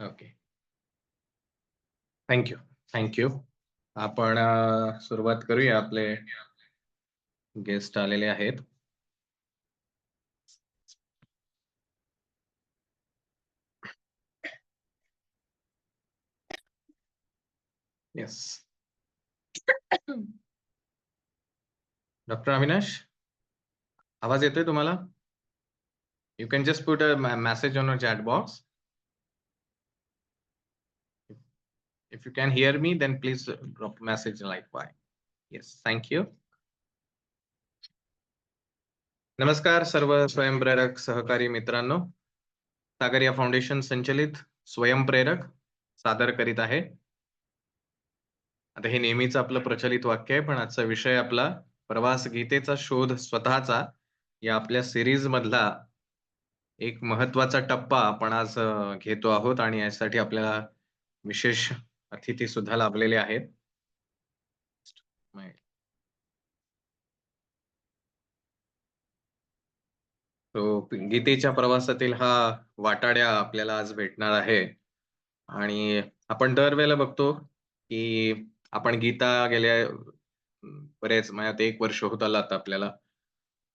Okay. Thank you. आपण सुरुवात करूया. आपले गेस्ट आलेले आहेत. येस. डॉक्टर अविनाश, आवाज येतोय तुम्हाला? You can just put a message on a chat box. If you can hear me, then please drop message like Y. Yes, thank you. नमस्कार सर्व स्वयंप्रेरक सहकारी मित्रांनो. सागरिया फाउंडेशन संचलित स्वयंप्रेरक सादर करीत आहे. आता हे नेहमीच आपलं प्रचलित वाक्य आहे, पण आजचा विषय आपला प्रवास गीतेचा शोध स्वतःचा या आपल्या सिरीज मधला एक महत्वाचा टप्पा आपण आज घेतो आहोत आणि यासाठी आपल्याला विशेष अतिथी सुद्धा लाभलेले आहेत. तो गीतेच्या प्रवासातील हा वाटाड्या आपल्याला आज भेटणार आहे. आणि आपण दरवेळेला बघतो की आपण गीता गेल्या बरेच म्हणजे 1 वर्ष होत आलं आता आपल्याला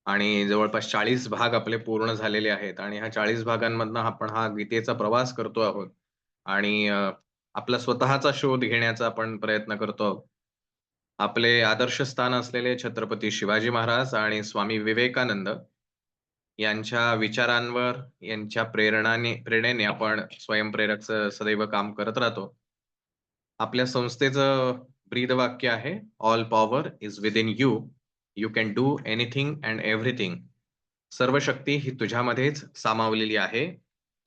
आणि जवळपास 40 भाग आपले पूर्ण झालेले आहेत आणि ह्या 40 भागांमधनं आपण हा गीतेचा प्रवास करतो आहोत आणि आपला स्वतःचा शोध घेण्याचा आपण प्रयत्न करतो आहोत. आपले आदर्श स्थान असलेले छत्रपती शिवाजी महाराज आणि स्वामी विवेकानंद यांच्या विचारांवर, यांच्या प्रेरणेने आपण स्वयंप्रेरकचं सदैव काम करत राहतो. आपल्या संस्थेचं ब्रीदवाक्य आहे, "all power is within you. You can do anything and everything." सर्व शक्ती ही तुझ्यामध्येच सामावलेली आहे.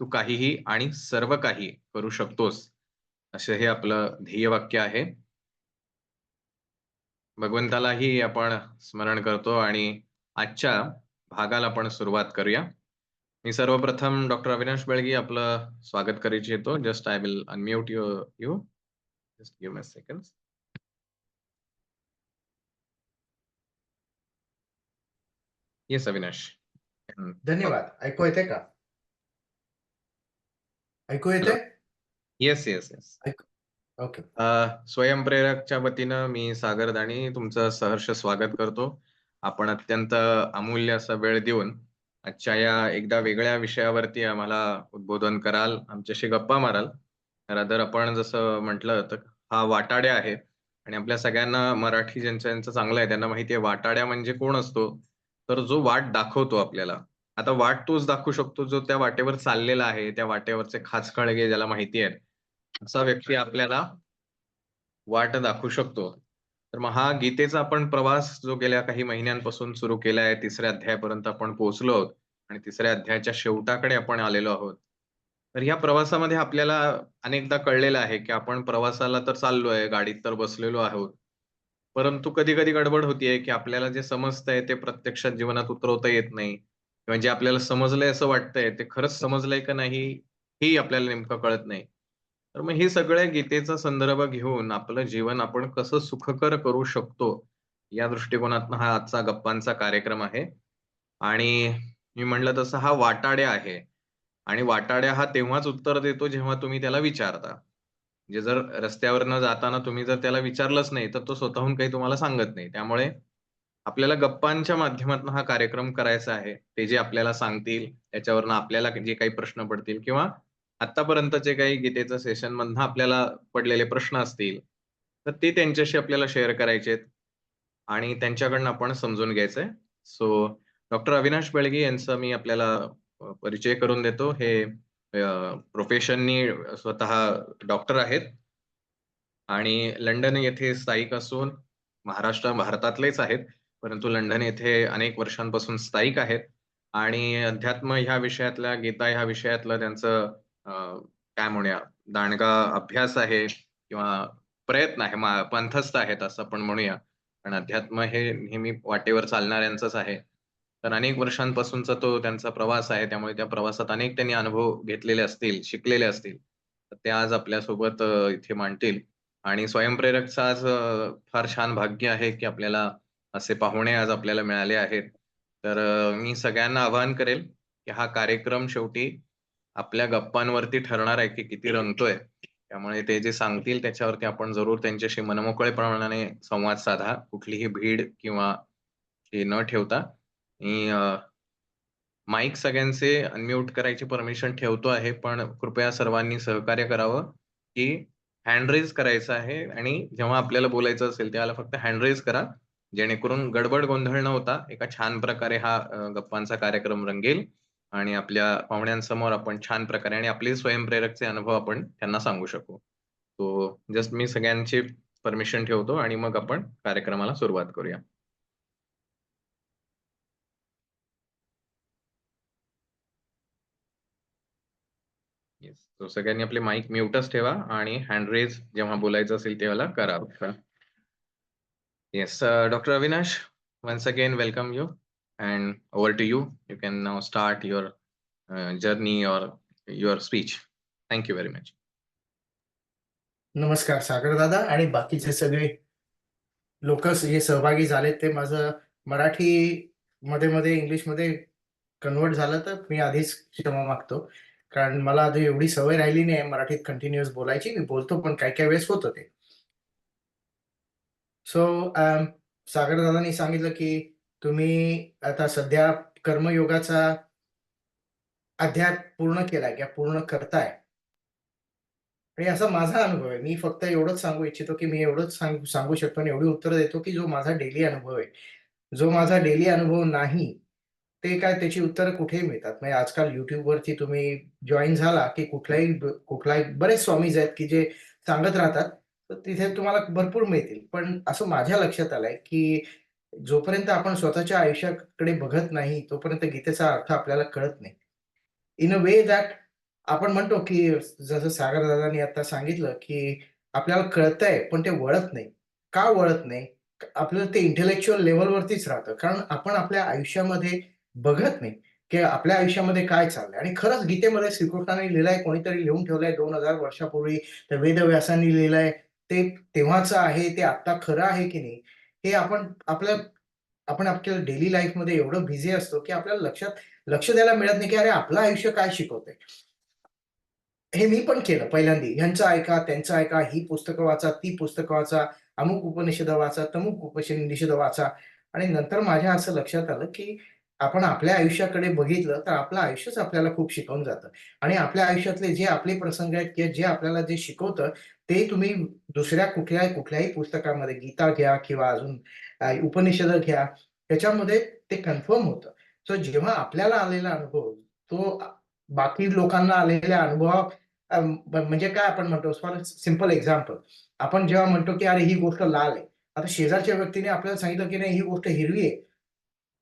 तू काहीही आणि सर्व काही करू शकतोस. असं हे आपलं ध्येयवाक्य आहे. भगवंतालाही आपण स्मरण करतो आणि आजच्या भागाला आपण सुरुवात करूया. मी सर्वप्रथम डॉक्टर अविनाश बेळगी आपलं स्वागत करू इच्छितो. Just I will unmute you. Just give me a second. Yes Avinash. धन्यवाद. ऐकू येते का? ऐकू हॅलो. येते? Yes, yes, yes. ओके. स्वयंप्रेरकच्या वतीनं मी सागर दाणी तुमचं सहर्ष स्वागत करतो. आपण अत्यंत अमूल्य असा वेळ देऊन आजच्या या एकदा वेगळ्या विषयावरती आम्हाला उद्बोधन कराल, आमच्याशी गप्पा माराल. रादर आपण जसं म्हटलं तर हा वाटाड्या आहे आणि आपल्या सगळ्यांना मराठी ज्यांचं चांगलं आहे त्यांना माहिती आहे वाटाड्या म्हणजे कोण असतो? तर जो वाट दाखवतो आपल्याला. आता वाट तोच दाखवू शकतो जो त्या वाटेवर चाललेला आहे, त्या वाटेवरचे खाचखळगे ज्याला माहिती आहेत. असा व्यक्ती आपल्याला वाट दाखवू शकतो. तर मग हा गीतेचा आपण प्रवास जो गेल्या काही महिन्यांपासून सुरू केला आहे, 3ऱ्या अध्यायापर्यंत आपण पोहोचलो आहोत आणि 3ऱ्या अध्यायाच्या शेवटाकडे आपण आलेलो आहोत. तर या प्रवासामध्ये आपल्याला अनेकदा कळलेलं आहे, की आपण प्रवासाला तर चाललोय, गाडीत तर बसलेलो आहोत. परंतु कधी-कधी गडबड होतीये, की आपल्याला जे समजतंय ते प्रत्यक्षात जीवनात उतरवता येत नाही किंवा जे आपल्याला समजलंय असं वाटतंय, ते खरंच समजलंय का नाही, हेही आपल्याला नेमकं कळत नाही. तर मग हे सगळ्या गीतेचा संदर्भ घेऊन आपलं जीवन आपण कसं सुखकर करू शकतो, या दृष्टिकोनातनं हा आजचा गप्पांचा कार्यक्रम आहे. आणि मी म्हटलं तसं हा वाटाड्या आहे आणि वाटाड्या हा तेव्हाच उत्तर देतो जेव्हा तुम्ही त्याला विचारता. म्हणजे जर रस्त्यावरनं जाताना तुम्ही जर त्याला विचारलंच नाही, तर तो स्वतःहून काही तुम्हाला सांगत नाही. त्यामुळे आपल्याला गप्पांच्या माध्यमातून हा कार्यक्रम करायचा आहे. ते जे आपल्याला सांगतील, त्याच्यावरनं आपल्याला जे काही प्रश्न पडतील किंवा आत्तापर्यंतचे काही गीतेचं सेशनमधनं आपल्याला पडलेले प्रश्न असतील, तर ते त्यांच्याशी आपल्याला शेअर करायचे आहेत आणि त्यांच्याकडनं आपण समजून घ्यायचंय. सो डॉक्टर अविनाश बेळगे यांचा मी आपल्याला परिचय करून देतो. हे प्रोफेशननी स्वतः डॉक्टर आहेत आणि लंडन येथे स्थायिक असून भारतातलेच आहेत, परंतु लंडन येथे अनेक वर्षांपासून स्थायिक आहेत आणि अध्यात्म ह्या विषयातल्या, गीता ह्या विषयातलं त्यांचं काय म्हणूया दांडगा अभ्यास आहे किंवा प्रयत्न आहे, पंथस्थ आहेत असं आपण म्हणूया. पण अध्यात्म हे नेहमी वाटेवर चालणाऱ्यांचंच आहे. तर अनेक वर्षांपासूनचा तो त्यांचा प्रवास आहे. त्यामुळे त्या प्रवासात अनेक त्यांनी अनुभव घेतलेले असतील, शिकलेले असतील. तर ते आज आपल्यासोबत इथे मांडतील. आणि स्वयंप्रेरकचं आज फार छान भाग्य आहे, की आपल्याला असे पाहुणे आज आपल्याला मिळाले आहेत. तर मी सगळ्यांना आवाहन करेल, की हा कार्यक्रम शेवटी आपल्या गप्पांवरती ठरणार आहे की किती रंगतोय. त्यामुळे ते जे सांगतील त्याच्यावरती आपण जरूर त्यांच्याशी मनमोकळेपणाने संवाद साधा. कुठलीही भीड किंवा हे न ठेवता. मी माईक सगळ्यांचे अनम्यूट करायची परमिशन ठेवतो आहे, पण कृपया सर्वांनी सहकार्य करावं, की हँड रेज करायचं आहे आणि जेव्हा आपल्याला बोलायचं असेल त्यावेळेला फक्त हँड रेज करा. जेणेकरून गडबड गोंधळ न होता एका छान प्रकारे हा गप्पांचा कार्यक्रम रंगेल आणि आपल्या पाहुण्यांसमोर आपण छान प्रकारे आणि आपले स्वयंप्रेरकचे अनुभव आपण त्यांना सांगू शकू. सो जस्ट मी सगळ्यांची परमिशन ठेवतो आणि मग आपण कार्यक्रमाला सुरुवात करूया. येस. सो सगळ्यांनी आपले माईक म्यूटच ठेवा आणि हँड रेज जेव्हा बोलायचं असेल तेव्हा करा. Yes, doctor Avinash, once again welcome you and over to you. You can now start your journey or your speech. Thank you very much. नमस्कार सागर दादा आणि बाकीचे सगळे लोक जे सहभागी झालेत ते माझं मराठी मध्ये मध्ये इंग्लिश मध्ये कन्वर्ट झालं तर मी आधीच क्षमा मागतो. कारण मला आधी एवढी सवय राहिली नाही मराठीत कंटिन्युअस बोलायची. मी बोलतो पण काही काही वेळेस होतं ते. सो सागर दादांनी सांगितलं की तुम्ही आता सध्या कर्मयोगाचा अध्याय पूर्ण केलाय किंवा पूर्ण करताय. आणि असा माझा अनुभव आहे. मी फक्त एवढंच सांगू इच्छितो, की मी एवढंच सांगू शकतो आणि एवढी उत्तरं देतो, की जो माझा डेली अनुभव आहे. जो माझा डेली अनुभव नाही, ते काय त्याची उत्तरं कुठेही मिळतात. म्हणजे आजकाल YouTubeवरती तुम्ही जॉइन झाला, की कुठलाही बरेच स्वामीज आहेत, की जे सांगत राहतात. तर तिथे तुम्हाला भरपूर मिळतील. पण असं माझ्या लक्षात आलंय, की जोपर्यंत आपण स्वतःच्या आयुष्याकडे बघत नाही, तोपर्यंत गीतेचा अर्थ आपल्याला कळत नाही. इन अ वे दॅट आपण म्हणतो, की जसं सागर दादांनी आता सांगितलं, की आपल्याला कळतंय, पण ते वळत नाही. का वळत नाही? आपलं ते इंटेलेक्चुअल लेव्हलवरतीच राहतं. कारण आपण आपल्या आयुष्यामध्ये बघत नाही, की आपल्या आयुष्यामध्ये काय चाललंय आणि खरंच गीतेमध्ये श्रीकृष्णाने लिहिलंय, कोणीतरी लिहून ठेवलंय 2000 वर्षापूर्वी, त्या वेदव्यासांनी लिहिलंय. ते तेव्हाचं आहे, ते आत्ता खरं आहे की नाही, हे आपण आपल्या डेली लाईफमध्ये एवढं बिझी असतो, की आपल्याला लक्ष द्यायला मिळत नाही, की अरे आपलं आयुष्य काय शिकवतंय. हे मी पण केलं पहिल्यांदा. ह्यांचं ऐका, त्यांचं ऐका, ही पुस्तकं वाचा, ती पुस्तकं वाचा, अमुक उपनिषद वाचा, तमुक उपनिषद वाचा आणि नंतर माझ्या असं लक्षात आलं, की आपण आपल्या आयुष्याकडे बघितलं, तर आपलं आयुष्यच आपल्याला खूप शिकवून जातं आणि आपल्या आयुष्यातले जे आपले प्रसंग आहेत किंवा जे आपल्याला जे शिकवतं, ते तुम्ही दुसऱ्या कुठल्याही पुस्तकामध्ये गीता घ्या किंवा अजून उपनिषदं घ्या, त्याच्यामध्ये ते कन्फर्म होतं. सो जेव्हा आपल्याला आलेला अनुभव, तो बाकी लोकांना आलेल्या म्हणजे काय आपण म्हणतो फॉर सिंपल एक्झाम्पल. आपण जेव्हा म्हणतो, की "अरे, ही गोष्ट लाल आहे." आता शेजारच्या व्यक्तीने आपल्याला सांगितलं, की "नाही, ही गोष्ट हिरवी आहे."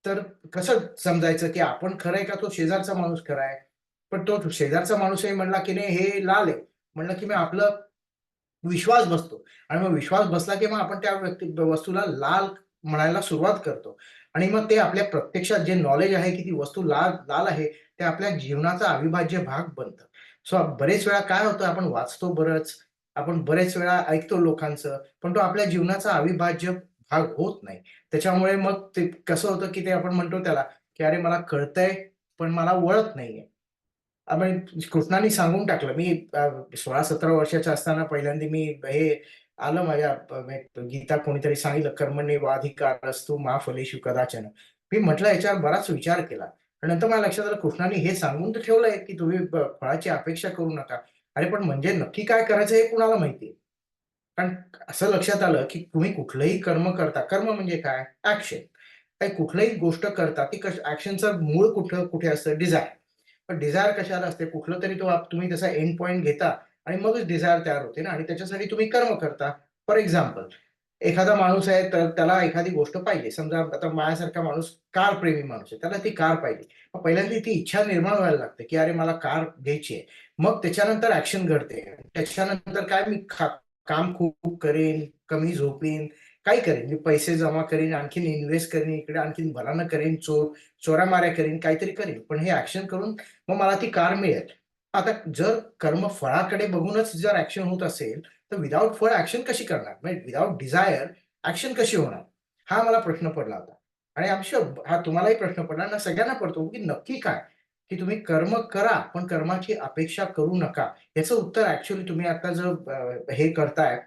तर कसं समजायचं, की आपण खरं आहे का तो शेजारचा माणूस खरा आहे? पण तो शेजारचा माणूसही म्हणला, की "नाही, हे लाल आहे." म्हणलं, की मग आपलं विश्वास बसतो आणि मग विश्वास बसला, की मग आपण त्या वस्तूला लाल म्हणायला सुरुवात करतो आणि मग ते आपल्या प्रत्यक्षात जे नॉलेज आहे, की ती वस्तू लाल लाल आहे, ते आपल्या जीवनाचा अविभाज्य भाग बनतं. सो बरेच वेळा काय होतं, आपण वाचतो बरंच, आपण बरेच वेळा ऐकतो लोकांचं, पण तो आपल्या जीवनाचा अविभाज्य भाग होत नाही. त्याच्यामुळे मग ते कसं होतं, की ते आपण म्हणतो त्याला, की "अरे मला कळतंय, पण मला वळत नाहीये." आपण कृष्णाने सांगून टाकलं. मी 16-17 वर्षाचा असताना पहिल्यांदा मी हे आलं माझ्या गीता कोणीतरी सांगितलं, "कर्मण्येवाधिकारस्तु मा फलेषु कदाचन." मी म्हटलं याच्यावर बराच विचार केला. आणि नंतर मला लक्षात आलं कृष्णाने हे सांगून तर ठेवलंय, की तुम्ही फळाची अपेक्षा करू नका. अरे पण म्हणजे नक्की काय करायचं हे कुणाला माहिती कारण असं लक्षात आलं, की तुम्ही कुठलंही कर्म करता. कर्म म्हणजे काय? ॲक्शन. काही कुठलीही गोष्ट करता, ती ॲक्शनचं मूळ कुठे असतं? डिझायर. पण डिझायर कशाला असते? कुठलं तरी तुम्ही त्याचा एंड पॉइंट घेता आणि मगच डिझायर तयार होते ना आणि त्याच्यासाठी तुम्ही कर्म करता. फॉर एक्झाम्पल, एखादा माणूस आहे, तर त्याला एखादी गोष्ट पाहिजे. समजा आता माझ्यासारखा माणूस कार प्रेमी माणूस आहे. त्याला ती कार पाहिजे. मग पहिल्यांदा ती इच्छा निर्माण व्हायला लागते, की अरे मला कार घ्यायची आहे. मग त्याच्यानंतर ॲक्शन घडते. त्याच्यानंतर काय मी काम खूप करेन, कमी झोपेन, काही करेन. मी पैसे जमा करीन, आणखीन इन्व्हेस्ट करीन, इकडे आणखीन भरानं करीन, चोऱ्या-माऱ्या करीन, काहीतरी करीन. पण हे ॲक्शन करून मग मला ती कार मिळेल. आता जर कर्म फळाकडे बघूनच जर ॲक्शन होत असेल, तर विथआऊट फळ ॲक्शन कशी करणार? म्हणजे विथआऊट डिझायर ॲक्शन कशी होणार? हा मला प्रश्न पडला होता. आणि हा तुम्हालाही प्रश्न पडला ना सगळ्यांना पडतो, की नक्की काय? की तुम्ही कर्म करा, पण कर्माची अपेक्षा करू नका. याचं उत्तर ॲक्चुअली तुम्ही आता जर हे करताय,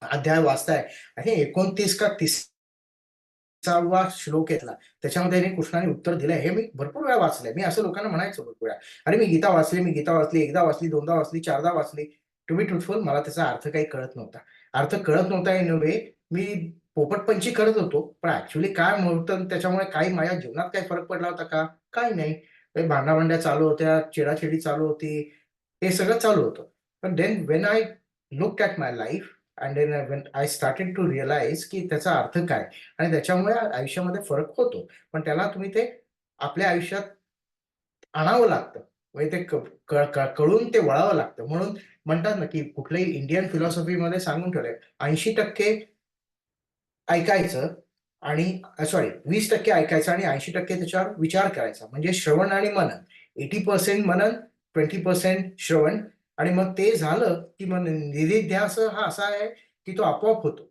अध्याय वाचताय, आणि 29 का 30वा श्लोक घेतला. त्याच्यामध्ये यांनी कृष्णाने उत्तर दिलंय. हे मी भरपूर वेळा वाचलंय. मी असं लोकांना म्हणायचो भरपूर वेळा, "अरे मी गीता वाचली, मी गीता वाचली. एकदा वाचली, दोनदा वाचली, चारदा वाचली." टू बी ट्रुथफुल मला त्याचा अर्थ काही कळत नव्हता. अर्थ कळत नव्हता इन अ वे मी पोपटपंची करत होतो. पण ॲक्चुअली काय होतं त्याच्यामुळे काही माझ्या जीवनात काही फरक पडला होता का? काही नाही. काही भांडाभांड्या चालू होत्या, चिडाचिडी चालू होती. हे सगळं चालू होतं. पण then when I looked at my life and then when I started to realise की त्याचा अर्थ काय? आणि त्याच्यामुळे आयुष्यामध्ये फरक होतो. पण त्याला तुम्ही ते आपल्या आयुष्यात आणावं लागतं. म्हणजे ते कळून ते वळावं लागतं. म्हणून म्हणतात ना, की कुठल्याही इंडियन फिलॉसॉफीमध्ये सांगून ठेवलंय, 80% ऐकायचं आणि सॉरी 20% ऐकायचं आणि 80% त्याच्यावर विचार करायचा. म्हणजे श्रवण आणि मनन. 80% मनन, 20% श्रवण, आणि मग ते झालं, की मग निधिध्यास हा असा आहे, की तो आपोआप होतो.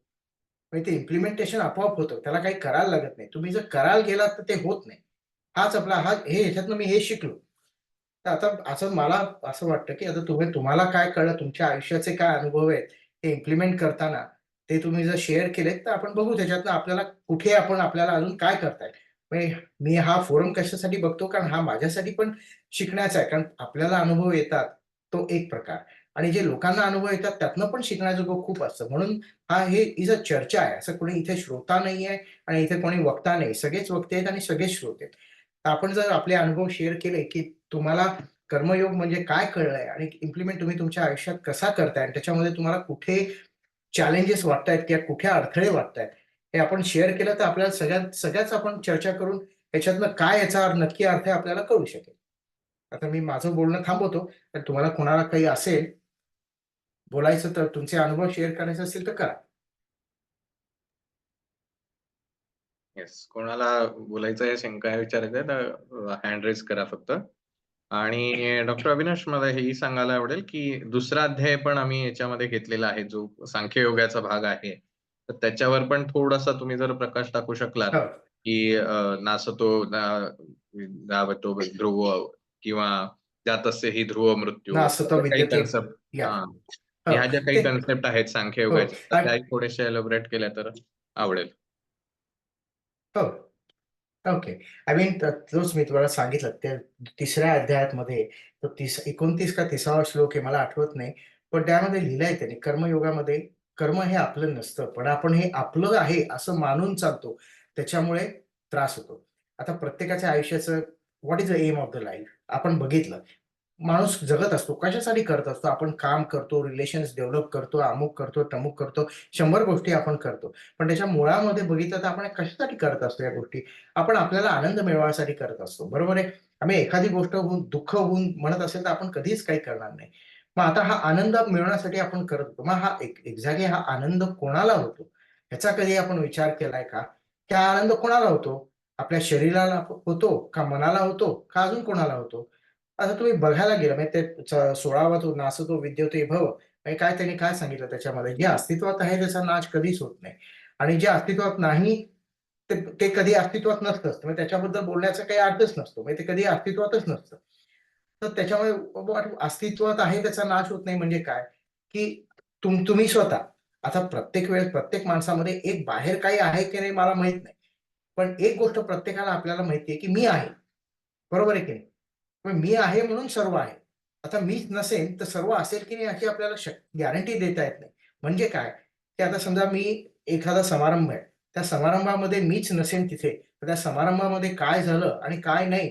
म्हणजे ते इम्प्लिमेंटेशन आपोआप होतं. त्याला काही करायला लागत नाही. तुम्ही जर करायला गेलात तर ते होत नाही. हाच आपला हे ह्याच्यातनं मी हे शिकलो. तर आता असं मला असं वाटतं, की आता तुम्हाला काय कळलं, तुमच्या आयुष्याचे काय अनुभव आहेत, ते इम्प्लिमेंट करताना, ते तुम्ही जर शेअर केलेत, तर आपण बघू त्याच्यातनं आपल्याला कुठे आपण आपल्याला अजून काय करता येईल. म्हणजे मी हा फोरम कशासाठी बघतो, कारण हा माझ्यासाठी पण शिकण्याचा आहे. कारण आपल्याला अनुभव येतात, तो एक प्रकार, आणि जे लोकांना अनुभव येतात त्यातनं पण शिकण्याजोगं खूप असतं. म्हणून हे इज अ चर्चा आहे. असं कोणी इथे श्रोता नाहीये आणि इथे कोणी वक्ता नाही. सगळेच वक्ते आहेत आणि सगळेच श्रोते आहेत. तर आपण जर आपले अनुभव शेअर केले, की तुम्हाला कर्मयोग म्हणजे काय कळलंय आणि इम्प्लिमेंट तुम्ही तुमच्या आयुष्यात कसा करताय आणि त्याच्यामध्ये तुम्हाला कुठे चॅलेंजेस वाटतायत किंवा कुठे अडथळे वाटतायत, हे आपण शेअर केलं तर आपल्याला सगळ्याच आपण चर्चा करून याच्यातनं काय याचा नक्की अर्थ आहे आपल्याला कळू शकेल. आता मी माझं बोलणं थांबवतो. तर तुम्हाला कोणाला काही असेल बोलायचं, तर तुमचे अनुभव शेअर करायचे असतील तर करा. येस. कोणाला बोलायचं आहे, शंका आहे, विचारायचं आहे, तर हँड रेज करा फक्त. आणि डॉक्टर अविनाश, मला हेही सांगायला आवडेल, की दुसरा अध्याय पण आम्ही याच्यामध्ये घेतलेला आहे, जो सांख्ययोगाचा भाग आहे. तर त्याच्यावर पण थोडासा तुम्ही जर प्रकाश टाकू शकलात, हो. की नासतो धावतो ध्रुव, किंवा जातस्य हि ध्रुव मृत्यू, ना अशा असतं ज्या काही विद्यते. कन्सेप्ट, या. हा, हो. ह्या ज्या काही ते कन्सेप्ट आहेत हो. सांख्ययोगाच्या, तर त्याही थोड्याशा एलॅबोरेट केल्या तर आवडेल. हो. ओके. आय मीन तोच मी तुम्हाला सांगितलं त्या तिसऱ्या अध्यायामध्ये तो 29 का 30वा श्लोक आहे मला आठवत नाही. पण त्यामध्ये लिहिलंय त्याने कर्मयोगामध्ये कर्म हे आपलं नसतं. पण आपण हे आपलं आहे असं मानून चालतो. त्याच्यामुळे त्रास होतो. आता प्रत्येकाच्या आयुष्याचं what is the aim of the life आपण बघितलं. माणूस जगत असतो. कशासाठी करत असतो? आपण काम करतो, रिलेशन्स डेव्हलप करतो, अमुक करतो, तमुक करतो. 100 गोष्टी आपण करतो. पण त्याच्या मुळामध्ये बघितलं तर आपण कशासाठी करत असतो या गोष्टी? आपण आपल्याला आनंद मिळवण्यासाठी करत असतो. बरोबर आहे? आम्ही एखादी गोष्ट होऊन, दुःख होऊन म्हणत असेल तर आपण कधीच काही करणार नाही. मग आता हा आनंद मिळवण्यासाठी आपण करत होतो. मग हा एक्झॅक्टली हा आनंद कोणाला होतो? ह्याचा कधी आपण विचार केलाय का? की हा आनंद कोणाला होतो? आपल्या शरीराला होतो? का मनाला होतो? का अजून कोणाला होतो? आता तुम्ही बघायला गेलं म्हणजे ते 16वा तो नासतो विद्यते भव. म्हणजे काय त्यांनी काय सांगितलं त्याच्यामध्ये, जे अस्तित्वात आहे त्याचा नाश कधीच होत नाही. आणि जे अस्तित्वात नाही ते ते कधी अस्तित्वात नसतंच. म्हणजे त्याच्याबद्दल बोलण्याचा काही अर्थच नसतो. म्हणजे ते कधी अस्तित्वातच नसतं. तर त्याच्यामुळे अस्तित्वात आहे त्याचा नाश होत नाही म्हणजे काय? की तुम्ही स्वतः. आता प्रत्येक वेळेस प्रत्येक माणसामध्ये एक बाहेर काही आहे की नाही मला माहीत नाही. पण एक गोष्ट प्रत्येकाला आपल्याला माहिती आहे की मी आहे. बरोबर आहे की नाही? पण मी आहे म्हणून सर्व आहे. आता मीच नसेन तर सर्व असेल की नाही याची आपल्याला गॅरंटी देता येत नाही. म्हणजे काय? की आता समजा मी एखादा समारंभ आहे. त्या समारंभामध्ये मीच नसेन तिथे. तर त्या समारंभामध्ये काय झालं आणि काय नाही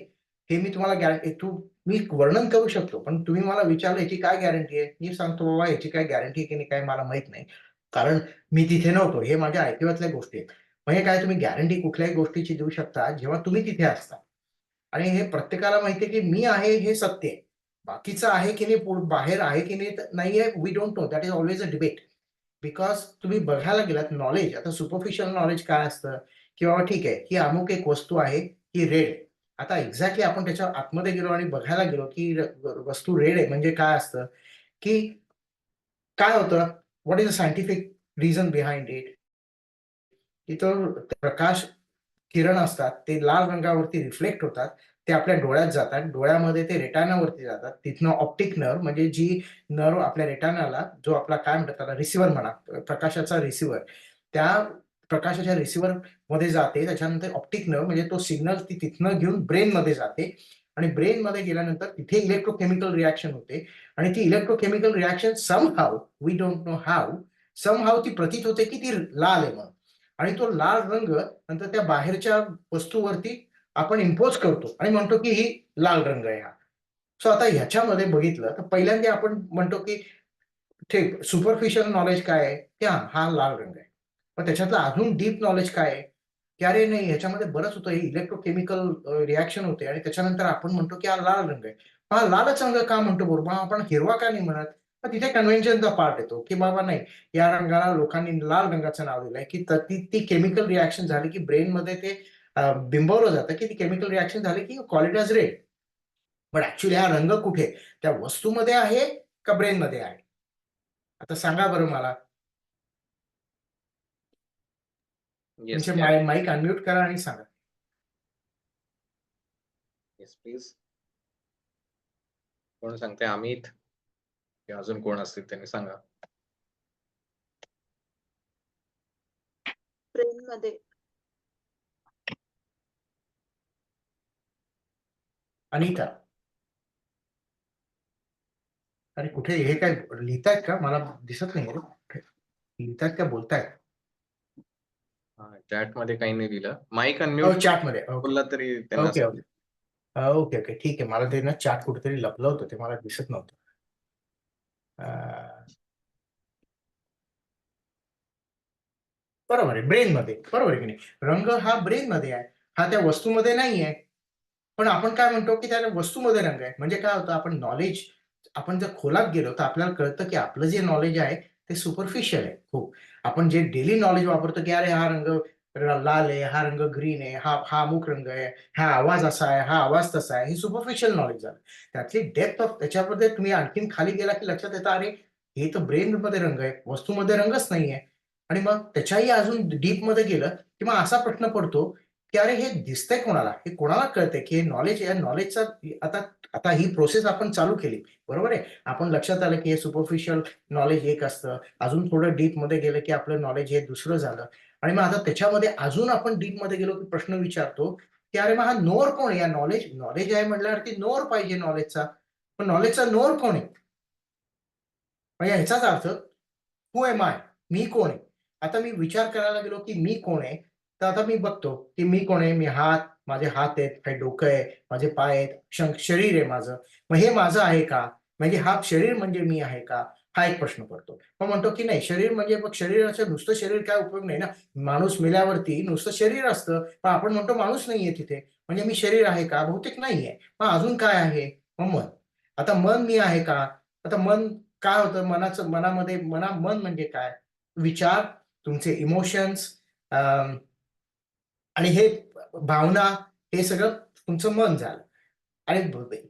हे मी तुम्हाला मी वर्णन करू शकतो. पण तुम्ही मला विचारलं याची काय गॅरंटी आहे? मी सांगतो बाबा याची काय गॅरंटी आहे की नाही काय मला माहीत नाही. कारण मी तिथे नव्हतो. हे माझ्या ऐकिवातल्या गोष्टी आहेत. म्हणजे काय तुम्ही गॅरंटी कुठल्याही गोष्टीची देऊ शकता जेव्हा तुम्ही तिथे असता. आणि हे प्रत्येकाला माहिती आहे, की मी आहे हे सत्य आहे. बाकीचं आहे की नाही, बाहेर आहे की नाही, नाहीये, we don't know. That is always a debate. Because तुम्ही बघायला गेलात नॉलेज, आता सुपरफिशियल नॉलेज काय असतं, की बाबा ठीक आहे, ही अमुक एक वस्तू आहे, ही रेड आहे. आता एक्झॅक्टली आपण त्याच्या आतमध्ये गेलो आणि बघायला गेलो, की वस्तू रेड आहे म्हणजे काय असतं, की काय होतं, what is the scientific reason behind it? तिथं प्रकाश किरण असतात, ते लाल रंगावरती रिफ्लेक्ट होतात ते आपल्या डोळ्यात जातात, डोळ्यामध्ये ते रेटानावरती जातात, तिथनं ऑप्टिक नर्व म्हणजे जी नर्व आपल्या रेटानाला जो आपला काय म्हणतात त्याला रिसिव्हर म्हणा, प्रकाशाचा रिसिव्हर, त्या प्रकाशाच्या रिसिव्हर मध्ये जाते. त्याच्यानंतर ऑप्टिक नर्व म्हणजे तो सिग्नल ती तिथनं घेऊन ब्रेन मध्ये जाते आणि ब्रेन मध्ये गेल्यानंतर तिथे इलेक्ट्रोकेमिकल रिॲक्शन होते आणि ती electrochemical reaction somehow, we don't know how, somehow ती प्रतीत होते की ती लाल आहे म्हणून, आणि तो लाल रंग नंतर त्या बाहेरच्या वस्तूवरती आपण इम्पोज करतो आणि म्हणतो की ही लाल रंग आहे हा. सो आता ह्याच्यामध्ये बघितलं तर पहिल्यांदा आपण म्हणतो की ठीक, सुपरफिशियल नॉलेज काय आहे की हा लाल रंग आहे. पण त्याच्यातलं अजून डीप नॉलेज काय आहे की अरे नाही, ह्याच्यामध्ये बरंच होतं, हे इलेक्ट्रोकेमिकल रिॲक्शन होते आणि त्याच्यानंतर आपण म्हणतो की हा लाल रंग आहे. हा लालच रंग का म्हणतो बरोबर, आपण हिरवा का नाही म्हणत? मग तिथे कन्व्हेन्शनचा पार्ट येतो की बाबा नाही, या रंगाला लोकांनी लाल रंगाचं नाव दिलंय की ती केमिकल रिॲक्शन झाली की ब्रेनमध्ये ते बिंबवलं जातं की ती केमिकल रिॲक्शन झाली की कॉल इट एज रेड. पण ऍक्च्युली हा रंग कुठे, त्या वस्तूमध्ये आहे का ब्रेनमध्ये आहे? आता सांगा बरं मला. येस, तुमचे कॅरेक्ट. माईक अनम्यूट करा आणि सांगा. Yes please. कोण सांगते? अमित की अजून कोण असतील त्यांनी सांगा. ब्रेन मध्ये. अनिता, अरे कुठे हे काय लिहितायत का? मला दिसत नाही रे. लिहितायत का बोलतायत? चॅट मध्ये काही नाही दिलं. माईक हो, अनम्यूट चॅटमध्ये. ओके बोलला तरी त्यांना ओके ओके ओके ओके ठीक आहे. मला ते ना चॅट कुठेतरी लपलं होतं, ते मला दिसत नव्हतं. बरोबर आहे, ब्रेनमध्ये. बरोबर आहे की नाही? रंग हा ब्रेनमध्ये आहे, हा त्या वस्तूमध्ये नाही आहे. पण आपण काय म्हणतो की त्या वस्तूमध्ये रंग आहे. म्हणजे काय होतं, आपण नॉलेज, आपण जर खोलात गेलो तर आपल्याला कळतं की आपलं जे नॉलेज आहे ते सुपरफिशियल आहे खूप. आपण जे डेली नॉलेज वापरतो की अरे हा रंग लाल आहे, हा रंग ग्रीन आहे, हा हा अमुक रंग आहे, हा आवाज असा आहे, हा आवाज तसा आहे, हे सुपरफिशियल नॉलेज झालं. त्यातली डेप्थ ऑफ त्याच्यामध्ये तुम्ही आणखीन खाली गेला की लक्षात येतं अरे हे तर ब्रेनमध्ये रंग आहे, वस्तूमध्ये रंगच नाहीये. आणि मग त्याच्याही अजून डीपमध्ये गेलं की मग असा प्रश्न पडतो की अरे हे दिसतंय कोणाला, हे कोणाला कळतंय की हे नॉलेज, या नॉलेजचा आता आता ही प्रोसेस आपण चालू केली, बरोबर आहे. आपण लक्षात आलं की हे सुपरफिशियल नॉलेज एक असतं, अजून थोडं डीप मध्ये गेलं की आपलं नॉलेज हे दुसरं झालं. आणि मग आता त्याच्यामध्ये अजून आपण डीप मध्ये गेलो की प्रश्न विचारतो की अरे मग हा नोर कोण आहे? या नॉलेज नॉलेज आहे म्हटल्यावरती नोर पाहिजे नॉलेजचा, पण नॉलेजचा नोर कोण आहे? म्हणजे ह्याचाच अर्थ हू एम आय, मी कोण आहे? आता मी विचार करायला गेलो की मी कोण आहे, तर आता मी बघतो की मी कोण आहे. मी हात, माझे हात आहेत, काही डोकं आहे, माझे पाय आहेत, शरीर आहे माझं. मग हे माझं आहे का? म्हणजे हा शरीर म्हणजे मी आहे का? हा एक प्रश्न पडतो. मग म्हणतो की नाही, शरीर म्हणजे मग शरीराचं नुसतं शरीर काय उपयोग नाही ना. माणूस मेल्यावरती नुसतं शरीर असतं, पण आपण म्हणतो माणूस नाहीये तिथे, म्हणजे मी शरीर आहे का? बहुतेक नाहीये. मग अजून काय आहे? मग मन. आता मन मी आहे का? आता मन काय होतं, मनामध्ये मन म्हणजे काय? विचार, तुमचे इमोशन्स, आणि हे भावना, हे सगळं तुमचं मन झालं. आणि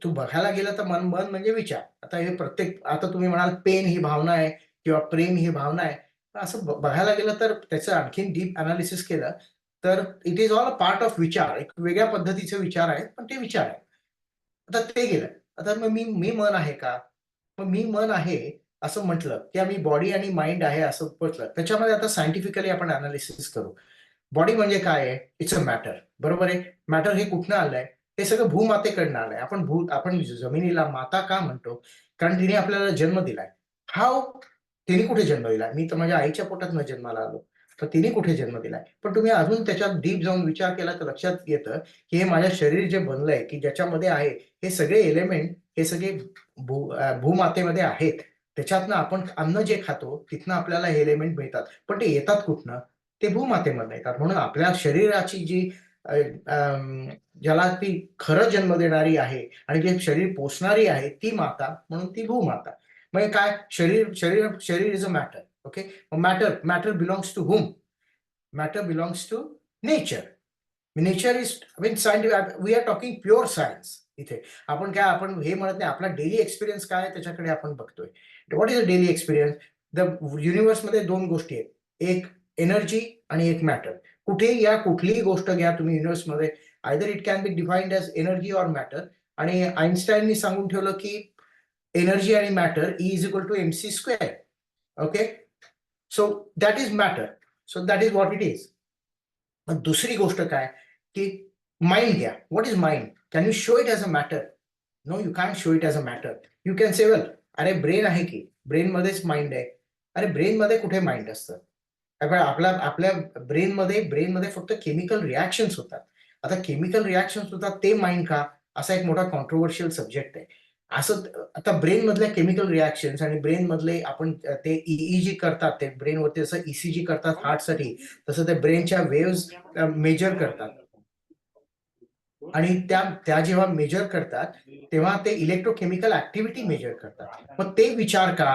तू बघायला गेलं तर मन मन म्हणजे विचार. आता हे प्रत्येक, आता तुम्ही म्हणाल पेन ही भावना आहे किंवा प्रेम ही भावना आहे. तर असं बघायला गेलं तर त्याचं आणखीन डीप अनालिसिस केलं तर it is all a part of विचार. एक वेगळ्या पद्धतीचे विचार आहेत, पण ते विचार आहेत. आता ते गेलं. आता मग मी मी मन आहे का? मग मी मन आहे असं म्हटलं की आम्ही बॉडी आणि माइंड आहे असं म्हटलं, त्याच्यामध्ये आता सायंटिफिकली आपण अनालिसिस करू. बॉडी म्हणजे काय आहे? इट्स अ मॅटर, बरोबर आहे. मॅटर हे कुठनं आलंय? हे सगळं भूमातेकडनं आलंय. आपण जमिनीला माता का म्हणतो? कारण तिने आपल्याला जन्म दिलाय. हाऊ? तिने कुठे जन्म दिलाय? मी तर माझ्या आईच्या पोटातनं जन्माला आलो. तर तिने कुठे जन्म दिलाय? पण तुम्ही अजून त्याच्यात डीप जाऊन विचार केला तर लक्षात येतं की हे माझ्या शरीर जे बनलंय की ज्याच्यामध्ये आहे, हे सगळे एलिमेंट, हे सगळे भूमातेमध्ये आहेत. त्याच्यातनं आपण अन्न जे खातो तिथनं आपल्याला हे एलिमेंट मिळतात. पण ते येतात कुठनं? ते भूमातेमधनं येतात. म्हणून आपल्या शरीराची जी ज्याला ती खरं जन्म देणारी आहे आणि जे शरीर पोसणारी आहे ती माता, म्हणून ती भूमाता. म्हणजे काय, शरीर शरीर शरीर is a matter. Okay. Matter matter belongs to whom? Matter belongs to nature. Nature is, mean scientific, we are talking pure science इथे. आपण काय, आपण हे म्हणत नाही. आपला डेली एक्सपिरियन्स काय आहे त्याच्याकडे आपण बघतोय. What is a daily experience? The युनिव्हर्समध्ये दोन गोष्टी आहेत, एक एनर्जी आणि एक मॅटर. कुठेही या, कुठलीही गोष्ट घ्या तुम्ही युनिव्हर्समध्ये, either it can be defined as energy or matter. आणि आईन्स्टाईननी सांगून ठेवलं की एनर्जी आणि matter E is equal to MC square. Okay, so that is matter. So that is what it is. मग दुसरी गोष्ट काय की माइंड घ्या. What is mind? Can you show it as a matter? No, you can show it as a matter. You can say well, अरे brain आहे की, brain मध्येच माइंड आहे. अरे ब्रेन मध्ये कुठे माइंड असतं? आपल्या ब्रेनमध्ये फक्त केमिकल रिॲक्शन्स होतात. आता केमिकल रिॲक्शन्स होतात ते माइंड का? असा एक मोठा कॉन्ट्रोवर्शियल सब्जेक्ट आहे. असं आता ब्रेन मधल्या केमिकल रिॲक्शन्स आणि ब्रेन मधले आपण ते EEG करतात, ते ब्रेनवरती जसं ECG करतात हार्टसाठी, तसं ते ब्रेनच्या वेव्हज मेजर करतात. आणि त्या जेव्हा मेजर करतात तेव्हा ते इलेक्ट्रोकेमिकल ऍक्टिव्हिटी मेजर करतात. मग ते विचार का?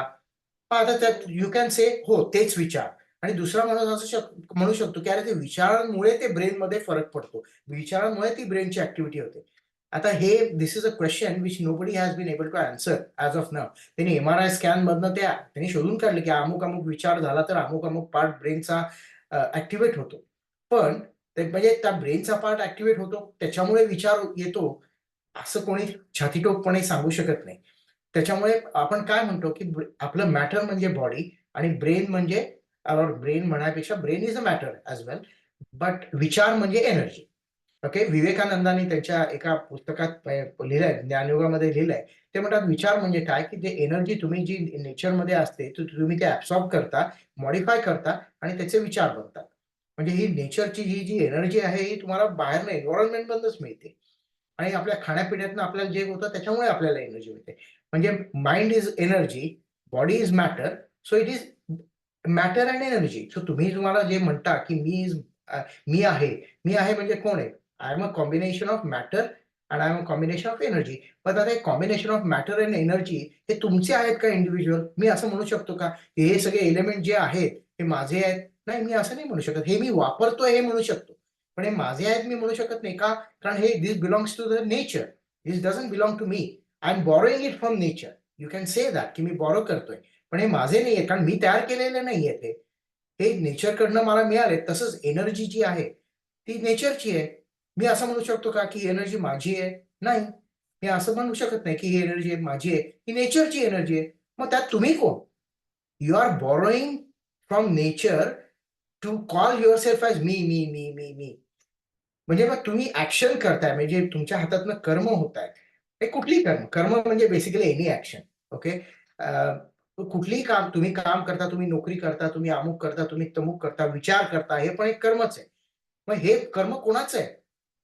आता त्यात यू कॅन से हो तेच विचार. आणि दुसरा माणूस असं म्हणू शकतो की अरे ते विचारांमुळे ते ब्रेनमध्ये फरक पडतो, विचारांमुळे ती ब्रेनची ऍक्टिव्हिटी होते. आता हे this is a question which nobody has been able to answer as of now. त्यांनी MRI स्कॅन मधनं त्यांनी शोधून काढले की अमुक अमुक विचार झाला तर अमुक अमुक पार्ट ब्रेनचा ऍक्टिव्हेट होतो. पण ते म्हणजे त्या ब्रेनचा पार्ट ऍक्टिव्हेट होतो त्याच्यामुळे विचार येतो असं कोणी छातीटोकपणे सांगू शकत नाही. त्याच्यामुळे आपण काय म्हणतो की आपलं मॅटर म्हणजे बॉडी आणि ब्रेन म्हणजे ब्रेन म्हणण्यापेक्षा brain is a matter as well, but विचार म्हणजे एनर्जी. ओके, विवेकानंदांनी त्यांच्या एका पुस्तकात लिहिलंय, ज्ञानयोगामध्ये लिहिलंय. ते म्हणतात विचार म्हणजे काय की ते एनर्जी तुम्ही जी नेचरमध्ये असते तुम्ही ते ऍब्सॉर्ब करता, मॉडिफाय करता आणि त्याचे विचार बनतात. म्हणजे ही नेचरची जी एनर्जी आहे ही तुम्हाला बाहेरनं एन्व्हायरमेंट मधूनच मिळते. आणि आपल्या खाण्यापिण्यातनं आपल्याला जे होतं त्याच्यामुळे आपल्याला एनर्जी मिळते. म्हणजे mind is energy, body is matter, so it is matter and energy. So तुम्हाला जे म्हणता की मी आहे. मी आहे म्हणजे कोण आहे? I am a combination of matter and I am a combination of energy. पण आता हे combination of matter and energy हे तुमचे आहेत का इंडिव्हिज्युअल? मी असं म्हणू शकतो का हे सगळे एलिमेंट जे आहेत हे माझे आहेत? नाही, मी असं नाही म्हणू शकत. हे मी वापरतोय हे म्हणू शकतो. पण हे माझे आहेत मी म्हणू शकत नाही का? कारण हे this belongs to the nature. This doesn't belong to me. I am borrowing it from nature. You can say that की मी बॉरो करतोय. पण हे माझे नाहीये कारण मी तयार केलेले नाहीये ते. हे नेचरकडनं मला मिळाले. तसंच एनर्जी जी आहे ती नेचरची आहे. मी असं म्हणू शकतो का की एनर्जी माझी आहे? नाही. मी असं म्हणू शकत नाही की ही एनर्जी माझी आहे. ही नेचरची एनर्जी आहे. मग त्यात तुम्ही कोण? You are borrowing from nature to call yourself as me, me, me, me, me. म्हणजे मग तुम्ही ॲक्शन करताय म्हणजे तुमच्या हातातनं कर्म होत आहेत. हे कुठलीही कर्म. कर्म म्हणजे बेसिकली एनी ॲक्शन. ओके. कुठलीही काम तुम्ही काम करता, तुम्ही नोकरी करता, तुम्ही अमुक करता, तुम्ही तमुक करता, विचार करता, हे पण एक कर्मच आहे. मग हे कर्म कोणाचं आहे?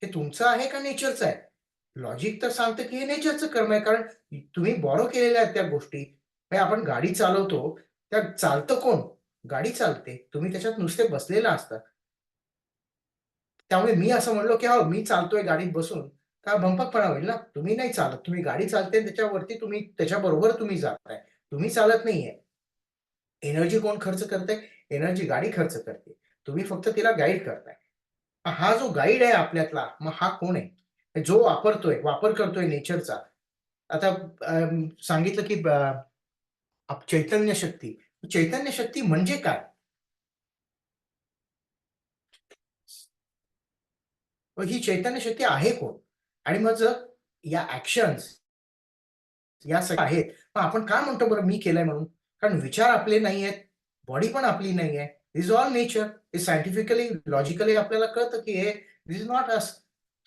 हे तुमचं आहे का नेचरचं आहे? लॉजिक तर सांगतं की हे नेचरचं कर्म आहे. कारण तुम्ही बॉरो केलेल्या आहेत त्या गोष्टी. म्हणजे आपण गाडी चालवतो, त्यात चालतं कोण? गाडी चालते. तुम्ही त्याच्यात नुसते बसलेला असता. त्यामुळे मी असं म्हणलो, की मी चालतोय गाडीत बसून, का भंपकपणा होईल ना. तुम्ही नाही चालत. तुम्ही गाडी चालते त्याच्यावरती तुम्ही त्याच्याबरोबर तुम्ही जाताय. तुम्ही चालत नाहीये. एनर्जी कोण खर्च करतंय? एनर्जी गाडी खर्च करते. तुम्ही फक्त तिला गाईड करताय. हा जो गाईड आहे आपल्यातला, मग हा कोण आहे? जो वापर करतोय नेचरचा. आता सांगितलं, की चैतन्य शक्ती. चैतन्य शक्ती म्हणजे काय? मग ही चैतन्य शक्ती आहे कोण? आणि मग जर या ॲक्शन्स या सगळ्या आहेत. मग आपण काय म्हणतो बरं मी केलंय म्हणून? कारण विचार आपले नाहीयेत, बॉडी पण आपली नाहीये. This is all nature. हे सायंटिफिकली, लॉजिकली आपल्याला कळतं, की हे this is not us.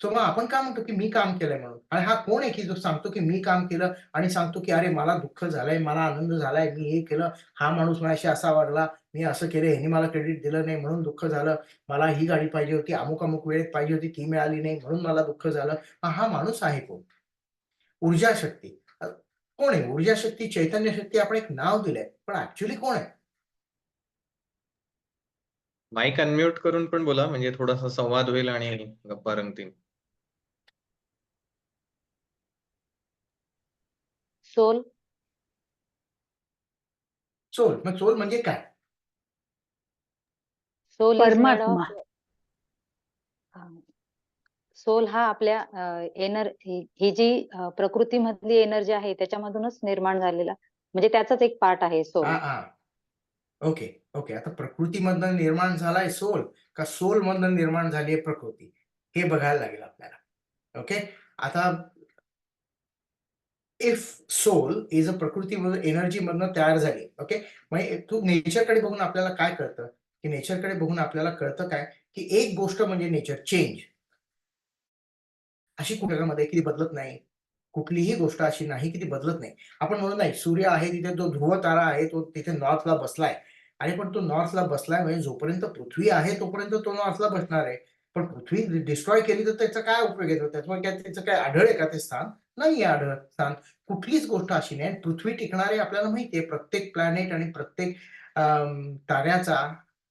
So मग आपण काय म्हणतो, की मी काम केलंय म्हणून. आणि हा कोण आहे, की जो सांगतो, की मी काम केलं आणि सांगतो, की "अरे मला दुःख झालंय, मला आनंद झालाय, मी हे केलं, हा माणूस माझ्याशी असा वागला, मी असं केलं, ह्याने मला क्रेडिट दिलं नाही म्हणून दुःख झालं. मला ही गाडी पाहिजे होती, अमुक-अमुक वेळेत पाहिजे होती, ती मिळाली नाही म्हणून मला दुःख झालं." मग हा माणूस आहे कोण? ऊर्जा शक्ती. कोण आहे? ऊर्जा शक्ती, चैतन्य शक्ती आपण एक नाव दिलंय. पण ॲक्चुअली कोण आहे? माईक अनम्यूट करून पण बोला म्हणजे थोडासा संवाद होईल आणि गप्पा रंगतील. सोल. सोल. मग सोल म्हणजे काय? सोल इज मेड परमात्मा. ऑफ सोल हा आपल्या ही जी प्रकृतीमधली एनर्जी आहे त्याच्यामधूनच निर्माण झालेला म्हणजे त्याचाच एक पार्ट आहे सोल. हां. Okay, okay. आता प्रकृतीमधनं निर्माण झालाय सोल का सोलमधनं निर्माण झाली आहे प्रकृती? हे बघायला लागेल आपल्याला. ओके. आता इफ सोल इज अ प्रकृतीमधून एनर्जी मधनं तयार झाली. ओके. म्हणजे तू नेचरकडे बघून आपल्याला काय कळतं, की नेचरकडे बघून आपल्याला कळतं काय, की एक गोष्ट म्हणजे नेचर चेंज अशी जगामध्ये की ती बदलत नाही. कुठलीही गोष्ट अशी नाही की ती बदलत नाही. आपण म्हणू नाही सूर्य आहे तिथे तो ध्रुव तारा आहे तो तिथे नॉर्थला बसलाय आणि पण तो नॉर्थला बसलाय म्हणजे जोपर्यंत पृथ्वी आहे तोपर्यंत तो नॉर्थला बसणार आहे. पण पृथ्वी डिस्ट्रॉय केली तर त्याचा काय उपयोग येतो? त्याच्यामुळे काय त्याचं काय आढळ आहे का ते स्थान? नाहीये आढळ स्थान. कुठलीच गोष्ट अशी नाही. पृथ्वी टिकणारी आपल्याला माहिती आहे. प्रत्येक प्लॅनेट आणि प्रत्येक ताऱ्याचा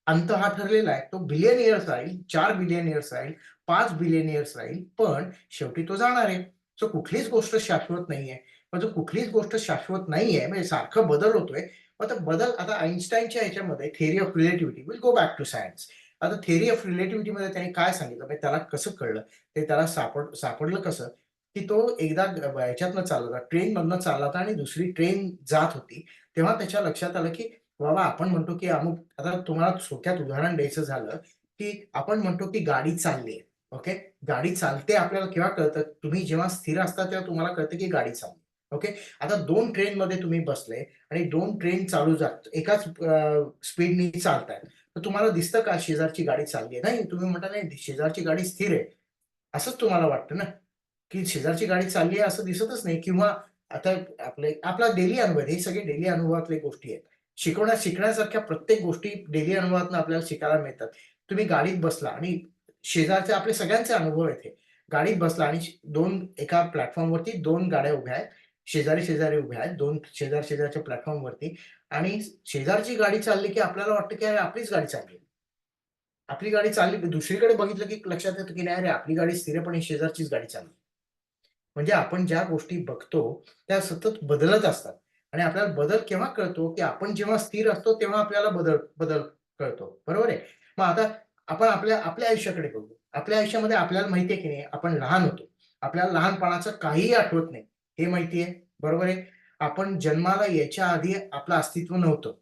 अंत हा ठरलेला आहे. तो बिलियन इयर्स राहील, 4 बिलियन इयर्स राहील, 5 बिलियन इयर्स राहील, पण शेवटी तो जाणार आहे. सो कुठलीच गोष्ट शाश्वत नाहीये. मग जर कुठलीच गोष्ट शाश्वत नाहीये, म्हणजे सारखं बदल होतोय. मग तर बदल आता आइन्स्टाईनच्या ह्याच्यामध्ये theory of relativity will go back to science. आता थिअरी ऑफ रिलेटिव्हिटीमध्ये त्याने काय सांगितलं, म्हणजे त्याला कसं कळलं, ते त्याला सापडलं कसं, की तो एकदा ह्याच्यातनं चालला होता, ट्रेनमधनं चालला होता आणि दुसरी ट्रेन जात होती. तेव्हा त्याच्या लक्षात आलं, की बाबा आपण म्हणतो, की अमुक आता तुम्हाला थोडक्यात उदाहरण द्यायचं झालं, की आपण म्हणतो, की गाडी चालली आहे. ओके. गाडी चालते आपल्याला केव्हा कळतं? तुम्ही जेव्हा स्थिर असता तेव्हा तुम्हाला कळतं की गाडी चालली. ओके. आता 2 ट्रेनमध्ये तुम्ही बसले आणि 2 ट्रेन चालू एकाच स्पीडनी चालतायत. तर तुम्हाला दिसतं का शेजारची गाडी चालली आहे? नाही, तुम्ही म्हणता नाही शेजारची गाडी स्थिर आहे. असंच तुम्हाला वाटतं ना, की शेजारची गाडी चालली आहे असं दिसतच नाही किंवा आता आपला डेली अनुभव आहे. हे सगळे डेली अनुभवातल्या गोष्टी आहेत. शिकण्यासारख्या प्रत्येक गोष्टी डेली अनुभवातून आपल्याला शिकायला मिळतात. तुम्ही गाडीत बसला आणि शेजारचे आपले सगळ्यांचे अनुभव आहेत हे. गाडीत बसला आणि 2 एका प्लॅटफॉर्मवरती 2 गाड्या उभ्या आहेत. शेजारी-शेजारी उभ्या आहेत. 2 शेजारच्या प्लॅटफॉर्मवरती आणि शेजारची गाडी चालली, की आपल्याला वाटतं, की अरे आपलीच गाडी चालली आहे. आपली गाडी चालली दुसरीकडे बघितलं, की लक्षात येतं, की नाही अरे आपली गाडी स्थिर आहे, पण ही शेजारचीच गाडी चालली. म्हणजे आपण ज्या गोष्टी बघतो, त्या सतत बदलत असतात आणि आपल्याला बदल केव्हा कळतो, की आपण जेव्हा स्थिर असतो, तेव्हा आपल्याला बदल बदल कळतो. बरोबर आहे? मग आता आपण आपल्या आपल्या आयुष्याकडे बघू. आपल्या आयुष्यामध्ये आपल्याला माहिती आहे, की नाही आपण लहान होतो. आपल्याला लहानपणाचं काहीही आठवत नाही. हे माहिती आहे. बरोबर आहे? आपण जन्माला यायच्या आधी आपलं अस्तित्व नव्हतं.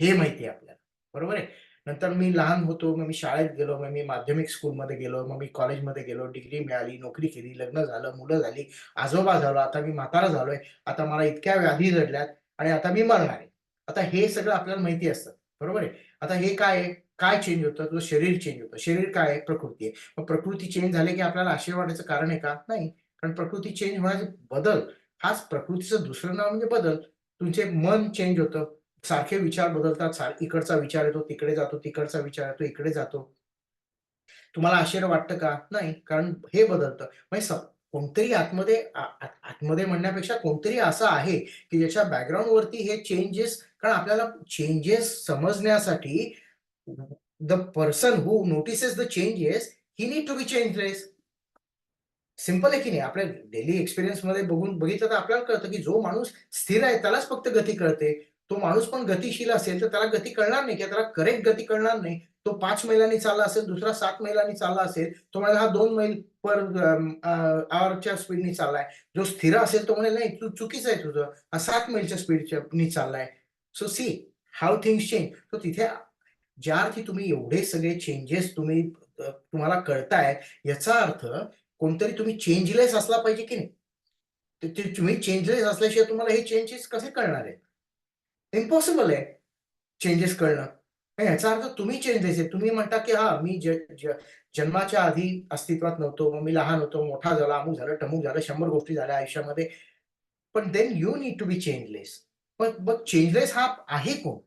हे माहिती आहे आपल्याला. बरोबर आहे? नंतर मी लहान होतो, मग मी शाळेत गेलो, मग मी माध्यमिक स्कूलमध्ये गेलो, मग मी कॉलेजमध्ये गेलो, डिग्री मिळाली, नोकरी केली, लग्न झालं, मुलं झाली, आजोबा झालो, आता मी म्हातारा झालोय, आता मला इतक्या व्याधी जडल्यात आणि आता मी मरणार आहे. आता हे सगळं आपल्याला माहिती असतं. बरोबर आहे? आता हे काय आहे? काय चेंज होतं? तुझं शरीर चेंज होतं. शरीर काय आहे? प्रकृती आहे. मग प्रकृती चेंज झाली की आपल्याला आश्चर्य वाटायचं कारण आहे का? नाही. कारण प्रकृती चेंज होण्याचे बदल हाच प्रकृतीचं दुसरं नाव म्हणजे बदल. तुमचे मन चेंज होतं. सारखे विचार बदलतात. इकडचा विचार येतो, तिकडे जातो, तिकडचा विचार येतो, इकडे जातो. तुम्हाला आश्चर्य वाटतं का? नाही. कारण हे बदलतं. म्हणजे कोणतरी आतमध्ये म्हणण्यापेक्षा कोणतरी असं आहे, की ज्याच्या बॅकग्राऊंडवरती हे चेंजेस कारण आपल्याला चेंजेस समजण्यासाठी the person who notices the changes, he need to be changeless. Simple आहे की नाही? आपल्या डेली एक्सपिरियन्समध्ये बघितलं तर आपल्याला कळतं, की जो माणूस स्थिर आहे त्यालाच फक्त गती कळते. तो माणूस पण गतिशील असेल तर त्याला गती कळणार नाही किंवा त्याला करेक्ट गती कळणार नाही. तो 5 मैलांनी चालला असेल, दुसरा 7 मैलांनी चालला असेल. तो म्हणेल हा 2 मैल पर अवरच्या स्पीडनी चाललाय. जो स्थिर असेल तो म्हणेल नाही तू चुकीचं आहे तुझं. हा 7 मैलच्या स्पीडनी चाललाय. So see how things change. So तिथे ज्या अर्थी तुम्ही एवढे सगळे चेंजेस तुम्हाला कळताय याचा अर्थ कोणतरी तुम्ही चेंजलेस असला पाहिजे की नाही? तर ते तुम्ही चेंजलेस असल्याशिवाय तुम्हाला हे चेंजेस कसे कळणार आहेत? इम्पॉसिबल आहे चेंजेस कळणं. मग याचा अर्थ तुम्ही चेंजलेस आहे. तुम्ही म्हणता की हां, मी ज ज जन्माच्या आधी अस्तित्वात नव्हतो. मग मी लहान होतो, मोठा झाला, अमुक झालं, तमुक झालं, 100 गोष्टी झाल्या आयुष्यामध्ये. पण then you need to be changeless. मग मग चेंजलेस हा आहे कोण?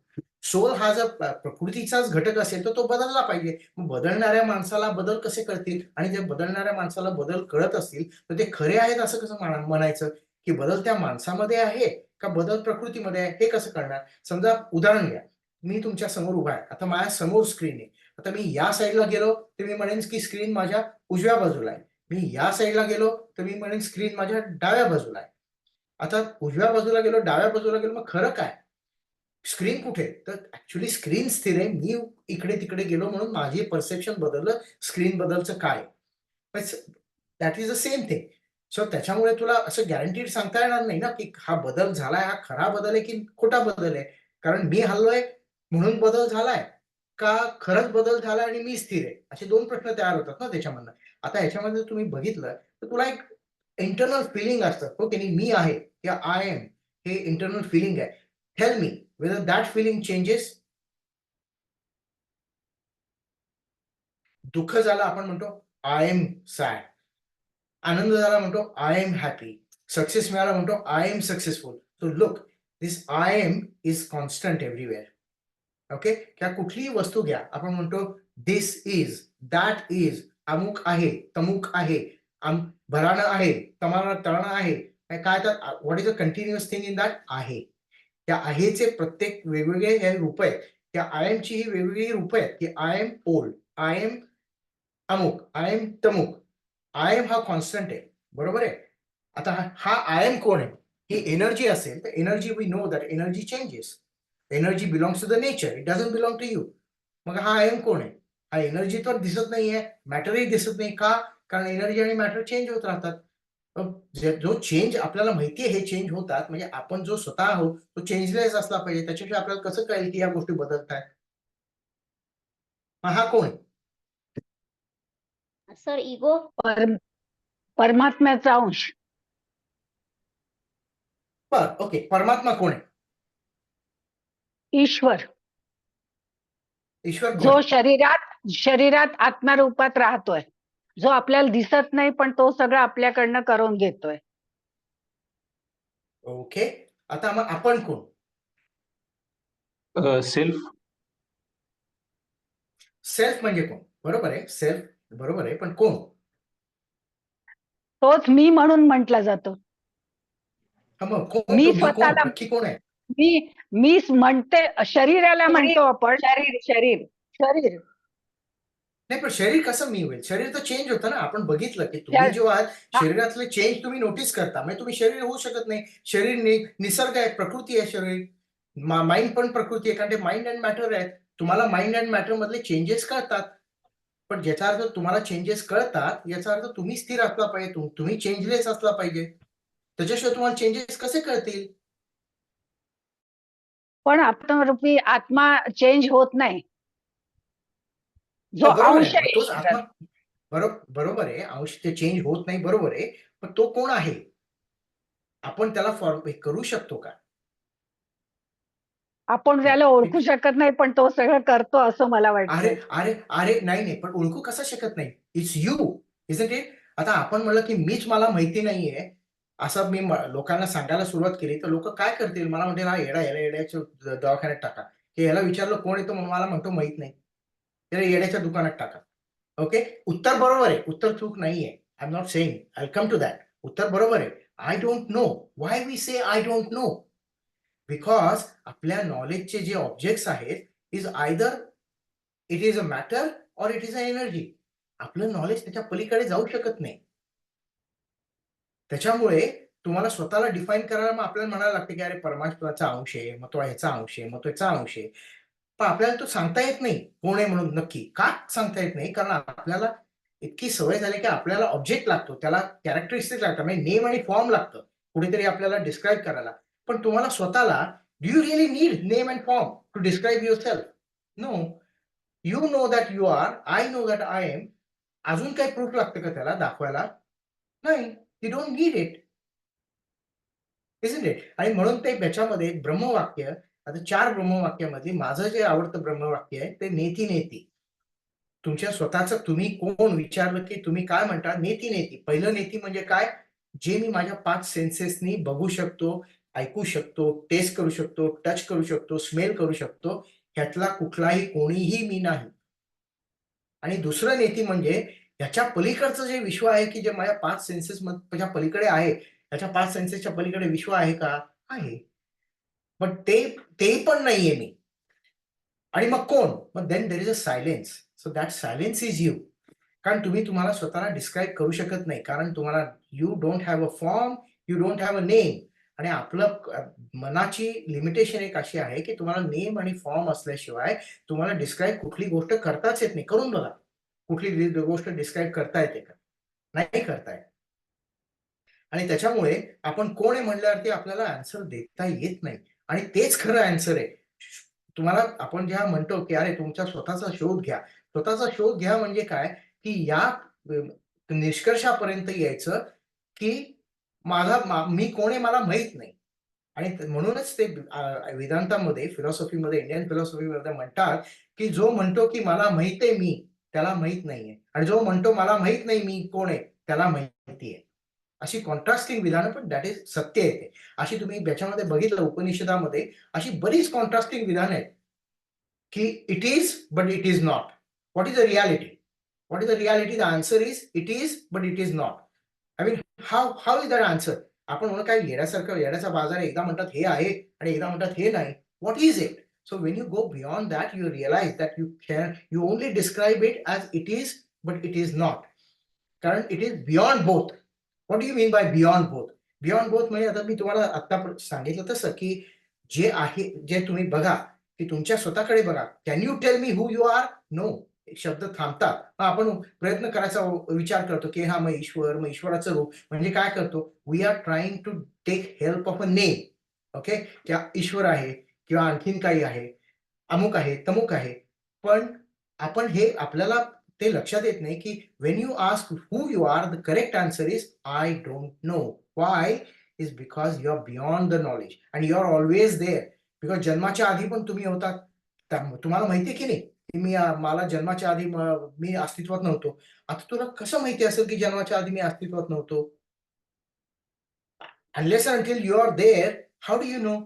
सोल हा जर प्रकृतीचाच घटक असेल, तर तो बदलला पाहिजे. मग बदलणाऱ्या माणसाला बदल कसे कळतील? आणि जर बदलणाऱ्या माणसाला बदल कळत असतील, तर ते खरे आहेत असं कसं म्हणायचं? की बदल त्या माणसामध्ये आहे का बदल प्रकृतीमध्ये आहे? हे कसं कळणार? समजा उदाहरण घ्या. मी तुमच्या समोर उभा आहे. आता माझ्या समोर स्क्रीन आहे. आता मी या साइडला गेलो, तर मी म्हणेन की स्क्रीन माझ्या उजव्या बाजूला आहे. मी या साइडला गेलो, तर मी म्हणेन स्क्रीन माझ्या डाव्या बाजूला आहे. आता उजव्या बाजूला गेलो, डाव्या बाजूला गेलो, मग खरं काय? स्क्रीन कुठे? तर ॲक्चुअली स्क्रीन स्थिर आहे. मी इकडे-तिकडे गेलो म्हणून माझी परसेप्शन बदललं. स्क्रीन बद्दलचं काय? That is the same thing. So त्याच्यामुळे तुला असं गॅरंटीड सांगता येणार नाही ना, की हा बदल झालाय, हा खरा बदल आहे की खोटा बदल आहे. कारण मी हललोय म्हणून बदल झालाय, का खरंच बदल झालाय आणि मी स्थिर आहे? असे 2 प्रश्न तयार होतात ना त्याच्यामधनं. आता ह्याच्यामध्ये तुम्ही बघितलं तर तुला एक इंटरनल फिलिंग असतं, हो की नाही, मी आहे या आय एम, हे इंटरनल फिलिंग आहे. Tell me whether that feeling changes. दुःख झालं आपण म्हणतो आय एम सॅड, आनंद झाला म्हणतो आय एम हॅपी, सक्सेस मिळाला म्हणतो I am successful. So look, this I am is constant everywhere. Okay, त्या कुठलीही वस्तू घ्या, आपण म्हणतो दिस इज, दॅट इज, अमुक आहे, तमुक आहे, भराणं आहे, तळणं आहे, काय तर what is a continuous thing in that आहे. त्या आहेचे प्रत्येक वेगवेगळे हे रूप आहेत. त्या आय एम ची ही वेगवेगळी रूप आहेत की I am old, I am अमुक, आय एम तमुक. आय एम हा कॉन्स्टंट आहे, बरोबर आहे. आता हा आय एम कोण आहे? ही एनर्जी असेल तर energy, we know that energy changes. Energy belongs to the nature, it doesn't belong to you. मग हा आय एम कोण आहे? हा एनर्जी तर दिसत नाहीये, मॅटरही दिसत नाही. का? कारण एनर्जी आणि मॅटर चेंज होत राहतात. जो चेंज आपल्याला माहितीये हे चेंज होतात, म्हणजे आपण जो स्वतः आहोत तो चेंजलेस असला पाहिजे. त्याच्याशिवाय आपल्याला कसं कळेल की या गोष्टी बदलत आहेत? मग हा कोण आहे? Sir ego. परमात्म्याचा अंश. बरं, ओके. परमात्मा कोण आहे? ईश्वर, ईश्वर कोण जो आहे? शरीरात आत्मारूपात राहतोय, जो आपल्याला दिसत नाही पण तो सगळं आपल्याकडनं करून घेतोय. ओके. आता मग आपण कोण? सेल्फ. सेल्फ म्हणजे कोण? बरोबर आहे, सेल्फ बरोबर आहे, पण कोण? तोच मी म्हणून म्हटला जातो. हा, मग कोण मी तो मी कोण? स्वतःला नक्की कोण आहे? मी म्हणते, शरीराला म्हणतो आपण शरीर शरीर. नाही, पण शरीर कसं मी होईल? शरीर तर चेंज होतं ना. आपण बघितलं की तुम्ही जेव्हा शरीरातले चेंज तुम्ही नोटीस करता, म्हणजे तुम्ही शरीर होऊ शकत नाही. शरीर निसर्ग आहे, प्रकृती आहे. शरीर माइंड पण प्रकृती आहे, कारण ते माइंड अँड मॅटर आहे. तुम्हाला माइंड अँड मॅटर मधले चेंजेस कळतात, पण ज्याचा अर्थ तुम्हाला चेंजेस कळतात याचा अर्थ तुम्ही स्थिर असला पाहिजे, तुम्ही चेंजलेस असला पाहिजे. त्याच्याशिवाय तुम्हाला चेंजेस कसे कळतील? पण आत्मरूपी आत्मा चेंज होत नाही. जो बरोबर अंश आहे, आहे तोच ईश्वरात. आत्मा. बरोबर आहे, अंश ते चेंज होत नाही, बरोबर आहे. पण तो कोण आहे? आपण त्याला करू शकतो का? आपण त्याला ओळखू शकत नाही पण तो सगळं करतो असं मला अरे वाटतंय. अरे अरे, नाही पण ओळखू कसं शकत नाही? It's you, isn't it? आता आपण म्हणलं की मीच मला माहिती नाहीये असं मी लोकांना सांगायला सुरुवात केली, तर लोक काय करतील? मला म्हणतील हा येडा, याला येड्याच्या दवाखान्यात टाका. की याला विचारलं कोण येतो, मला म्हणतो माहित नाही, त्याला येड्याच्या दुकानात टाका. ओके, उत्तर बरोबर आहे, उत्तर चूक नाहीये. I am not saying, I come to that. उत्तर बरोबर आहे. I don't know. Why we say I don't know? Because आपल्या नॉलेजचे जे ऑब्जेक्ट्स आहेत is either it is a matter और इट इज अ एनर्जी. आपलं नॉलेज त्याच्या पलीकडे जाऊ शकत नाही. त्याच्यामुळे तुम्हाला स्वतःला डिफाईन करायला मग आपल्याला म्हणायला लागते की अरे परमात्म्याचा अंश आहे, मग तो ह्याचा अंश आहे, मग तो ह्याचा अंश आहे. पण आपल्याला तो सांगता येत नाही कोण आहे म्हणून नक्की. का सांगता येत नाही? कारण आपल्याला इतकी सवय झाली की आपल्याला ऑब्जेक्ट लागतो, त्याला कॅरेक्टरिस्टिक लागतात, म्हणजे नेम आणि फॉर्म लागतं कुठेतरी आपल्याला डिस्क्राईब करायला. पण तुम्हाला स्वतःला, do you really need name and form to describe yourself? No. You know that you are, I know that I am. अजून काही प्रूफ लागतं का त्याला दाखवायला? नाही. You don't need it, isn't it? आणि म्हणून ते त्याच्यामध्ये एक ब्रह्मवाक्य, आता 4 ब्रह्मवाक्यामध्ये माझं जे आवडतं ब्रह्मवाक्य आहे ते नेती नेती. तुमच्या स्वतःचं तुम्ही कोण विचारलं की तुम्ही काय म्हणता? नेती नेती. पहिलं नेती म्हणजे काय? जे मी माझ्या 5 सेन्सेसनी बघू शकतो, ऐकू शकतो, टेस्ट करू शकतो, टच करू शकतो, स्मेल करू शकतो, ह्यातला कुठलाही कोणीही मी नाही. आणि दुसरं नेती म्हणजे ह्याच्या पलीकडचं जे विश्व आहे की जे माझ्या 5 सेन्सेस च्या पलीकडे आहे, त्याच्या 5 सेन्सेसच्या पलीकडे विश्व आहे का? आहे. पण ते पण नाहीये मी. आणि मग कोण? मग then there is a silence. So that silence is you. कारण तुम्ही तुम्हाला स्वतःला डिस्क्राईब करू शकत नाही, कारण तुम्हाला you don't have a form, you don't have a name. आणि आपलं मनाची लिमिटेशन एक अशी आहे की तुम्हाला नेम आणि फॉर्म असल्याशिवाय तुम्हाला डिस्क्राईब कुठली गोष्ट करताच येत नाही. करून बघा, कुठली गोष्ट डिस्क्राईब करता येते का? नाही करता येत. आणि त्याच्यामुळे आपण कोण आहे म्हणल्यावरती आपल्याला आन्सर देता येत नाही. आणि तेच खरं आन्सर आहे. तुम्हाला आपण जेव्हा म्हणतो की अरे तुमचा स्वतःचा शोध घ्या. स्वतःचा शोध घ्या म्हणजे काय? की या निष्कर्षापर्यंत यायचं की मी कोण आहे मला माहित नाही. आणि म्हणूनच ते वेदांतामध्ये, फिलॉसॉफीमध्ये, इंडियन फिलॉसॉफीमध्ये म्हणतात की जो म्हणतो की मला माहित आहे मी, त्याला माहित नाहीये, आणि जो म्हणतो मला माहित नाही मी कोण आहे, त्याला माहिती आहे. अशी कॉन्ट्रास्टिंग विधानं, पण दॅट इज सत्य आहे ते. अशी तुम्ही याच्यामध्ये बघितलं उपनिषदामध्ये अशी बरीच कॉन्ट्रास्टिंग विधानं आहेत की it is but it is not. What is the reality? What is the reality? The answer is it is but it is not. I mean how is that answer? आपण म्हणून काय येड्यासारखं, येड्याचा बाजार, एकदा म्हणतात हे आहे आणि एकदा म्हणतात हे नाही. What is it? So when you go beyond that, you realize that you only describe it as it is, but it is not. कारण it is beyond both. What do you mean by beyond both? Beyond both म्हणजे आता मी तुम्हाला आता सांगितलं तसं की जे आहे, जे तुम्ही बघा, की तुमच्या स्वतःकडे बघा. Can you tell me who you are? No. शब्द थांबतात. मग आपण प्रयत्न करायचा विचार करतो की हा मग ईश्वर, मग ईश्वराचं रूप म्हणजे काय करतो? We are trying to take help of a name. Okay, क्या ईश्वर आहे किंवा आणखीन काही आहे, अमुक आहे, तमुक आहे. पण आपण हे आपल्याला ते लक्षात येत नाही की when you ask who you are, the correct answer is I don't know. Why? Is because you are beyond the knowledge and you are always there. Because जन्माच्या आधी पण तुम्ही होतात. तुम्हाला माहिती की नाही की मला जन्माच्या आधी मी अस्तित्वात नव्हतो. आता तुला कसं माहिती असेल की जन्माच्या आधी मी अस्तित्वात नव्हतो? Unless until you are there, how do you know?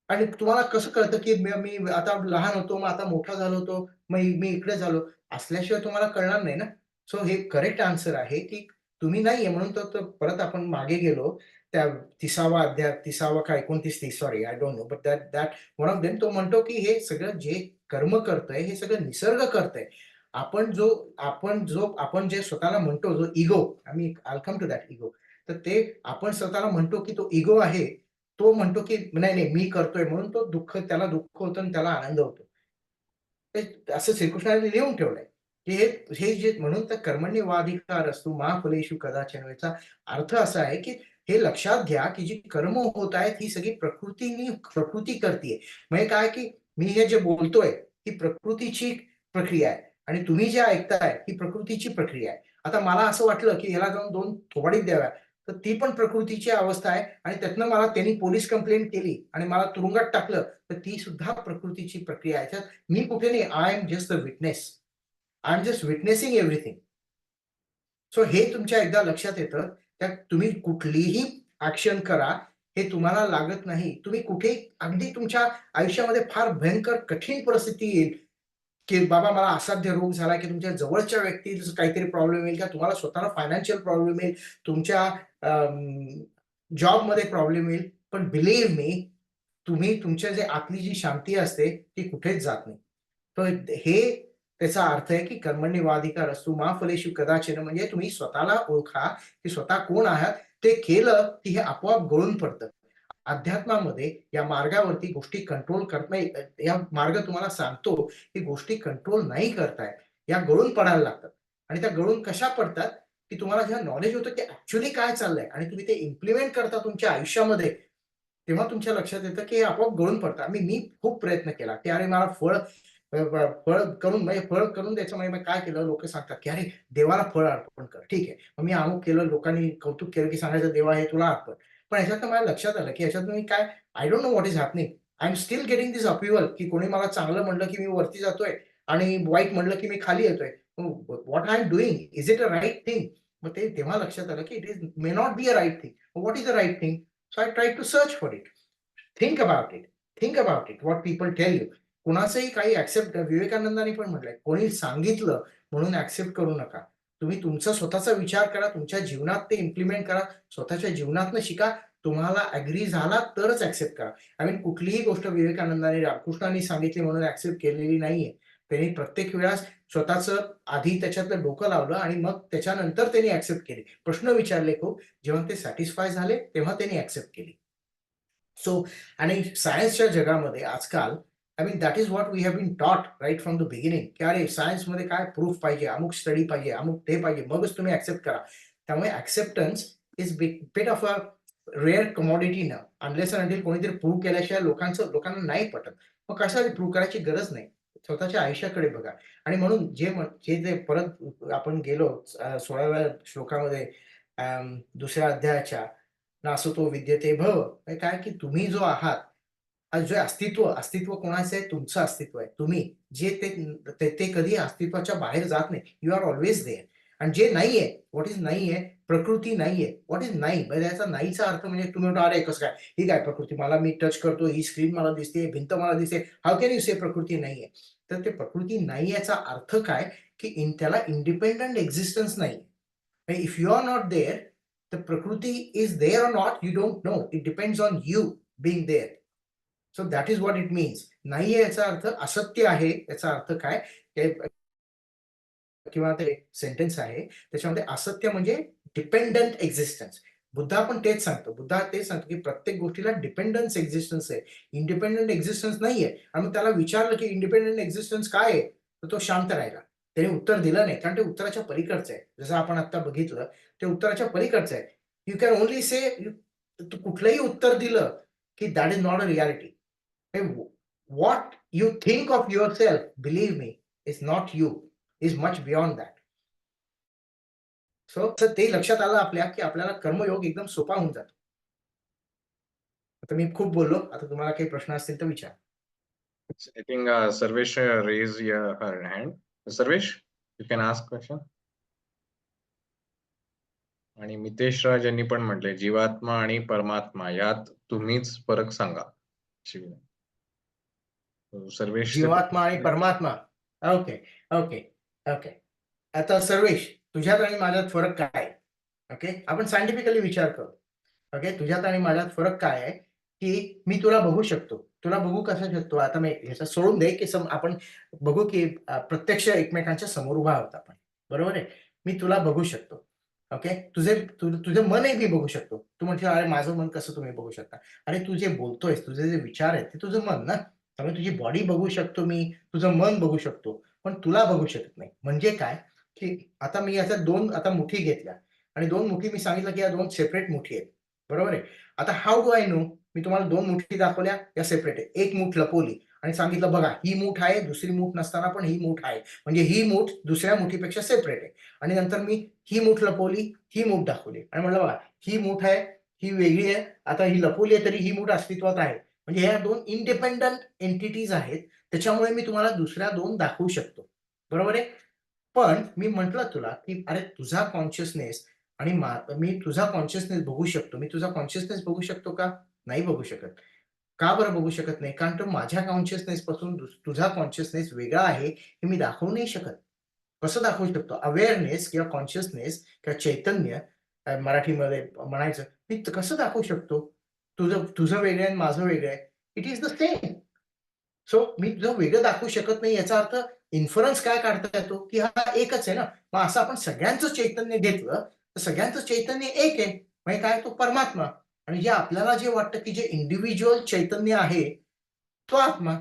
आणि तुम्हाला कसं कळतं की मी आता लहान होतो, मग आता मोठा झालो होतो, मग मी इकडे झालो, असल्याशिवाय तुम्हाला कळणार नाही ना. सो हे करेक्ट आन्सर आहे की तुम्ही नाहीये. म्हणून तर परत आपण मागे गेलो त्या 30वा अध्याय, 30वा का 29, sorry I don't no, but that one of them तो म्हणतो की हे सगळं जे कर्म करतंय हे सगळं निसर्ग करतंय. आपण जे स्वतःला म्हणतो, जो इगो, आम्ही I come to that ego, तर ते आपण स्वतःला म्हणतो की तो इगो आहे, तो म्हणतो की नाही नाही मी करतोय, म्हणून तो त्याला दुःख होतं आणि त्याला आनंद होतो. ते असं श्रीकृष्णाने लिहून ठेवलंय की हे जे म्हणून तर कर्मण्येवाधिकार असतो मा फलेषु कदाचन, याचा अर्थ असा आहे की हे लक्षात घ्या की जी कर्म होत आहेत ही सगळी प्रकृती करतीये. म्हणजे काय की मी हे जे बोलतोय ही प्रकृतीची प्रक्रिया आहे आणि तुम्ही जे ऐकताय ही प्रकृतीची प्रक्रिया आहे. आता मला असं वाटलं की ह्याला जाऊन 2 थोबाडीत द्याव्या, तर ती पण प्रकृतीची अवस्था आहे आणि त्यातनं मला त्यांनी पोलीस कंप्लेंट केली आणि मला तुरुंगात टाकलं, तर ती सुद्धा प्रकृतीची प्रक्रिया आहे. मी कुठे नाही, I am just a witness. I am just witnessing everything. So हे तुमच्या एकदा लक्षात येतं, त्यात तुम्ही कुठलीही ॲक्शन करा, हे तुम्हाला लागत नाही. तुम्ही कुठेही अगदी तुमच्या आयुष्यामध्ये फार भयंकर कठीण परिस्थिती येईल, की बाबा मला असाध्य रोग झाला, की तुमच्या जवळच्या व्यक्तीला काहीतरी प्रॉब्लेम येईल, किंवा तुम्हाला स्वतःला फायनान्शियल प्रॉब्लेम येईल, तुमच्या जॉबमध्ये प्रॉब्लेम येईल. पण बिलीव्ह मी, तुम्ही तुमच्या जे आतली जी शांती असते ती कुठेच जात नाही. तर हे त्याचा अर्थ आहे की कर्मण्येवाधिकार असतो मा फलेषु कदाचन, म्हणजे तुम्ही स्वतःला ओळखा की स्वतः कोण आहात. ते केलं की हे आपोआप गळून पडतं. अध्यात्मामध्ये या मार्गावरती गोष्टी कंट्रोल करत नाही. या मार्ग तुम्हाला सांगतो की गोष्टी कंट्रोल नाही करतायत, या गळून पडायला लागतात. आणि त्या गळून कशा पडतात की तुम्हाला जेव्हा नॉलेज होतं की ऍक्च्युअली काय चाललंय आणि तुम्ही ते इम्प्लिमेंट करता तुमच्या आयुष्यामध्ये, तेव्हा तुमच्या लक्षात येतं की हे आपोआप गळून पडतं. मी खूप प्रयत्न केला की अरे मला फळ करून, म्हणजे फळ करून द्यायचं. म्हणजे मी काय केलं, लोक सांगतात की अरे देवाला फळ अर्पण कर. ठीक आहे, मग मी अमुक केलं, लोकांनी कौतुक केलं की सांगायचं देवा हे तुला अर्पण. पण ह्याच्यातनं मला लक्षात आलं की ह्याच्यात मी काय, I don't know what is happening. I am still getting दिस अपीवल की कोणी मला चांगलं म्हणलं की मी वरती जातोय आणि वाईट म्हणलं की मी खाली येतोय. What I am doing, is it a right thing? मग ते तेव्हा लक्षात आलं की it is may not be a right thing. What is a right thing? So I try to search for it. Think about it. Think about it. What people tell you. कुणाचंही काही accept, विवेकानंदांनी पण म्हटलंय, कोणी सांगितलं म्हणून accept करू नका. तुम्ही तुमचा स्वतःचा विचार करा, तुमच्या जीवनात ते इम्प्लिमेंट करा, स्वतःच्या जीवनातनं शिका. तुम्हाला ऍग्री झाला तरच ऍक्सेप्ट करा. आय मीन कुठलीही गोष्ट विवेकानंदांनी, रामकृष्णांनी सांगितली म्हणून ऍक्सेप्ट केलेली नाहीये. त्यांनी प्रत्येक वेळेस स्वतःचं आधी त्याच्यातलं डोकं लावलं आणि मग त्याच्यानंतर त्यांनी ऍक्सेप्ट केली. प्रश्न विचारले खूप, जेव्हा ते सॅटिस्फाय झाले तेव्हा त्यांनी ऍक्सेप्ट केली. सो आणि सायन्सच्या जगामध्ये आजकाल, I mean that is what we have been taught right from the beginning, की अरे सायन्समध्ये काय प्रूफ पाहिजे, अमुक स्टडी पाहिजे, अमुक ते पाहिजे, मगच तुम्ही ऍक्सेप्ट करा. त्यामुळे acceptance is bit of a rare commodity ना, अनलेस अँड अंटिल कोणीतरी प्रूव्ह केल्याशिवाय लोकांना नाही पटत. मग कशाला प्रूव्ह करायची गरज नाही. स्वतःच्या आयुष्याकडे बघा. आणि म्हणून जे परत आपण गेलो 16व्या श्लोकामध्ये दुसऱ्या अध्यायाच्या, नासतो विद्यते भव. म्हणजे काय की तुम्ही जो आहात, जे अस्तित्व कोणाचं आहे? तुमचं अस्तित्व आहे. तुम्ही जे ते कधी अस्तित्वाच्या बाहेर जात नाही. You are always there. आणि जे नाहीये, व्हॉट इज नाहीये? प्रकृती नाहीये. व्हॉट इज नाही? म्हणजे याचा नाहीचा अर्थ म्हणजे तुम्ही म्हणता, "अरे कसं काय? ही काय प्रकृती? मला मी टच करतो, ही स्क्रीन मला दिसते, भिंत मला दिसते. हाऊ कॅन यू से प्रकृती नाहीये?" तर ते प्रकृती नाही याचा अर्थ काय? की त्याला इंडिपेंडंट एक्झिस्टन्स नाही. If you are not there, the Prakriti is there or not, you don't know. It depends on you being there. So that is what it means. नाहीये याचा अर्थ असत्य आहे. याचा अर्थ काय? किंवा ते सेंटेन्स आहे त्याच्यामध्ये असत्य म्हणजे डिपेंडंट एक्झिस्टन्स. बुद्धा पण तेच सांगतो. बुद्धा तेच सांगतो की प्रत्येक गोष्टीला डिपेंडन्स एक्झिस्टन्स आहे. इंडिपेंडंट एक्झिस्टन्स नाहीये. आणि मग त्याला विचारलं की इंडिपेंडंट एक्झिस्टन्स काय आहे? तर तो शांत राहिला. त्याने उत्तर दिलं नाही, कारण ते उत्तराच्या पलीकडचं आहे. जसं आपण आता बघितलं, ते उत्तराच्या पलीकडचं आहे. यू कॅन ओन्ली से, तू कुठलंही उत्तर दिलं की that is not a reality. What you think of your self, believe me, is not you, is much beyond that. So ते लक्षात आलं आपल्या, की आपल्याला कर्मयोग एकदम सोपा होऊन जातो. आता मी खूप बोललो. आता तुम्हाला काही प्रश्न असतील तर विचारा. I think Sarvesh raised her hand. Sarvesh, you can ask question. आणि मितेश राज यांनी पण म्हटले, जीवात्मा आणि परमात्मा यात तुम्हीच फरक सांगा. सर्वेश, जीवात्मा आणि परमात्मा. Okay okay okay. आता सर्वेश, तुझ्यात आणि माझ्यात फरक काय आहे? ओके, आपण सायंटिफिकली विचार करू. ओके, तुझ्यात आणि माझ्यात फरक काय आहे? की मी तुला बघू शकतो. तुला बघू कसं शकतो? आता मी ह्याचं सोडून दे, की आपण बघू की प्रत्यक्ष एकमेकांच्या समोर उभा आहोत आपण. बरोबर आहे? मी तुला बघू शकतो. ओके, तुझं मनही मी बघू शकतो. तू म्हणशील, "अरे माझं मन कसं तुम्ही बघू शकता?" अरे तू जे बोलतोयस, तुझे जे विचार आहेत, ते तुझं मन ना. त्यामुळे तुझी बॉडी बघू शकतो मी, तुझं मन बघू शकतो, पण तुला बघू शकत नाही. म्हणजे काय? की आता मी याच्या 2 आता मुठी घेतल्या आणि 2 मुठी मी सांगितलं, की या 2 सेपरेट मुठी आहेत. बरोबर आहे? आता हाऊ डू आय नो? मी तुम्हाला 2 मुठी दाखवल्या, या सेपरेट आहे. एक मूठ लपवली आणि सांगितलं, "बघा, ही मूठ आहे, दुसरी मूठ नसताना पण ही मूठ आहे." म्हणजे ही मूठ दुसऱ्या मुठीपेक्षा सेपरेट आहे. आणि नंतर मी ही मूठ लपवली, ही मूठ दाखवली आणि म्हटलं, "बघा, ही मूठ आहे, ही वेगळी आहे. आता ही लपवली आहे, तरी ही मूठ अस्तित्वात आहे." म्हणजे ह्या 2 इंडिपेंडंट एंटिटीज आहेत. त्याच्यामुळे मी तुम्हाला दुसऱ्या 2 दाखवू शकतो. बरोबर आहे? पण मी म्हटलं तुला, की अरे तुझा कॉन्शियसनेस आणि मी तुझा कॉन्शियसनेस बघू शकतो. मी तुझा कॉन्शियसनेस बघू शकतो का? नाही बघू शकत. का बरं बघू शकत नाही? कारण तो माझ्या कॉन्शियसनेस पासून तुझा कॉन्शियसनेस वेगळा आहे, हे मी दाखवू नाही शकत. कसं दाखवू शकतो? अवेअरनेस किंवा कॉन्शियसनेस किंवा चैतन्य, मराठीमध्ये म्हणायचं, मी कसं दाखवू शकतो? तुझं तुझं वेगळं आहे आणि माझं वेगळं आहे. It is the same. So मी तुझं वेगळं दाखवू शकत नाही याचा अर्थ इन्फरन्स काय काढता येतो, की हा एकच आहे ना. मग असं आपण सगळ्यांचं चैतन्य घेतलं, तर सगळ्यांचं चैतन्य एक आहे. म्हणजे काय? तो परमात्मा. आणि जे आपल्याला जे वाटतं, की जे इंडिव्हिज्युअल चैतन्य आहे, तो आत्मा.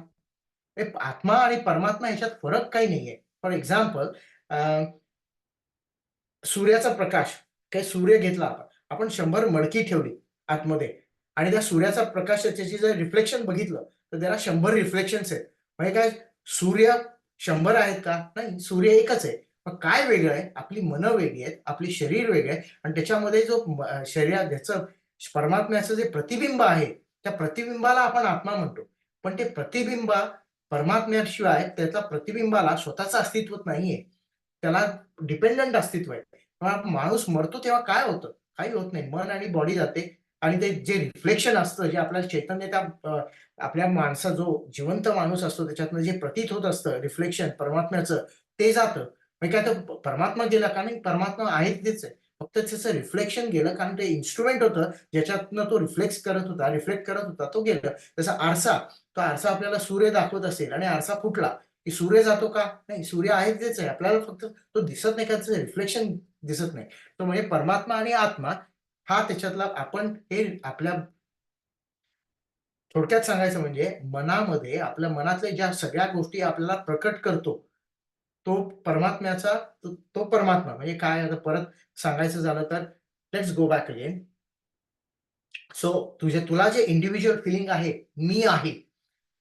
आत्मा आणि परमात्मा ह्याच्यात फरक काही नाहीये. फॉर एक्झाम्पल, सूर्याचा प्रकाश, काही सूर्य घेतला आपण. आपण 100 मडकी ठेवली आतमध्ये आणि त्या सूर्याचा प्रकाश त्याची जर रिफ्लेक्शन बघितलं, तर त्याला 100 रिफ्लेक्शन्स आहेत. म्हणजे काय? सूर्य 100 आहेत का? नाही, सूर्य एकच आहे. मग काय वेगळं आहे? आपली मनं वेगळी आहेत, आपली शरीर वेगळं आहे आणि त्याच्यामध्ये जो शरीरात ज्याचं परमात्म्याचं जे प्रतिबिंब आहे, त्या प्रतिबिंबाला आपण आत्मा म्हणतो. पण ते प्रतिबिंब परमात्म्याशिवाय त्याच्या प्रतिबिंबाला स्वतःचं अस्तित्व नाहीये. त्याला डिपेंडंट अस्तित्व आहे. मग माणूस मरतो तेव्हा काय होतं? काही होत नाही. मन आणि बॉडी जाते आणि ते जे रिफ्लेक्शन असतं, जे आपल्याला चैतन्य आपल्या जो जिवंत माणूस असतो त्याच्यातनं जे प्रतीत होत असतं रिफ्लेक्शन परमात्म्याचं, ते जातं. म्हणजे काय, तर परमात्मा गेला का? नाही, परमात्मा आहे तेच आहे. फक्त त्याचं रिफ्लेक्शन गेलं, कारण ते इन्स्ट्रुमेंट होतं ज्याच्यातनं तो रिफ्लेक्ट करत होता, तो गेला. जसा आरसा, तो आरसा आपल्याला सूर्य दाखवत असेल आणि आरसा फुटला, की सूर्य जातो का? नाही, सूर्य आहे तेच आहे. आपल्याला फक्त तो दिसत नाही, का त्याचं रिफ्लेक्शन दिसत नाही. तो म्हणजे परमात्मा आणि आत्मा हा त्याच्यातला आपण हे आपल्या थोडक्यात सांगायचं म्हणजे मनामध्ये आपल्या मनातल्या ज्या सगळ्या गोष्टी आपल्याला प्रकट करतो, तो परमात्म्याचा तो परमात्मा म्हणजे काय? आता परत सांगायचं झालं तर let's go back again. So तुला जे इंडिव्हिज्युअल फीलिंग आहे, मी आहे.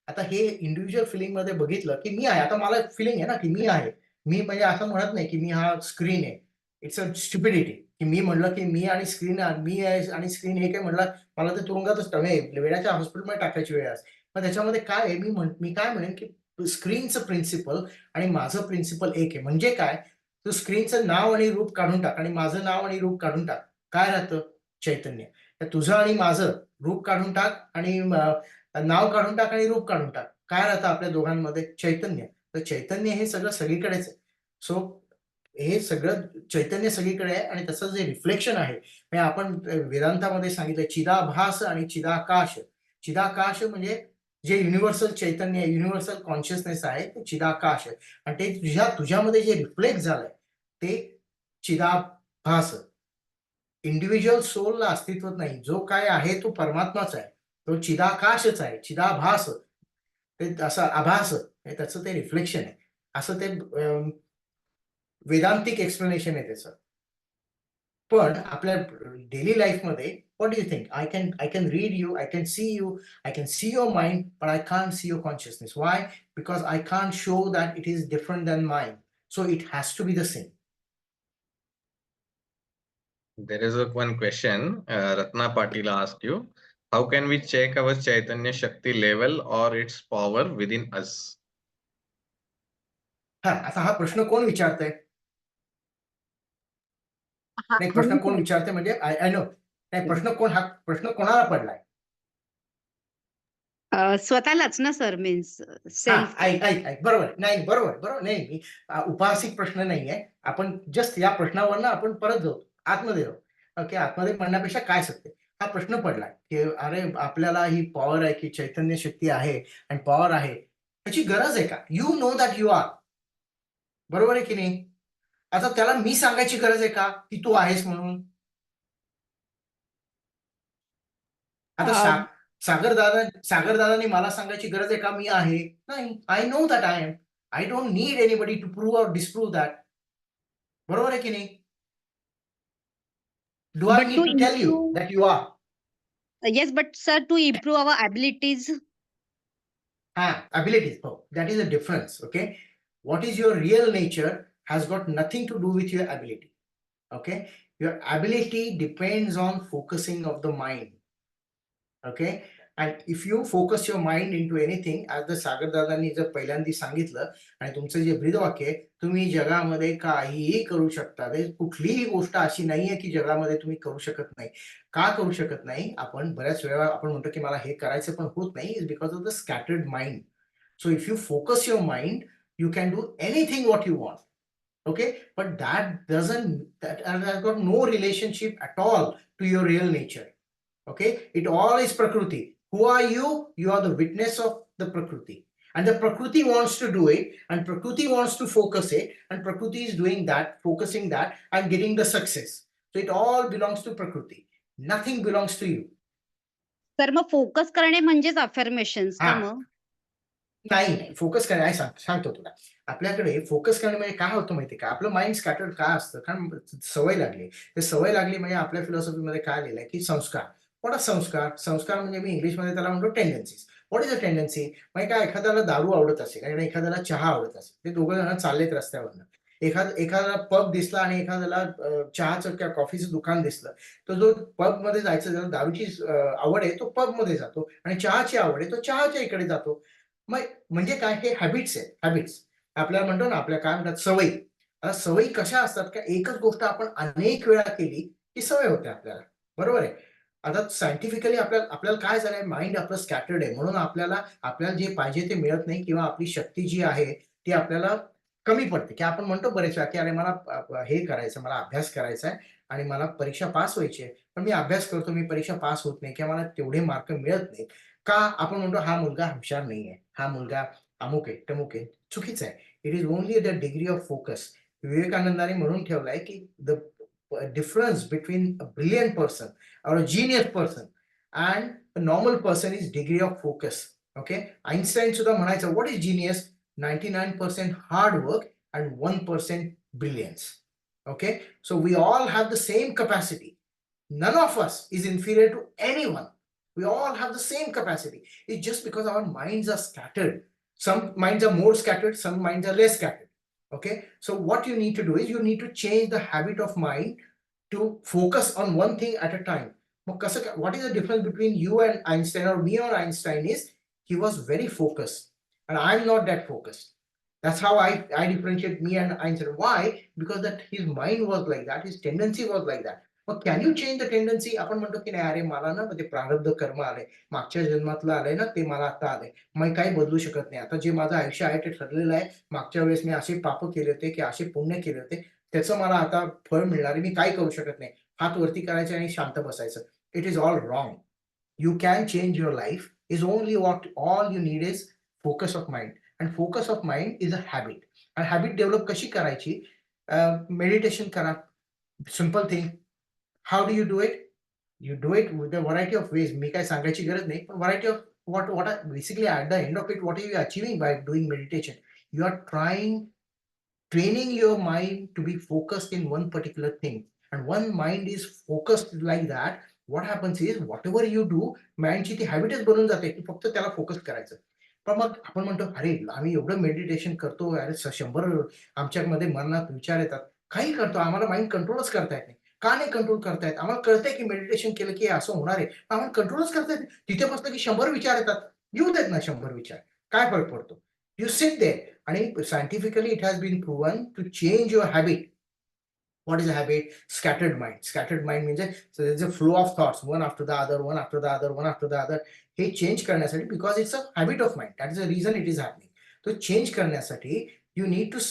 आता हे इंडिव्हिज्युअल फिलिंग मध्ये बघितलं की मी आहे, आता मला फिलिंग आहे ना की मी आहे, मी म्हणजे असं म्हणत नाही की मी हा स्क्रीन आहे. इट्स अ स्टुपिडिटी की मी म्हणलं की मी आणि स्क्रीन, मी आहे आणि स्क्रीन हे काय म्हणलं, मला ते तुरुंगातच वेड्याच्या हॉस्पिटलमध्ये टाकायची वेळ आहे. मग त्याच्यामध्ये काय आहे, मी काय म्हणेन की स्क्रीनचं प्रिन्सिपल आणि माझं प्रिन्सिपल एक आहे. म्हणजे काय, तू स्क्रीनचं नाव आणि रूप काढून टाक आणि माझं नाव आणि रूप काढून टाक, काय राहतं? चैतन्य. तर तुझं आणि माझं रूप काढून टाक आणि नाव काढून टाक आणि रूप काढून टाक, काय राहतं आपल्या दोघांमध्ये? चैतन्य. तर चैतन्य हे सगळं सगळीकडेच आहे. सो हे सगळं चैतन्य सगळीकडे आहे आणि त्याचं जे रिफ्लेक्शन आहे, म्हणजे आपण वेदांतामध्ये सांगितलं चिदाभास आणि चिदाकाश. चिदाकाश म्हणजे जे युनिव्हर्सल चैतन्य आहे, युनिव्हर्सल कॉन्शियसनेस आहे, ते चिदाकाश आहे. आणि ते तुझ्यामध्ये जे रिफ्लेक्ट झालंय ते चिदाभास. इंडिव्हिज्युअल सोलला अस्तित्व नाही. जो काय आहे तो परमात्माच आहे. तो चिदाकाशच आहे, चिदाभास. ते असं आभास त्याचं ते रिफ्लेक्शन आहे. असं ते वेदांतिक एक्सप्लेनेशन आहे त्याचं. पण आपल्या डेली लाईफमध्ये what do you think? I can read you, I can see you, I can see your mind, but I can't see your consciousness. Why? Because I can't show that it is different than mine. So it has to be the same. There is one question Ratna Patil asked you. How can we check our Chaitanya Shakti level or its power within us? आता हा प्रश्न कोण विचारतंय? नाही, प्रश्न कोण विचारते म्हणजे I know. नाही, हा प्रश्न कोणाला पडलाय? स्वतःलाच ना सर, मीन्स सेल्फ. ऐक बरोबर नाही, बरोबर नाही, मी उपहासिक प्रश्न नाहीये. आपण जस्ट या प्रश्नावरनं आपण परत जाऊ, आतमध्ये जाऊ. ओके, आतमध्ये म्हणण्यापेक्षा काय सत्य, हा प्रश्न पडलाय की अरे आपल्याला ही पॉवर आहे की चैतन्य शक्ती आहे आणि पॉवर आहे, त्याची गरज आहे का? You know that you are. बरोबर आहे की नाही? आता त्याला मी सांगायची गरज आहे का की तू आहेस म्हणून? आता सागरदादांनी मला सांगायची गरज आहे का मी आहे? नाही. I know that I am. I don't need anybody to prove or disprove that. बरोबर आहे की नाही? Do I But need to to tell you improve, that you are? yes, but sir, to improve our abilities. Abilities. Oh, that is a difference. Okay. What is your real nature has got nothing to do with your ability. Okay. Your ability depends on focusing of the mind. Okay. And if you focus your mind into anything, as the सागरदादांनी जर पहिल्यांदा सांगितलं आणि तुमचं जे ब्रीदवाक्य आहे, तुम्ही जगामध्ये काहीही करू शकता. कुठलीही गोष्ट अशी नाहीये की जगामध्ये तुम्ही करू शकत नाही. का करू शकत नाही? आपण बऱ्याच वेळा आपण म्हणतो की मला हे करायचं पण होत नाही, is because of the scattered mind. So if you focus your mind, you can do anything what you want. Okay, but that has got no relationship at all to your real nature. Okay, it all is Prakriti. Who are you? You are the witness of the Prakriti. And the Prakriti wants to do it, and Prakriti wants to focus it, and Prakriti is doing that, focusing that, and getting the success. So it all belongs to Prakriti. Nothing belongs to you. तर मग focus करणे म्हणजेच affirmations का मग? नाही, focus करणे सांगतो तुला. आपल्याकडे फोकस करणे म्हणजे काय होतं माहिती का? आपलं माइंड स्कॅटर्ड का असतं? कारण सवय लागली. ते सवय लागली म्हणजे आपल्या फिलॉसॉफीमध्ये काय लिहिलंय की संस्कार. व्हॉट आर संस्कार? संस्कार म्हणजे मी इंग्लिशमध्ये त्याला म्हणतो tendencies. What is a tendency? म्हणजे काय, एखाद्याला दारू आवडत असेल आणि एखाद्याला चहा आवडत असेल. ते दोघं जण चाललेत रस्त्यावरनं. एखाद्याला पब दिसला आणि एखाद्याला चहाचं किंवा कॉफीचं दुकान दिसलं. तर जो पबमध्ये जायचं, ज्याला दारूची आवड आहे तो पबमध्ये जातो आणि चहाची आवड आहे तो चहाच्या इकडे जातो. मग म्हणजे काय, हे हॅबिट्स आहेत, हॅबिट्स. आपल्याला म्हणतो ना, आपल्या काय म्हणतात सवयी. आता सवयी कशा असतात का, एकच गोष्ट आपण अनेक वेळा केली की सवय होते आपल्याला. बरोबर आहे? आता सायंटिफिकली आपल्याला काय झालंय, माइंड आपलं स्कॅटर्ड आहे म्हणून आपल्याला जे पाहिजे ते मिळत नाही किंवा आपली शक्ती जी आहे ती आपल्याला कमी पडते. की आपण म्हणतो बरेच वेळा की अरे मला हे करायचं, मला अभ्यास करायचा आहे आणि मला परीक्षा पास व्हायची आहे. पण मी अभ्यास करतो, मी परीक्षा पास होत नाही किंवा मला तेवढे मार्क मिळत नाहीत. का? आपण म्हणतो हा मुलगा हुशार नाहीये, हा मुलगा अमुक आहे, तमुक आहे. चुकीचं आहे. It is only the degree of focus. विवेकानंदांनी म्हणून ठेवलंय की the difference between a brilliant person or a genius person and a normal person is degree of focus. Okay, Einstein सुद्धा म्हणायचं what is genius? 99% hard work and 1% brilliance. Okay, so we all have the same capacity. None of us is inferior to anyone. We all have the same capacity. It's just because our minds are scattered. Some minds are more scattered, some minds are less scattered. Okay, so what you need to do is you need to change the habit of mind to focus on one thing at a time. What is the difference between you and Einstein, or me or Einstein, is he was very focused and I'm not that focused. That's how I differentiate me and Einstein. Why? Because that his mind was like that, his tendency was like that. मग can you change the tendency? आपण म्हणतो की नाही, अरे मला ना ते प्रारब्ध कर्म आलंय, मागच्या जन्मातलं आलंय ना, ते मला आता आलंय, मी काही बदलू शकत नाही. आता जे माझं आयुष्य आहे ते ठरलेलं आहे. मागच्या वेळेस मी असे पाप केले होते की असे पुण्य केले होते, त्याचं मला आता फळ मिळणार आहे, मी काय करू शकत नाही. हात वरती करायचे आणि शांत बसायचं. It is all wrong. You can change your life. Is only what all you need is focus of mind. And focus of mind is a habit. And habit develop kashi करायची? Meditation kara. Simple thing. How do you do it? You do it with a variety of ways. मी काय सांगायची गरज नाही, पण variety of what basically at the end of it, what are you achieving by doing meditation? You are training your mind to be focused in one particular thing. And one mind is focused like that, what happens is whatever you do, माइंडची ती हॅबिटच बनून जाते की फक्त त्याला focus करायचं. पण मग आपण म्हणतो, अरे आम्ही एवढं मेडिटेशन करतो, अरे 100 आमच्यामध्ये मनात विचार येतात, काही करतो, आम्हाला माइंड कंट्रोलच करता येत नाही. का नाही कंट्रोल करता येत? आम्हाला कळतंय की मेडिटेशन केलं की असं होणार आहे, पण आम्हाला कंट्रोलच करता येत नाही. तिथे बसलं की 100 विचार येतात. येऊ देत ना 100 विचार, काय फरक पडतो? You sit there. आणि scientifically it has been proven to change your habit. What is a habit? Scattered mind. Scattered mind means so there's a flow of thoughts, one after the other, one after the other, one after the other. हे change करण्यासाठी, because it's a habit of mind. That is the reason it is happening. तो change करण्यासाठी you need to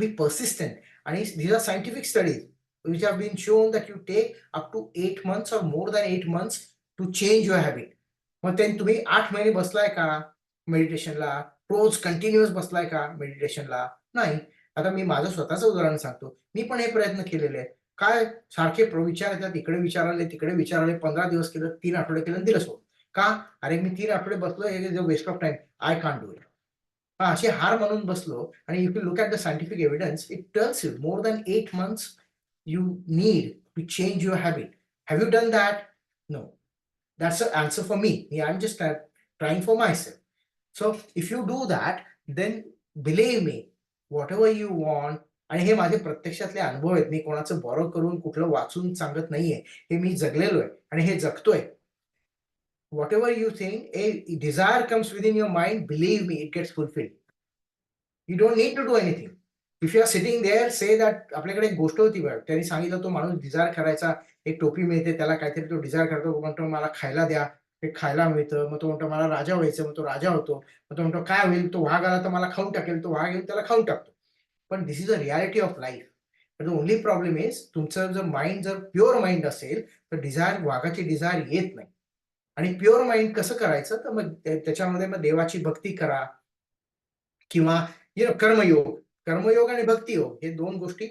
be persistent. आणि these are scientific studies which have been shown that you take up to 8 months or more than 8 months to change your habit. मग ते तुम्ही 8 महिने बसलाय का मेडिटेशनला? रोज continuous बसलाय का मेडिटेशनला? नाही. आता मी माझं स्वतःचं उदाहरण सांगतो. मी पण हे प्रयत्न केलेले आहेत. काय सारखे विचार येतात, इकडे विचार आले, तिकडे विचार आले. 15 दिवस केलं, 3 आठवडे केलं, दिलं सोडून. का? अरे मी 3 आठवडे बसलो, हे is a waste of time. I can't do it. अशी हार म्हणून बसलो. आणि if you look at the scientific evidence, it tells you more than 8 months you need to change your habit. Have you done that? No. That's the answer for me. I'm just trying for myself. So if you do that, then believe me, whatever you want, आणि हे माझे प्रत्यक्षातले अनुभव आहेत. मी कोणाचं borrow करून कुठलं वाचून सांगत नाहीये. हे मी जगलेलो आहे आणि हे जगतोय. Whatever you think, a desire comes within your mind, believe me, it gets fulfilled. You don't need to do anything. If you are sitting there, say that आपल्याकडे एक गोष्ट होती बघ, त्यांनी सांगितलं तो माणूस डिझायर करायचा, एक टोपी मिळते, त्याला काहीतरी तो डिझायर करतो, म्हणतो मला खायला द्या, ते खायला मिळतं. मग तो म्हणतो मला राजा व्हायचं, मग तो राजा होतो. मग तो म्हणतो काय होईल, तो वाघ आला तर मला खाऊन टाकेल, तो वाघ येईल त्याला खाऊन टाकतो. पण this is a reality of life. The only problem is तुमचं जर माइंड जर प्युअर माइंड असेल तर डिझायर, वाघाची डिझायर येत नाही. आणि प्युअर माइंड कसं करायचं, तर मग त्याच्यामध्ये मग देवाची भक्ती करा किंवा कर्मयोग आणि भक्ती योग, हे 2 गोष्टी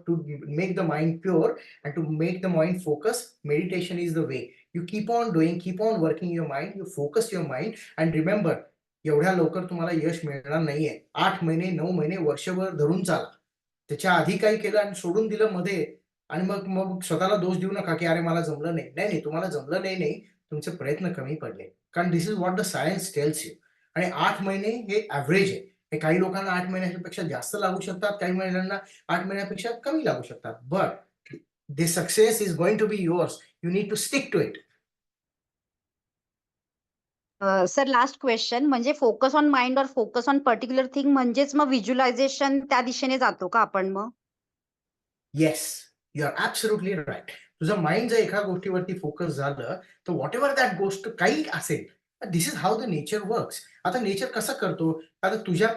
to make the mind pure and to make the mind focus. Meditation is the way. You keep on doing, keep on working your mind, you focus your mind and remember, एवढ्या लवकर तुम्हाला यश मिळणार नाहीये. 8 महिने, 9 महिने, वर्षभर धरून चाला. त्याच्या आधी काही केलं आणि सोडून दिलं मध्ये, आणि मग स्वतःला दोष देऊ नका की अरे मला जमलं नाही. नाही, तुम्हाला जमलं नाही, तुमचे प्रयत्न कमी पडले. कारण this is what the science tells you. आणि 8 महिने हे ॲव्हरेज आहे. हे काही लोकांना 8 महिन्यापेक्षा जास्त लागू शकतात, काही महिन्यांना 8 महिन्यापेक्षा कमी लागू शकतात. But the success is going to be yours. You need to stick to it. Sir last question, म्हणजे फोकस ऑन माइंड और फोकस ऑन पर्टिक्युलर थिंग म्हणजेच मग व्हिज्युअलायझेशन त्या दिशेने जातो का आपण मग? Yes, you are absolutely right. तुझं माइंड जर एका गोष्टीवरती फोकस झालं तर व्हॉट एव्हर दॅट गोष्ट काही असेल, this is how the nature works. आता नेचर कसं करतो, आता तुझ्या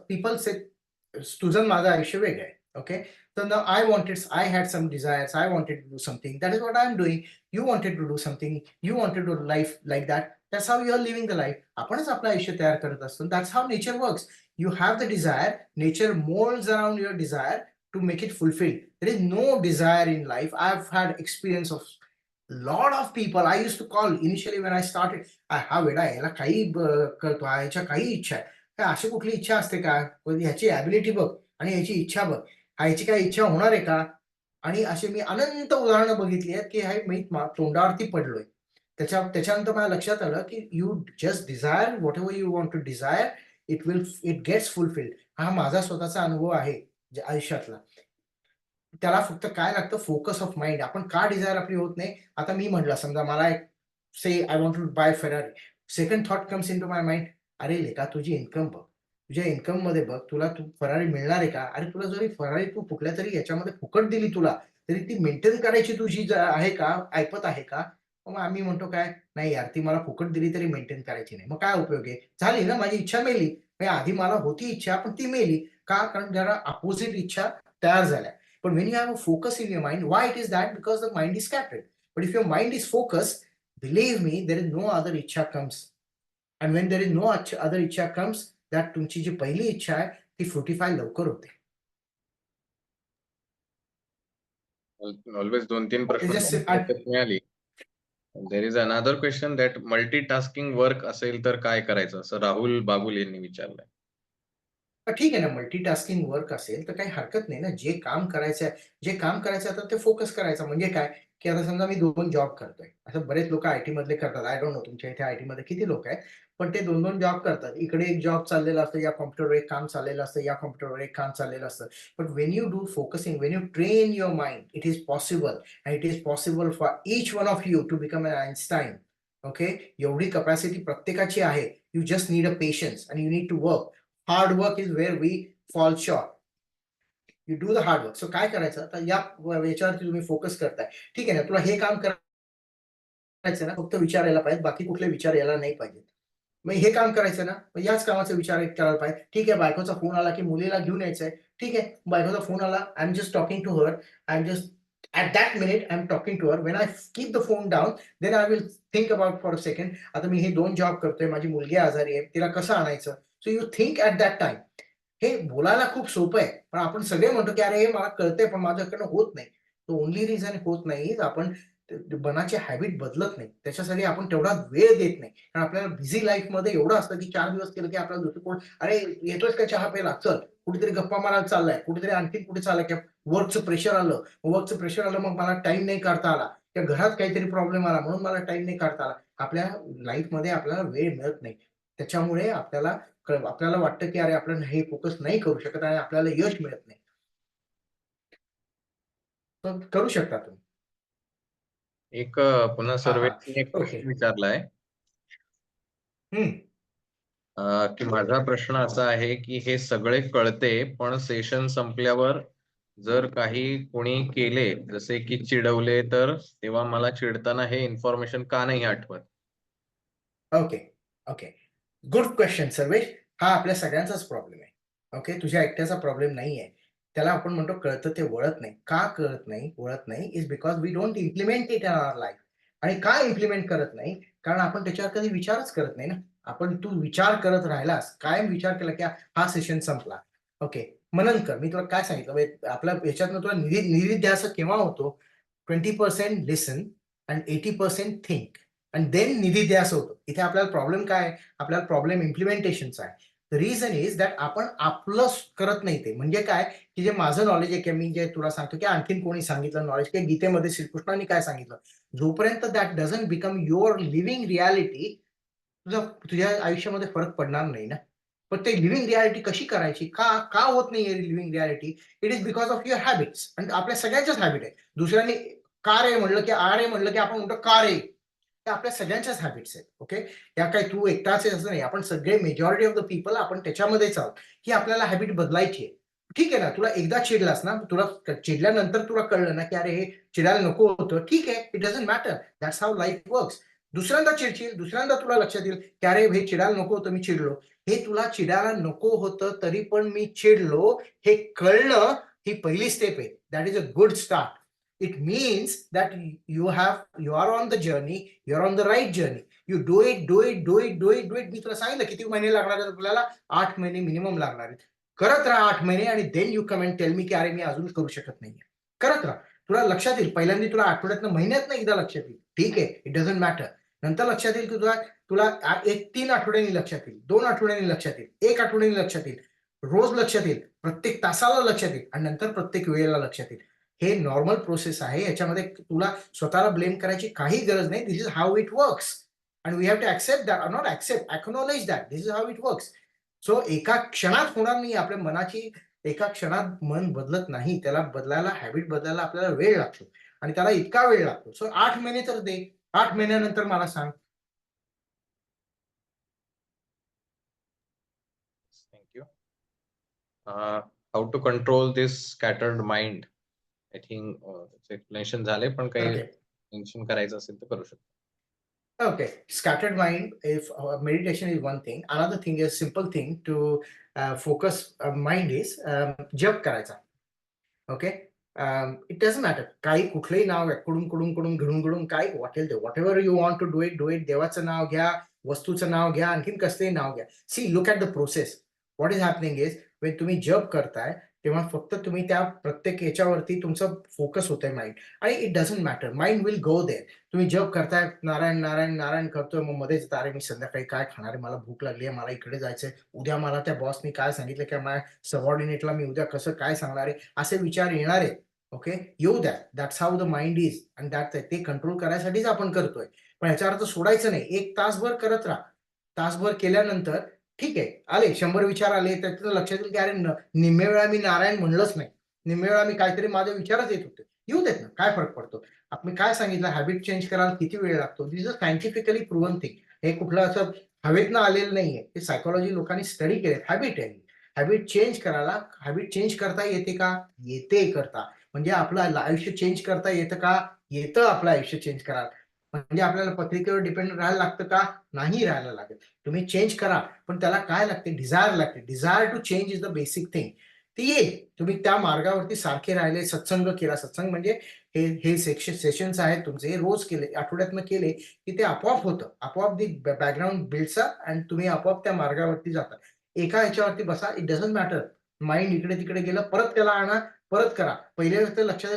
पीपल से तुझं माझं आयुष्य वेगळं आहे. ओके, तर ना I had some desires, I wanted to do something, that is what I am doing. You wanted to do something, you wanted to life like that. That's how you are living the life. आपणच आपलं आयुष्य तयार करत असतो. That's how nature works. You have the desire, nature molds around your desire to make it fulfilled. There is no desire in life. I've had experience of lot of people. I used to call initially when I started, हा वेडा याला काही करतो, ह्याच्या काही इच्छा आहे. अशी कुठली इच्छा असते का? ह्याची ॲबिलिटी बघ आणि ह्याची इच्छा बघ, ह्याची काही इच्छा होणार आहे का? आणि अशी मी अनंत उदाहरणं बघितली आहेत की मी तोंडावरती पडलोय. त्याच्यानंतर मला लक्षात आलं की you just desire whatever you want to desire, it gets fulfilled. हा माझा स्वतःचा अनुभव आहे आयुष्यातला. त्याला फक्त काय लागतं, फोकस ऑफ माइंड. आपण का डिझायर आपली होत नाही? आता मी म्हटलं समजा मला एक say I want to buy Ferrari. Second thought comes into my mind, अरे लेका तुझी इन्कम बघ, तुझ्या इन्कम मध्ये बघ, तुला फरारी मिळणार आहे का? अरे तुला जरी फरारी तू कुठल्या तरी याच्यामध्ये फुकट दिली तुला, तरी ती मेंटेन करायची तुझी आहे का, ऐपत आहे का? मग आम्ही म्हणतो काय, नाही यार ती मला फुकट दिली तरी मेंटेन करायची नाही. मग काय उपयोग आहे? झाली ना माझी इच्छा, मेली. आधी मला होती इच्छा पण ती मेली. का? कारण जरा अपोजिट इच्छा तयार झाल्या. But when you have a focus in your mind, why it is that? Because the mind is scattered. But if your mind is focused, believe me, there is no other ichha comes. And when there is no other ichha comes, that तुमची जी पहिली इच्छा आहे ती fructify लवकर होते. Always 2-3 प्रश्न just- त्याच्यात मिळाली. There is another question that multitasking work असेल तर काय करायचं, असं राहुल बागुल यांनी विचारलंय. ठीक आहे ना, मल्टीटास्किंग वर्क असेल तर काही हरकत नाही ना. जे काम करायचं आता ते फोकस करायचं. म्हणजे काय, की आता समजा मी 2 जॉब करतोय. असं बरेच लोक आयटी मधले करतात. आय डोंट नो तुमच्या इथे आयटी मध्ये किती लोक आहेत, पण ते 2-2 जॉब करतात. इकडे एक जॉब चाललेला असतं, या कॉम्प्युटरवर एक काम चाललेलं असतं, या कॉम्प्युटरवर एक काम चाललेलं असतं. But when you do focusing, when you train your mind, it is possible. And it is possible for each one of you to become an Einstein. Okay, एवढी कपॅसिटी प्रत्येकाची आहे. You just need a patience and you need to work. Hard work is where we fall short. You do the hard work. So काय करायचं, तर याच्यावरती तुम्ही focus करताय. ठीक आहे ना, तुला हे काम करायचं ना, फक्त विचार यायला पाहिजे, बाकी कुठले विचार यायला नाही पाहिजे. मग हे काम करायचं ना, मग याच कामाचा विचार करायला पाहिजे. ठीक आहे, बायकोचा फोन आला की मुलीला घेऊन यायचंय. ठीक आहे, बायकोचा फोन आला, I am just talking to her, I am just at that minute I'm talking to her. When I keep the phone down, then I will think about for a second, आता मी हे 2 job करतोय, माझी मुलगी आजारी आहे, तिला कसं आणायचं. So you think at that time. हे बोलायला खूप सोपं आहे, पण आपण सगळे म्हणतो की अरे हे मला कळतंय पण माझ्याकडनं होत नाही. ओनली रिझन होत नाही, आपण मनाची हॅबिट बदलत नाही. त्याच्यासाठी आपण तेवढा वेळ देत नाही. कारण आपल्याला बिझी लाईफमध्ये एवढं असतं की 4 दिवस केलं की आपल्याला दुसरीकडून, अरे येतोयस का चहा प्यायला, चल कुठेतरी गप्पा मारायला चाललाय, कुठेतरी आणखी कुठे चाललाय, की वर्कचं प्रेशर आलं, मग मला टाइम नाही काढता आला, त्या घरात काहीतरी प्रॉब्लेम आला म्हणून मला टाइम नाही काढता आला. आपल्या लाईफमध्ये आपल्याला वेळ मिळत नाही. त्याच्यामुळे आपल्याला वाटतं की अरे आपण हे फोकस नाही करू शकत आणि आपल्याला यश मिळत नाही. तर करू शकता तुम्ही. एक पुन्हा सर्वेने एक प्रश्न ओके. विचारलाय की माझा प्रश्न असा आहे की हे सगळे कळते, पण सेशन संपल्यावर जर काही कोणी केले जसे की चिडवले, तर तेव्हा मला चिडताना हे इन्फॉर्मेशन का नाही आठवत. ओके. Good question Sarvesh. हा आपल्या सगळ्यांचाच प्रॉब्लेम आहे. ओके, तुझ्या एकट्याचा प्रॉब्लेम नाही आहे. त्याला आपण म्हणतो कळतं ते वळत नाही. का कळत नाही, वळत नाही, is because we don't implement it in our life. आणि का इम्प्लिमेंट करत नाही? कारण आपण त्याच्यावर कधी विचारच करत नाही ना. तू विचार करत राहिलास, कायम विचार केला की हा सेशन संपला. ओके, मनन कर. मी तुला काय सांगितलं, आपल्या ह्याच्यातनं तुला निधिध्यास केव्हा होतो? 20% लिसन अँड 80% थिंक अँड देन निधिध्यास होतो. इथे आपल्याला प्रॉब्लेम काय आहे? आपल्याला प्रॉब्लेम इम्प्लिमेंटेशनचा आहे. द रिझन इज दॅट आपण आपलं करत नाही ते. म्हणजे काय, की जे माझं नॉलेज आहे, की मी जे तुला सांगतो की आणखीन कोणी सांगितलं नॉलेज, की गीतेमध्ये श्रीकृष्णाने काय सांगितलं, जोपर्यंत that doesn't become your living reality, तुझ्या आयुष्यामध्ये फरक पडणार नाही ना. पण ते लिव्हिंग रियालिटी कशी करायची, का होत नाहीये living reality? It is because of your habits. आणि आपल्या सगळ्यांच्याच हॅबिट आहे. दुसऱ्यांनी का रे म्हणलं की आ रे म्हणलं की आपण म्हणतो का रे. ते आपल्या सगळ्यांच्याच हॅबिट्स आहेत. ओके, या काही तू एकटाच आहे असं नाही. आपण सगळे मेजॉरिटी ऑफ द पीपल आपण त्याच्यामध्येच आहोत की आपल्याला हॅबिट बदलायची आहे. ठीक आहे ना, तुला एकदा चिडलास ना, तुला चिडल्यानंतर तुला कळलं ना की अरे हे चिडायला नको होतं. ठीक आहे, it doesn't matter. That's how life works. दुसऱ्यांदा चिडशील, दुसऱ्यांदा तुला लक्षात येईल की अरे हे चिडायला नको होतं, मी चिडलो. हे तुला चिडायला नको होतं तरी पण मी चिडलो, हे कळणं ही पहिली स्टेप आहे. That is a good start. It means that you are on the journey, you're on the right journey. You do it. मी तुला सांगितलं किती महिने लागणार आहेत आपल्याला? 8 महिने मिनिमम लागणार आहेत. करत राहा 8 महिने आणि then you come and tell me की अरे मी अजून करू शकत नाहीये. करत राहा. तुला लक्षात येईल. पहिल्यांदा तुला आठवड्यातनं, महिन्यातनं एकदा लक्षात येईल. ठीक आहे, इट डझंट मॅटर. नंतर लक्षात येईल की तुला 3 आठवड्यांनी लक्षात येईल, 2 आठवड्यांनी लक्षात येईल, 1 आठवड्यांनी लक्षात येईल, रोज लक्षात येईल, प्रत्येक तासाला लक्षात येईल आणि नंतर प्रत्येक वेळेला लक्षात येईल. हे नॉर्मल प्रोसेस आहे. याच्यामध्ये तुला स्वतःला ब्लेम करायची काही गरज नाही. This is how it works and we have to accept that, not accept, acknowledge that this is how it works. So एका क्षणात होणार नाही. आपल्या मनाची एका क्षणात मन बदलत नाही. त्याला बदलायला, हॅबिट बदलायला आपल्याला वेळ लागतो आणि त्याला इतका वेळ लागतो. सो 8 महिने तर दे. 8 महिन्यानंतर मला सांग. Thank you. How to control this scattered mind. I think explanation झाले, पण काही ओके. मेन्शन करायचं असेल तर करू शकतो. Okay, scattered mind. If meditation is one thing, another thing is simple thing to focus mind is जप करायचा. Okay, it doesn't matter. काही कुठलंही नाव आहे, कुडून घडून काही वाटेल ते, whatever you want to do it. देवाचं नाव घ्या, वस्तूचं नाव घ्या, आणखीन कसलंही नाव घ्या. See, look at the process. What is happening is when तुम्ही जप करताय तेव्हा फक्त तुम्ही त्या प्रत्येक याच्यावरती तुमचं फोकस होतंय माइंड, आणि it doesn't matter, mind will go there. तुम्ही जप करताय, नारायण नारायण नारायण करतोय, मग मध्येच अरे मी संध्याकाळी काय खाणार आहे, मला भूक लागली आहे, मला इकडे जायचंय, उद्या मला त्या बॉसनी काय सांगितलं, की माझ्या सबऑर्डिनेटला मी उद्या कसं काय सांगणार आहे, असे विचार येणार आहेत. ओके, येऊ द्या. That's how the mind is, आणि दॅट ते कंट्रोल करायसाठीच आपण करतोय. पण ह्याचा अर्थ सोडायचं नाही. 1 तासभर करत राहा. तासभर केल्यानंतर ठीक आहे, आले 100 विचार आले, त्याचं लक्षात येईल की अरे निम्मे वेळा मी नारायण म्हणलंच नाही, निम्मे वेळा मी काहीतरी माझे विचारच येत होते. येऊ देत ना, काय फरक पडतो. आपण काय सांगितलं, हॅबिट चेंज करायला किती वेळ लागतो. This is a scientifically proven thing. हे कुठलं असं हवेतनं आलेलं नाहीये. हे सायकोलॉजी लोकांनी स्टडी केले. हॅबिट आहे. हॅबिट चेंज करायला, हॅबिट चेंज करता येते का? येते करता. म्हणजे आपलं आयुष्य चेंज करता येतं का? येतं आपलं आयुष्य चेंज करायला. म्हणजे आपल्याला पत्रिकेवर डिपेंड राहायला लागतं का? नाही राहायला लागत. तुम्ही चेंज करा, पण त्याला काय लागते? डिझायर लागते. Desire to change is the basic thing. ती येईल. तुम्ही त्या मार्गावरती सारखे राहिले, सत्संग केला. सत्संग म्हणजे हे सेशन्स आहेत तुमचे, हे रोज केले, आठवड्यातनं केले, की ते आपोआप होतं. आपोआप दी बॅकग्राऊंड बिल्ड्स अप आणि तुम्ही आपोआप त्या मार्गावरती जाता. एका ह्याच्यावरती बसा, इट डझंट मॅटर. माइंड इकडे तिकडे गेलं, परत त्याला आणा, परत करा. पहिल्या तर लक्षात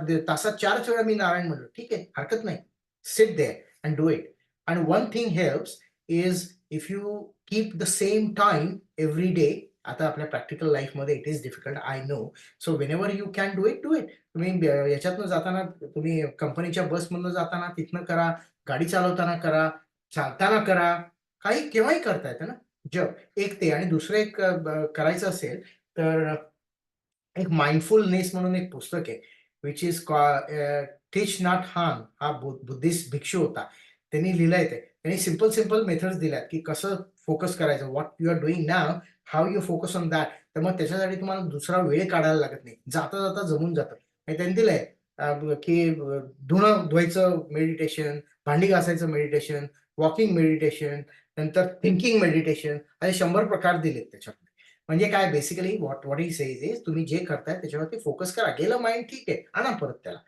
येईल, तासात 4च वेळा मी नारायण म्हणलो. ठीक आहे, हरकत नाही. Sit there and do it. And one thing helps is if you keep the same time every day. आता आपल्या प्रॅक्टिकल लाईफमध्ये it is difficult, I know. So whenever you can do it, do it. तुम्ही याच्यातनं जाताना, तुम्ही कंपनीच्या बसमधनं जाताना तिथनं करा, गाडी चालवताना करा, चालताना करा, काही केव्हाही करता येतं ना जप. एक ते, आणि दुसरं एक करायचं असेल तर एक माइंडफुलनेस म्हणून एक पुस्तक आहे, which is teach not harm. हा बुद्धिस्ट भिक्षू होता, त्यांनी लिहिलंय ते. त्यांनी सिम्पल मेथड्स दिल्यात की कसं फोकस करायचं. What you are doing now, how you focus on that. तर मग त्याच्यासाठी तुम्हाला दुसरा वेळ काढायला लागत नाही, जाता जाता जमून जातं. आणि त्यांनी दिलंय की धुणं धुवायचं मेडिटेशन, भांडी घासायचं मेडिटेशन, वॉकिंग मेडिटेशन, नंतर थिंकिंग मेडिटेशन, असे 100 प्रकार दिलेत त्याच्यात. म्हणजे काय basically what he says is, तुम्ही जे करताय त्याच्यावरती फोकस करा. गेलं माइंड, ठीक आहे, आणा परत त्याला.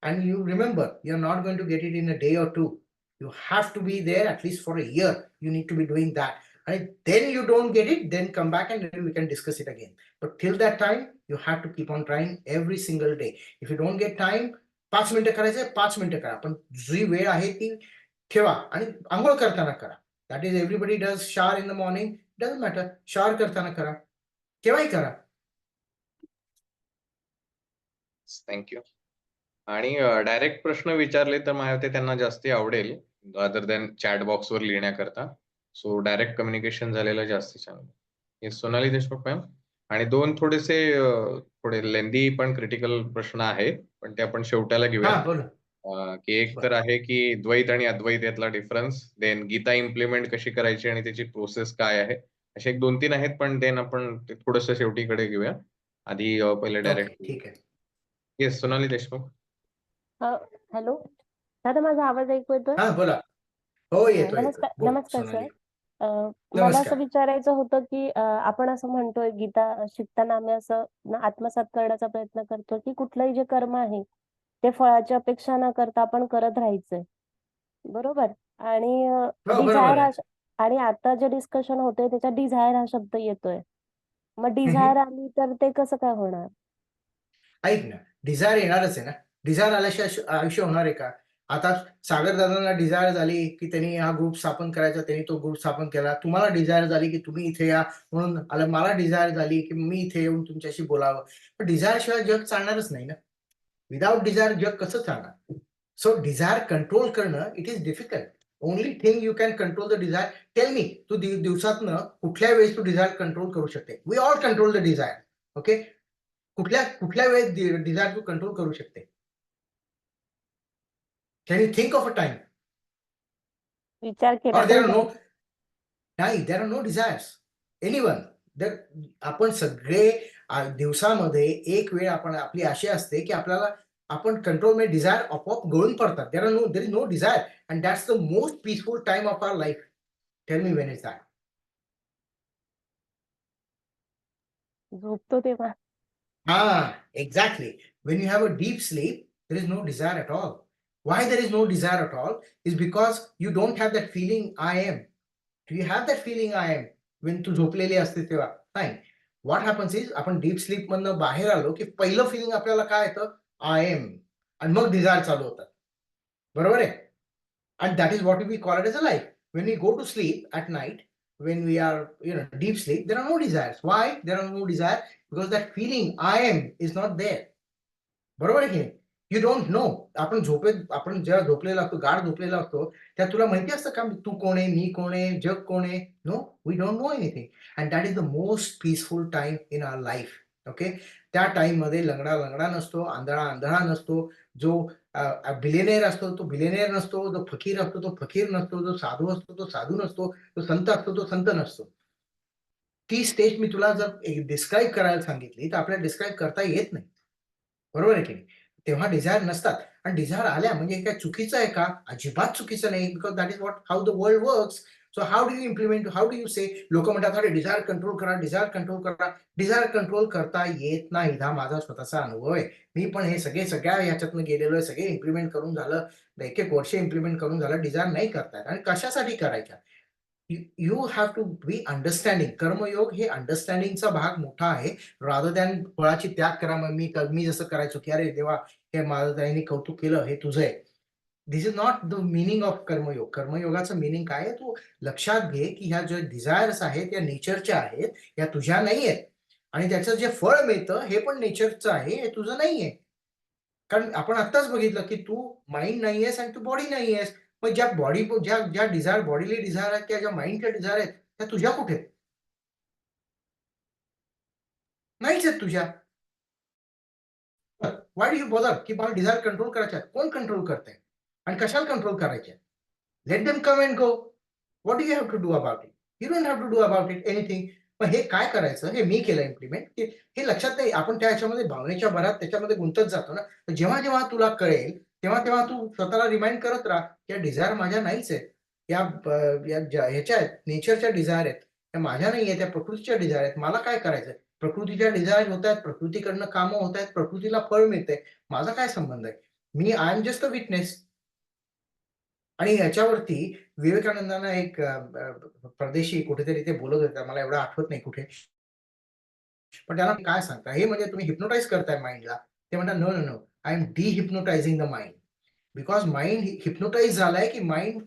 And you remember, you are not going to get it in a day or 2. You have to be there at least for a year. You need to be doing that. And then you don't get it, then come back and then we can discuss it again. But till that time, you have to keep on trying every single day. If you don't get time, 5 मिनिटं करायचं, 5 मिनिटं करा. पण जी वेळ आहे ती ठेवा, आणि अंघोळ करताना करा. That is everybody does shower in the morning, doesn't matter, shower करताना करा, केव्हाही करा. थँक्यू. आणि डायरेक्ट प्रश्न विचारले तर मला ते त्यांना जास्ती आवडेल, अदर दॅन चॅट बॉक्सवर लिहिण्याकरता. सो डायरेक्ट कम्युनिकेशन झालेलं जास्ती चांगलं. Yes, Sonali Deshmukh ma'am. आणि 2 थोडे लेंदी पण क्रिटिकल प्रश्न आहेत, पण ते आपण शेवटाला घेऊया. हा, बोला. की एक तर आहे की द्वैत आणि अद्वैत यातला डिफरन्स, देन गीता इम्प्लिमेंट कशी करायची आणि त्याची प्रोसेस काय आहे, असे 1-2-3 आहेत, पण देन आपण ते थोडंसं शेवटीकडे घेऊया. आधी पहिले ओके, डायरेक्ट. ठीक आहे. येस, सोनाली देशमुख. हॅलो दादा, माझा आवाज ऐकू येतोय? हा, बोला. हो, येतोय. नमस्कार बोल नमस्कार सर. सोनाली. मला नमस्कार. असं विचारायचं होतं की आपण असं म्हणतोय गीता शिकताना आम्ही असं आत्मसात करण्याचा प्रयत्न करतो की कुठलंही जे कर्म आहे ते फळाची अपेक्षा न करता आपण करत राहायचंय, बरोबर? आणि हो, बरोबर डिझायर आहे. आणि आता जे डिस्कशन होतंय त्याच्यात डिझायर हा शब्द येतोय. मग डिझायर आली तर ते कसं काय होणार? ऐक ना, डिझायर येणारच आहे ना. डिझायर आल्याशिवाय आयुष्य होणार आहे का? आता सागर दादांना डिझायर झाली की त्यांनी हा ग्रुप स्थापन करायचा, त्यांनी तो ग्रुप स्थापन केला. तुम्हाला डिझायर झाली की तुम्ही इथे या म्हणून आलं. मला डिझायर झाली की मी इथे येऊन तुमच्याशी बोलावं. पण डिझायर शिवाय जग चालणारच नाही ना. विदाउट डिझायर जग कसं चालणार? सो डिझायर कंट्रोल करणं it is difficult. Only thing you can control the desire. Tell me, तू दिवसातनं कुठल्या वेळेस तू डिझायर कंट्रोल करू शकते? We all control the desire. Okay, कुठल्या वेळेस डिझायर तू कंट्रोल करू शकते? Can you think of a time? विचार केला और देर पण आर नो, नाही. नाही, there are no desires anyone. आपण सगळे दिवसामध्ये एक वेळ आपण आपली अशी असते की आपल्याला आपण कंट्रोल मध्ये डिझायर आपोआप गळून पडतात. There is no desire and that's the most peaceful time of our life. Tell me when is that? झोपतो तेव्हा. Exactly. When you have a deep sleep, there is no desire at all. Why there is no desire at all is because you don't have that feeling I am. Do you have that feeling I am when तू झोपलेली असते तेव्हा? नाही. What happens is आपण deep sleep मधनं बाहेर आलो की पहिलं feeling आपल्याला काय येतं? I am. आणि मग डिझायर चालू होतात. बरोबर आहे? And that is what we call it as a life. When we go to sleep at night, when we are deep sleep, there are no desires. Why there are no desires? Because that feeling I am is not there. बरोबर आहे की नाही? You don't know. आपण जेव्हा झोपलेला असतो, गाढ झोपलेला असतो, त्या तुला माहिती असतं का तू कोण आहे, मी कोण आहे, जग कोण आहे? No, we don't know anything. And that is the most peaceful time in our life. Okay, त्या टाइम मध्ये लंगडा नसतो, आंधळा नसतो. जो बिलियनेअर असतो तो बिलियनेअर नसतो, जो फकीर असतो तो फकीर नसतो, जो साधू असतो तो साधू नसतो, जो संत असतो तो संत नसतो. ती स्टेज मी तुला जर डिस्क्राईब करायला सांगितली तर आपल्याला डिस्क्राईब करता येत नाही. बरोबर आहे की नाही? तेव्हा डिझायर नसतात. आणि डिझायर आल्या म्हणजे हे काय चुकीचं आहे का? अजिबात चुकीचं नाही. Because that is how the world works. So how do you implement, how do you say? लोक म्हणतात अरे डिझायर कंट्रोल करा, डिझायर कंट्रोल करा. डिझायर कंट्रोल करता येत नाही. हा माझा स्वतःचा अनुभव आहे. मी पण हे सगळ्या ह्याच्यातनं गेलेलो आहे. सगळे इम्प्लिमेंट करून झालं, एक वर्ष इम्प्लिमेंट करून झालं, डिझायर नाही करतायत. आणि कशासाठी करायच्या? You have to be understanding. कर्मयोग हे अंडरस्टँडिंगचा भाग मोठा आहे. रादर दॅन फळाची त्याग करा. मग मी जसं करायचो की अरे देवा, हे माझं त्यांनी कौतुक केलं, हे तुझं आहे. This is not the meaning of Karmayog. कर्मयोगाचं मिनिंग काय आहे? तू लक्षात घे की ह्या ज्या डिझायर्स आहेत या नेचरच्या आहेत, या तुझ्या नाही आहेत. आणि त्याचं जे फळ मिळतं हे पण नेचरचं आहे, हे तुझं नाहीये. कारण आपण आत्ताच बघितलं की तू माइंड नाही आहेस आणि तू बॉडी नाही आहेस. मग ज्या डिझायर, बॉडीली डिझायर आहेत किंवा ज्या माइंडच्या डिझायर आहेत, त्या तुझ्या कुठे आहेत? नाहीच आहेत तुझ्या. व्हाय डू यू बॉदर की मला डिझायर कंट्रोल करायच्या आहेत? कोण कंट्रोल करतंय आणि कशाला कंट्रोल करायचे? Let them come and go. What do you have to do about it? You don't have to do about it anything. मग हे काय करायचं? हे मी केलं इम्प्लिमेंट. की हे लक्षात नाही, आपण त्या ह्याच्यामध्ये भावनेच्या भरात त्याच्यामध्ये गुंतत जातो ना. तर जेव्हा जेव्हा तुला कळेल तेव्हा तू स्वतःला रिमाइंड करत राहा की या डिझायर माझ्या नाहीच आहेत. ह्याच्या आहेत, नेचरच्या डिझायर आहेत. त्या माझ्या नाही आहेत, त्या प्रकृतीच्या डिझायर आहेत. मला काय करायचंय? प्रकृतीच्या डिझायर होत आहेत, प्रकृतीकडनं कामं होत आहेत, प्रकृतीला फळ मिळतंय. माझा काय संबंध आहे? I am just a witness. आणि ह्याच्यावरती विवेकानंदांना एक परदेशी कुठेतरी ते बोलत होते, मला एवढं आठवत नाही कुठे. पण त्याला काय सांगता, हे म्हणजे तुम्ही हिप्नोटाइज करताय माइंडला. ते म्हणतात no no no, I am dehypnotizing the mind. Because mind hypnotize झालाय की माइंड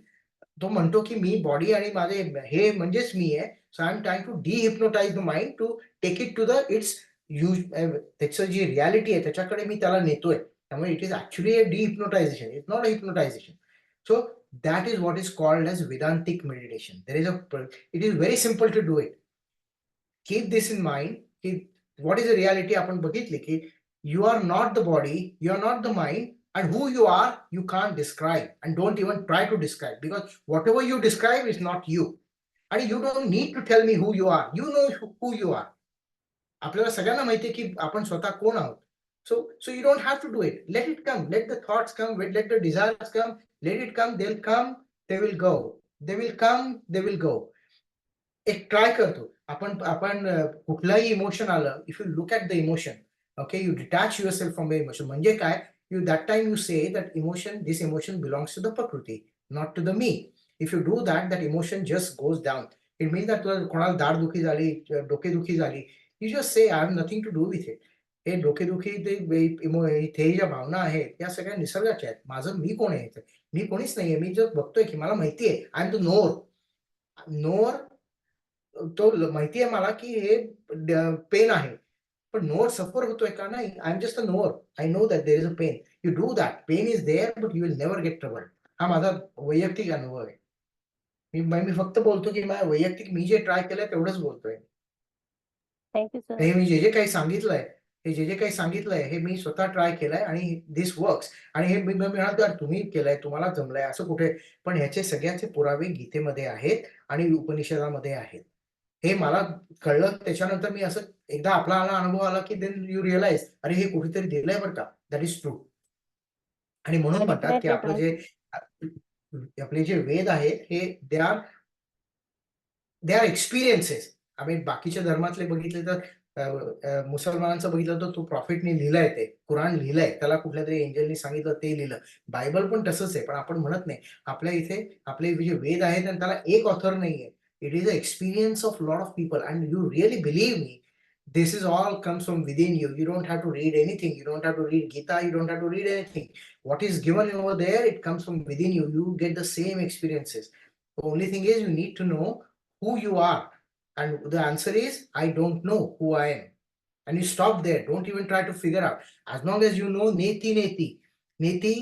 तो म्हणतो की मी बॉडी आणि माझे हे म्हणजेच मी आहे. So I am trying to dehypnotize the mind to take it to the its त्याचं जी रियालिटी आहे त्याच्याकडे मी त्याला नेतोय. त्यामुळे it is actually a dehypnotization, it's not a hypnotization. So that is what is called as Vedantic meditation. It is very simple to do it. Keep this in mind. What is the reality? आपण बघितली की you are not the body, you are not the mind, and who you are, you can't describe, and don't even try to describe, because whatever you describe is not you. And you don't need to tell me who you are. You know who you are. आपल्याला सगळ्यांना माहिती आहे की आपण स्वतः कोण आहोत. So you don't have to do it. Let it come. Let the thoughts come. Let the desires come. Let it come. They'll come. They will go. They will come. They will go. एक try करतो आपण कुठलाही emotion आलं, if you look at the emotion, okay, you detach yourself from the emotion. म्हणजे काय? You that time you say that this emotion belongs to the prakriti, not to the me. If you do that emotion just goes down. It means that तुला कोणाला दाढदुखी झाली, डोकेदुखी झाली, you just say I have nothing to do with it. हे डोकेदुखी इथे ज्या भावना आहेत त्या सगळ्या निसर्गाच्या आहेत. माझं मी कोण आहे? मी कोणीच नाहीये. मी जस्ट बघतोय की मला माहिती आहे आय एम द नोर. तो माहिती आहे मला की हे पेन आहे. पण नोअर सफर होतोय का? नाही, I am just a knower. I know that there is a pain. You do that. Pain is there but you will never get trouble. हा माझा वैयक्तिक अनुभव आहे. मी फक्त बोलतो की माझ्या वैयक्तिक मी जे ट्राय केलंय तेवढंच बोलतोय. Thank you sir. हे मी जे काही सांगितलंय, जे काही सांगितलंय हे मी स्वतः ट्राय केलंय आणि दिस वर्क्स. आणि हे मी म्हणालो यार तुम्ही केलंय, तुम्हाला जमलंय असं कुठे, पण ह्याचे सगळ्याचे पुरावे गीतेमध्ये आहेत आणि उपनिषदामध्ये आहेत. हे मला कळलं त्याच्यानंतर मी असं एकदा आपला अनुभव आला की देन यू रिअलाइज अरे हे कुठेतरी दिलंय बरं का. That is true. आणि म्हणून म्हणतात की आपलं जे आपले जे वेद आहेत हे दे आर एक्सपिरियन्सेस. आम्ही बाकीच्या धर्मातले बघितले तर मुसलमानांचं बघितलं तर तो प्रॉफिटने लिहिलंय, ते कुराण लिहिलंय, त्याला कुठल्या तरी एंजलनी सांगितलं ते लिहिलं. बायबल पण तसंच आहे, पण आपण म्हणत नाही. आपल्या इथे आपले जे वेद आहेत आणि त्याला एक ऑथर नाहीये. It is a experience of lot of people and you really believe me. This is all comes from within you. You don't have to read anything. You don't have to read Gita. You don't have to read anything. What is given over there, it comes from within you. You get the same experiences. The only thing is you need to know who you are. And the answer is, I don't know who I am. And you stop there. Don't even try to figure out. As long as you know neti neti, neti,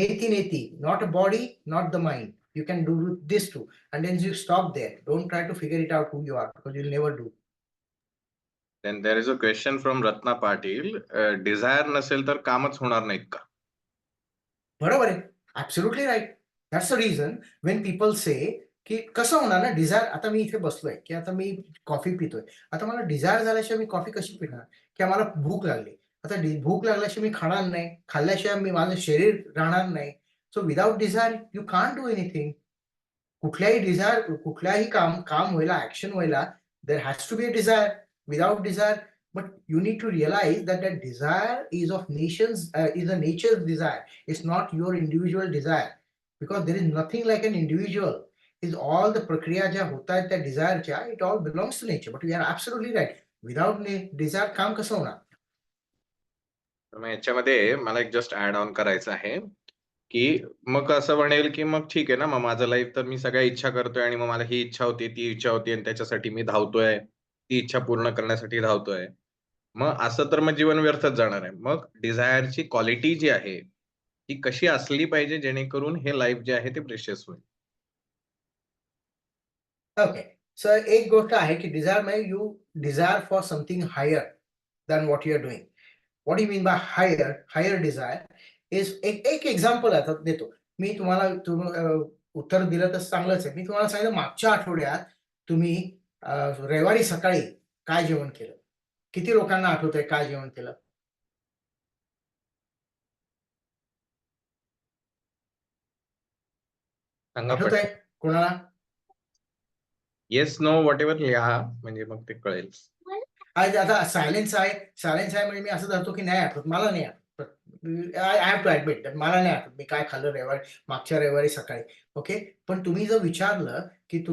neti neti, not a body, not the mind. You can do this too. And then you stop there. Don't try to figure it out who you are because you'll never do. Then there is a question from Ratna Patil. Desire नसेल तर कामच होणार नाहीत का? बरोबर आहे. Absolutely right. That's the reason when people say की कसं होणार ना डिझायर. आता मी इथे बसलोय की आता मी कॉफी पितोय. आता मला डिझायर झाल्याशिवाय मी कॉफी कशी पिणार? की मला भूक लागली. आता भूक लागल्याशिवाय मी खाणार नाही. खाल्ल्याशिवाय मी माझं शरीर राहणार नाही. So without desire you can't do anything. कुठल्याही डिझायर, कुठल्याही काम व्हायला, ऍक्शन व्हायला there has to be a desire. Without desire, but you need to realize that that desire is of nations, is a nature's desire. It's not your individual desire, because there is nothing like an individual. Is all the prakriya ja hota hai that desire cha, it all belongs to nature. But you are absolutely right. Without desire काम कसं होणार? मग याच्यामध्ये मला एक just add on करायचं आहे की मग असं म्हणेल की मग ठीक आहे ना, मग माझं लाईफ तर मी सगळ्या इच्छा करतोय आणि मग मला ही इच्छा होती, ती इच्छा होती आणि त्याच्यासाठी मी धावतोय, ती इच्छा पूर्ण करण्यासाठी धावतोय. मग असं तर मग जीवन व्यर्थच जाणार आहे. मग डिझायरची क्वालिटी जी आहे ती कशी असली पाहिजे जेणेकरून हे लाईफ जे आहे ते प्रेशियस होईल? ओके. सो एक गोष्ट आहे की डिझायर म्हणजे you desire for something higher than what you are doing. What you mean by higher desire is एक एक्झाम्पल आता देतो मी तुम्हाला. उत्तर दिलं तर चांगलंच आहे. मी तुम्हाला सांगितलं मागच्या आठवड्यात तुम्ही रविवारी सकाळी काय जेवण केलं? किती लोकांना आठवतंय काय जेवण केलं? सांगा आठवतंय पटकन. कोणाला? येस नो वॉट एव्हर लिहा, म्हणजे मग ते कळेल. आता सायलेन्स आहे म्हणजे मी असं धरतो की नाही आठवत. मला नाही आठवत. आय हॅव टू ऍडमिट मला नाही आठवत मी काय खाल्लं मागच्या रविवारी सकाळी. ओके. पण तुम्ही जर विचारलं की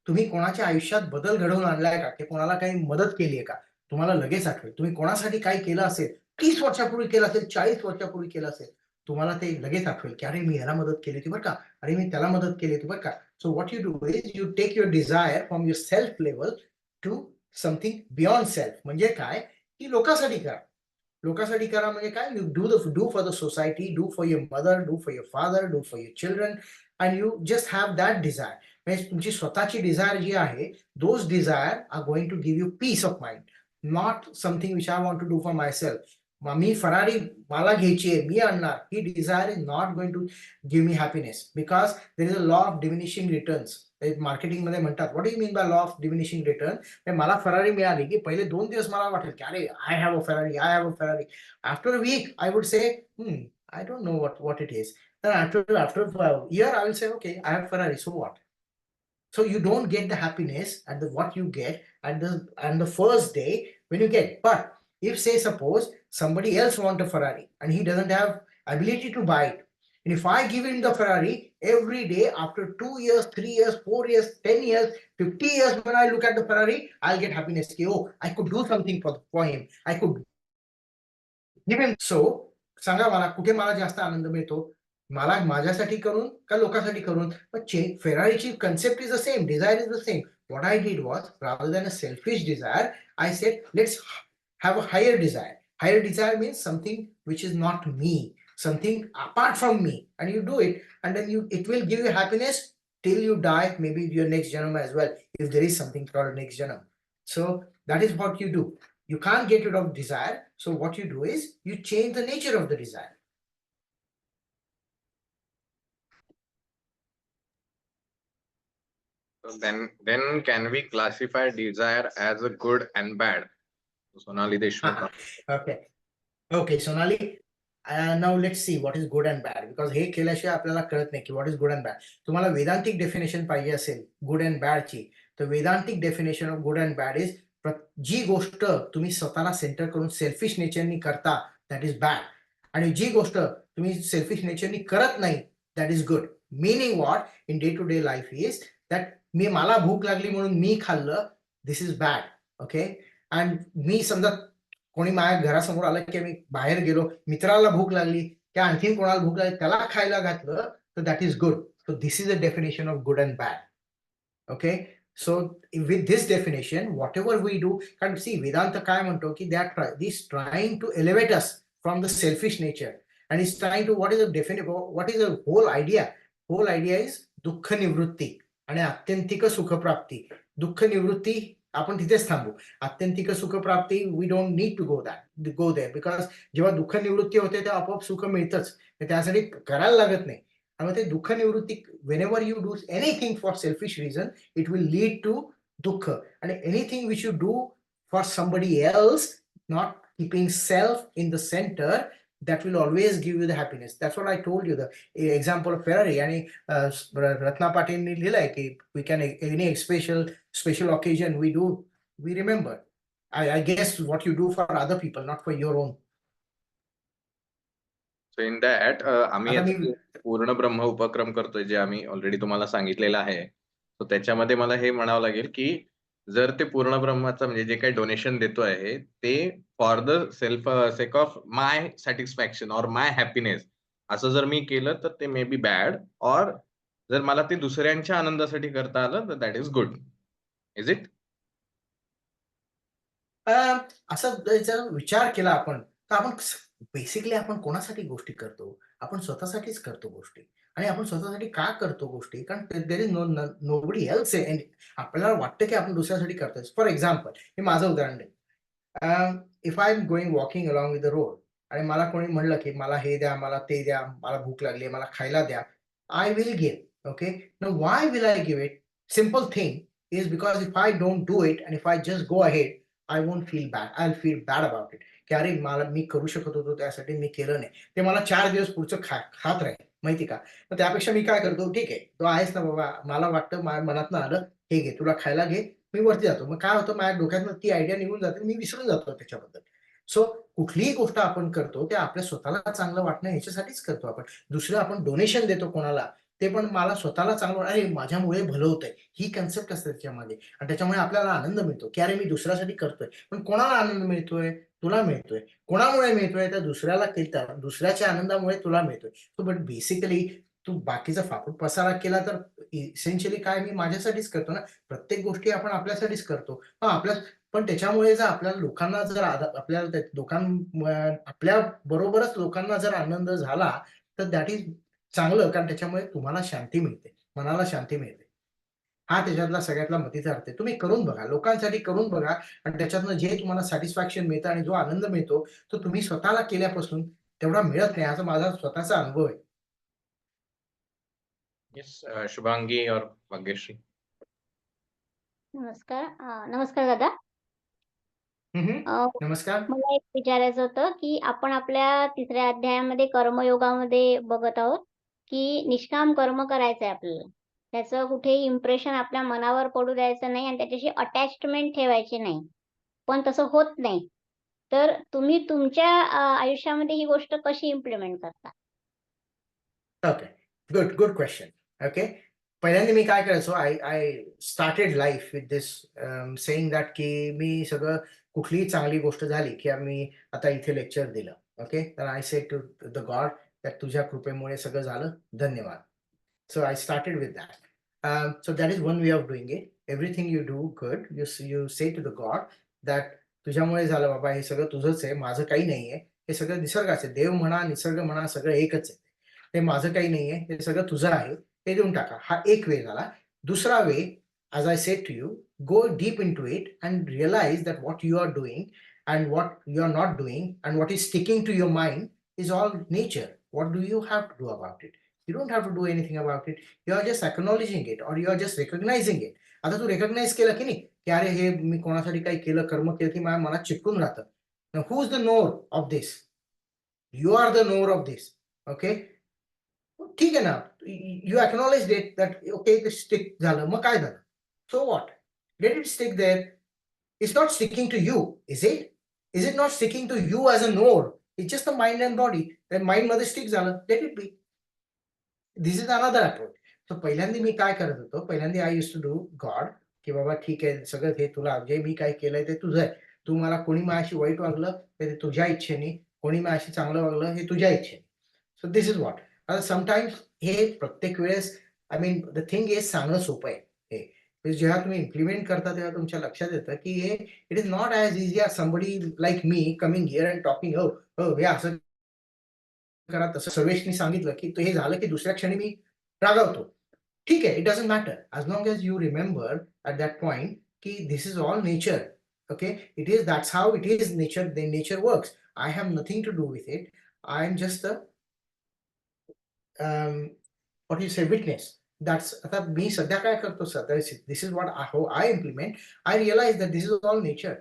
तुम्ही कोणाच्या आयुष्यात बदल घडवून आणलाय का, की कोणाला काही मदत केली आहे का, तुम्हाला लगेच आठवेल. तुम्ही कोणासाठी काही केलं असेल, 30 वर्षापूर्वी केलं असेल, 40 वर्षापूर्वी केलं असेल, तुम्हाला ते लगेच आठवेल की अरे मी ह्याला मदत केली होती बरं का, अरे मी त्याला मदत केली होती बरं का. So what you do is you take your desire from your self level to something beyond self. म्हणजे काय की लोकांसाठी करा. लोकांसाठी करा म्हणजे काय, you do for the society, do for your mother, do for your father, do for your children, and you just have that desire. म्हणजे तुमची स्वतःची डिझायर जी आहे, those desire are going to give you peace of mind, not something which I want to do for myself. मी Ferrari मला घ्यायची आहे, मी आणणार, ही desire is not going to give me happiness, because there is a law of diminishing returns. Marketing मध्ये म्हणतात what you mean by law of diminishing return. मला फरारी मिळाली की पहिले 2 दिवस मला वाटेल की अरे I have a Ferrari, I have a Ferrari. After a week I would say I don't no what it is. Then after a year I will say okay, I have Ferrari, so what? So you don't get the happiness at what you get at the first day when you get. But if say suppose somebody else want a Ferrari and he doesn't have ability to buy it, and if I give him the Ferrari every day after 2 years, 3 years, 4 years, 10 years, 50 years, when I look at the Ferrari, I'll get happiness. Oh, I could do something for him. I could give him. So सांगा मला कुठे मला जास्त आनंद मिळतो? मला माझ्यासाठी करून का लोकांसाठी करून? पण फेरारीची concept is the same, desire is the same. What I did was, rather than a selfish desire, I said, let's have a higher desire. Higher desire means something which is not me, something apart from me, and you do it, and then it will give you happiness till you die, maybe your next janam as well, if there is something called next janam. So that is what you do. You can't get rid of desire, so what you do is you change the nature of the desire. So then can we classify desire as a good and bad? Sonali Deshmukh. Okay, Sonali, now let's see what is good and bad, because हे केल्याशिवाय आपल्याला कळत नाही की what is good and bad. तुम्हाला वेदांतिक definition पाहिजे असेल good and bad ची, तर Vedantic definition of good and bad is जी गोष्ट तुम्ही स्वतःला सेंटर करून सेल्फिश नेचरनी करता दॅट इज बॅड, आणि जी गोष्ट तुम्ही सेल्फिश नेचरनी करत नाही that is good. Meaning what in day to day life is that मला भूक लागली म्हणून मी खाल्लं, this is bad. Okay, and मी समजा कोणी माझ्या घरासमोर आलं की मी बाहेर गेलो, मित्राला भूक लागली किंवा आणखीन कोणाला भूक लागली त्याला खायला घातलं, तर that is good. So this is a definition of good and bad. Okay, so with this definition whatever we do, कारण सी वेदांत काय म्हणतो की this trying to elevate us from the selfish nature and is trying to what is a whole idea is दुःख निवृत्ती आणि आत्यंतिक सुखप्राप्ती. दुःख निवृत्ती आपण तिथेच थांबू. आत्यंतिक सुखप्राप्ती we don't need to go there, because जेव्हा दुःख निवृत्ती होते तेव्हा आपोआप सुख मिळतच, त्यासाठी करायला लागत नाही. आणि ते दुःख निवृत्ती, whenever you do anything for selfish reason, it will lead to दुःख. आणि anything which you do for somebody else, not keeping self in the center, that will always give you the happiness. That's what I told you, the example of Ferrari. आणि रत्ना पाटीलनी लिहिलंय की we can any special occasion we remember. I guess what you do for other people, not for your own. So in that आम्ही आता आता पूर्ण ब्रह्म उपक्रम करतोय, जे आम्ही ऑलरेडी तुम्हाला सांगितलेलं आहे. तर त्याच्यामध्ये मला हे म्हणावं लागेल की जर ते पूर्ण ब्रह्माचं म्हणजे जे काही डोनेशन देतो आहे ते for the self sake of my satisfaction or my happiness असं जर मी केलं तर ते मे बी बॅड, और जर मला ते दुसऱ्यांच्या आनंदासाठी करता आलं तर that is good. Is it? असं जर विचार केला आपण तर आपण बेसिकली आपण कोणासाठी गोष्टी करतो? आपण स्वतःसाठीच करतो गोष्टी. आणि आपण स्वतःसाठी का करतो गोष्टी? कारण देयर इज नोबडी एल्स. आपल्याला वाटतं की आपण दुसऱ्यासाठी करतोय. फॉर एक्झाम्पल, हे माझं उदाहरण आहे. If I am going walking along with the road आणि मला कोणी म्हणलं की मला हे द्या, मला ते द्या, मला भूक लागली, मला खायला द्या, I will give. Okay, now why will I give it? Simple thing is because if I don't do it and if I just go ahead, I won't feel bad. I'll feel bad about it. की अरे मला मी करू शकत होतो त्यासाठी मी केलं नाही, ते मला 4 दिवस पुढचं खात राहील, माहिती का? तर त्यापेक्षा मी काय करतो, ठीक आहे तो आहेस ना बाबा, मला वाटतं माझ्या मनातनं आलं, हे घे तुला खायला घे, मी वरती जातो. मग काय होतं, माझ्या डोक्यातनं ती आयडिया निघून जाते, मी विसरून जातो त्याच्याबद्दल. सो कुठलीही गोष्ट आपण करतो ते आपल्या स्वतःला चांगलं वाटणं ह्याच्यासाठीच करतो आपण. दुसरं आपण डोनेशन देतो कोणाला, ते पण मला स्वतःला चांगलं, अरे माझ्यामुळे भलं होतंय, ही कन्सेप्ट असते त्याच्यामध्ये. आणि त्याच्यामुळे आपल्याला आनंद मिळतो की अरे मी दुसऱ्यासाठी करतोय. पण कोणाला आनंद मिळतोय? तुला मिळतोय. कोणामुळे मिळतोय? तर दुसऱ्याला केलं, दुसऱ्याच्या आनंदामुळे तुला मिळतोय. सो बट बेसिकली तू बाकीचा फापूट पसारा केला तर इसेन्शियली काय, मी माझ्यासाठीच करतो ना. प्रत्येक गोष्टी आपण आपल्यासाठीच करतो. पण त्याच्यामुळे जर आपल्याला लोकांना जर आपल्या बरोबरच लोकांना जर आनंद झाला तर दॅट इज चांगलं, कारण त्याच्यामुळे तुम्हाला शांती मिळते, मनाला शांती मिळते. हा त्याच्यातला सगळ्यातला मतीचा अर्थ आहे. तुम्ही करून बघा, लोकांसाठी करून बघा, आणि त्याच्यातनं जे तुम्हाला सॅटिस्फॅक्शन मिळतं आणि जो आनंद मिळतो तो तुम्ही स्वतःला केल्यापासून तेवढा मिळत नाही, असा माझा स्वतःचा अनुभव आहे. येस, शुभांगी और भाग्यश्री. नमस्कार दादा. नमस्कार. मला एक विचारायचं होतं की आपण आपल्या 3ऱ्या अध्यायामध्ये कर्मयोगामध्ये बघत आहोत की निष्काम कर्म करायचंय आपल्याला. त्याचं कुठेही इम्प्रेशन आपल्या मनावर पडू द्यायचं नाही आणि त्याच्याशी अटॅचमेंट ठेवायची नाही. पण तसं होत नाही. तर तुम्ही तुमच्या आयुष्यामध्ये ही गोष्ट कशी इम्प्लिमेंट करता? Okay, good question. ओके, पहिल्यांदा मी काय करायचो, I started life with this saying that की मी सगळं, कुठलीही चांगली गोष्ट झाली की आम्ही आता इथे लेक्चर दिलं, ओके, तर I said to the god that तुझ्या कृपेमुळे सगळं झालं, धन्यवाद. So I started with that. So that is one way of doing it. Everything you do good, you say to the God that तुझ्यामुळे झालं बाबा, हे सगळं तुझंच आहे, माझं काही नाहीये, हे सगळं निसर्गाचं आहे. देव म्हणा, निसर्ग म्हणा, सगळं एकच आहे. ते माझं काही नाहीये, हे सगळं तुझं आहे, ते देऊन टाका. हा एक वे झाला. दुसरा वे, as I said to you, go deep into it and realize that what you are doing and what you are not doing and what is sticking to your mind is all nature. What do you have to do about it? You don't have to do anything about it. You are just acknowledging it or you are just recognizing it. आता तू recognise केलं की नाही, की अरे हे मी कोणासाठी काही केलं, कर्म केलं की माझ्या मनात चिटकून राहतं. Now who is the knower of this? You are the knower of this. Okay? ठीक आहे ना, you acknowledged it that okay, ते stick झालं, मग काय झालं? So what? Let it stick there. It's not sticking to you, is it? Is it not sticking to you as a knower? It's just the mind and body. Then mind मध्ये stick झालं, let it be. This is another approach. So पहिल्यांदा मी काय करत होतो, पहिल्यांदा I used to do God, की बाबा ठीक आहे, सगळं हे तुला जे मी काय केलंय ते तुझं आहे. तू मला कोणी माझ्याशी वाईट वागलं तर ते तुझ्या इच्छेने, कोणी माझ्याशी चांगलं वागलं हे तुझ्या इच्छेने. So this is what. आता समटाईम्स हे प्रत्येक वेळेस I mean the thing is सांगणं सोपं आहे हे. म्हणजे जेव्हा तुम्ही इम्प्लिमेंट करता तेव्हा तुमच्या लक्षात येतं की हे it is not as easy as somebody like me coming here and talking हो हो हे असं करा तसं. सर्वेशनी सांगितलं की हे झालं की दुसऱ्या क्षणी मी रागावतो. ठीक आहे, it doesn't matter as long as you remember at that point की this is all nature. Okay, it is, that's how it is. Nature, the nature works. I have nothing to do with it. I am just a what do you say, witness. That's आता मी सध्या काय करतो सध्या, this is what how I implement. I realize that this is all nature.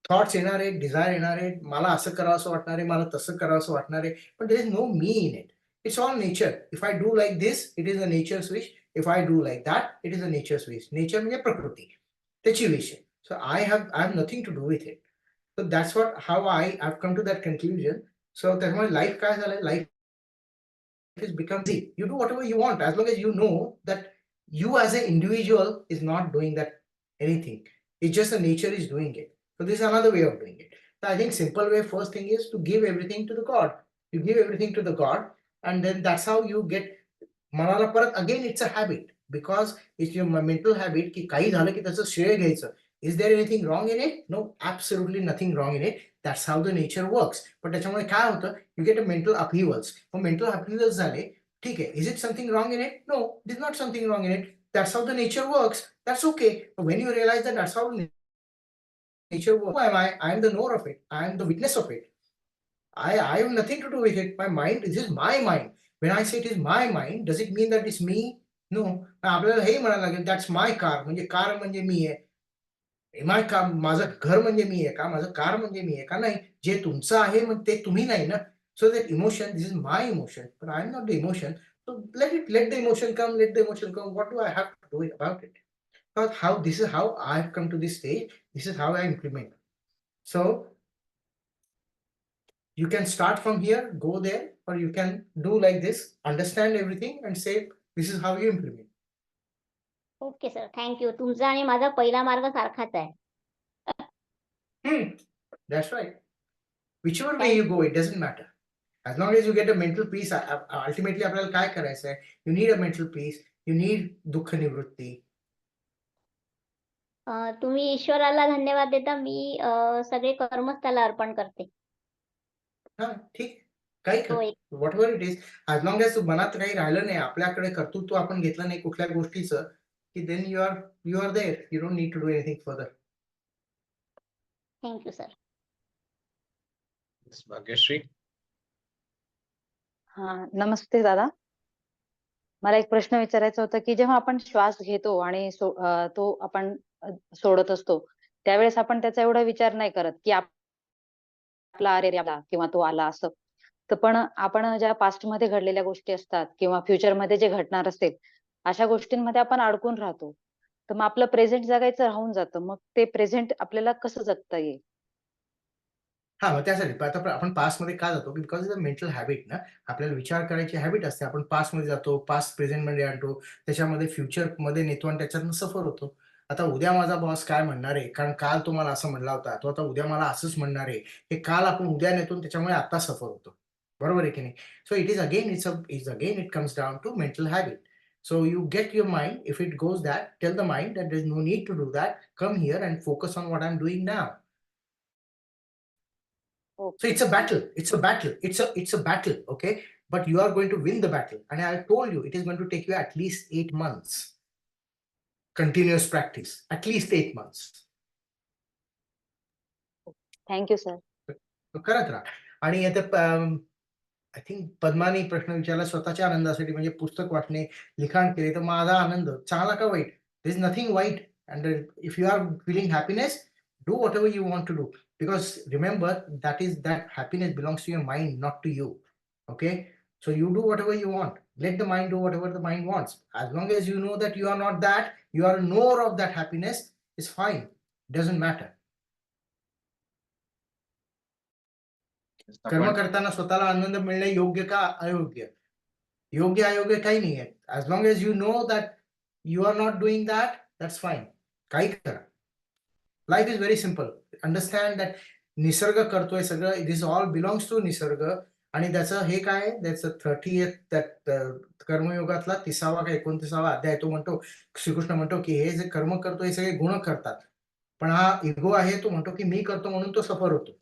Thoughts येणार आहेत, desire येणार आहेत, मला असं करावं असं वाटणार आहे, मला तसं करावं असं वाटणार आहे, but there is no me in it. It's all nature. If I do like this, it is a nature's wish. If I do like that, it is a nature's wish. Nature म्हणजे प्रकृती, त्याची wish आहे. So I have nothing to do with it. So that's how I've come to that conclusion. So त्यामुळे life काय झालंय, life has become easy. You do whatever you want as long as you know that you as an individual is not doing that anything. It's just the nature is doing it. So this is another way of doing it. So I think simple way, first thing is to give everything to the God. You give everything to the God, and then that's how you get मनाला परत. Again, it's a habit because it's your mental habit की काही झालं की त्याचं श्रेय घ्यायचं. Is there anything wrong in it? No, absolutely nothing wrong in it. That's how the nature works. But त्याच्यामुळे काय होतं, you get a mental upheavals. मग mental upheavals झाले, ठीक आहे. Is it something wrong in it? No, there's not something wrong in it. That's how the nature works. That's okay. But when you realize that that's how nature works, who am I? I am the knower of it. I am the witness of it. I have nothing to do with it. My mind, this is my mind. When I say it is my mind, does it mean that it's me? No. आपल्याला हे म्हणायला लागेल, that's my car. म्हणजे car म्हणजे मी आहे. माय का माझं घर म्हणजे मी आहे का, माझं कार म्हणजे मी आहे का, नाही. जे तुमचं आहे मग ते तुम्ही नाही ना. So that emotion, this is my emotion, but I am not the emotion. So let the emotion come, let the emotion come. What do I have to do about it? How this is how I've come to this stage. This is how I implement. So you can start from here, go there, or you can do like this, understand everything and say this is how you implement. Okay sir, thank you. तुमचा आणि माझा पहिला मार्ग सारखाच आहे. That's right. Whichever way you go, it doesn't matter. As long as you get a mental peace, ultimately आपल्याला काय करायचं आहे? You need a mental peace. You need दुःख निवृत्ती. तुम्ही ईश्वराला धन्यवाद देता. मी सगळे कर्मच त्याला अर्पण करते. हा, ठीक. काही तो कर. एक Whatever it is, as long as मनात काही राहिलं नाही, आपल्याकडे कर्तृत्व आपण घेतलं नाही कुठल्या गोष्टीचं, की then you are there. You don't need to do anything further. Thank you sir. Bhagyashree. हा, नमस्ते दादा. मला एक प्रश्न विचारायचा होता की जेव्हा आपण श्वास घेतो आणि तो आपण सोडत असतो, त्यावेळेस आपण त्याचा एवढा विचार नाही करत की आपला अरे आला किंवा तो आला असं. तर पण आपण ज्या पास्ट मध्ये घडलेल्या गोष्टी असतात किंवा फ्युचर मध्ये जे घडणार असेल, अशा गोष्टींमध्ये आपण अडकून राहतो. तर मग आपलं प्रेझेंट जगायचं राहून जातं. मग ते प्रेझेंट आपल्याला कसं जगता येईल? हां, मग त्यासाठी आता आपण पास्टमध्ये का जातो? Because is a mental habit ना. आपल्याला विचार करायची हॅबिट असते. आपण पास्टमध्ये जातो, पास्ट प्रेझेंटमध्ये आणतो, त्याच्यामध्ये फ्युचरमध्ये नेतो आणि त्याच्यातनं सफर होतो. आता उद्या माझा बॉस काय म्हणणार आहे? कारण काल तो मला असं म्हणला होता, तो आता उद्या मला असंच म्हणणार आहे. हे काल आपण उद्या नेतो आणि त्याच्यामुळे आता सफर होतो. बरोबर आहे की नाही? So it is again it comes down to mental habit. So you get your mind, if it goes that, tell the mind that there's no need to do that. Come here and focus on what I'm doing now. So it's a battle. It's a battle. It's a battle. Okay, but you are going to win the battle. And I told you it is going to take you at least 8 months. Continuous practice, at least 8 months. Thank you sir. करत राहा. आणि आता I think पद्मानी प्रश्न विचारला स्वतःच्या आनंदासाठी म्हणजे पुस्तक वाचणे, लिखाण केले तर माझा आनंद चांगला का वाईट? देयर इज नथिंग वाईट. And if you are feeling happiness, do whatever you want to do. Because remember, that happiness belongs to your mind, not to you. Okay? So you do whatever you want. Let the mind do whatever the mind wants. As long as you know that you are not that, you are a knower of that happiness, is fine. Doesn't matter. कर्म आपण करताना स्वतःला आनंद मिळणे योग्य का अयोग्य? योग्य अयोग्य काही नाही आहे. As long as you know that you are not doing that, that's fine. काही करा. Life is very simple. Understand that निसर्ग करतोय सगळं. This all belongs to निसर्ग. आणि त्याचं हे काय आहे? त्याचं 30th कर्मयोगातला 30वा का 29वा अध्याय तो म्हणतो, श्रीकृष्ण म्हणतो की हे जे कर्म करतो हे सगळे गुण करतात. पण हा इगो आहे तो म्हणतो की मी करतो म्हणून तो सफर होतो.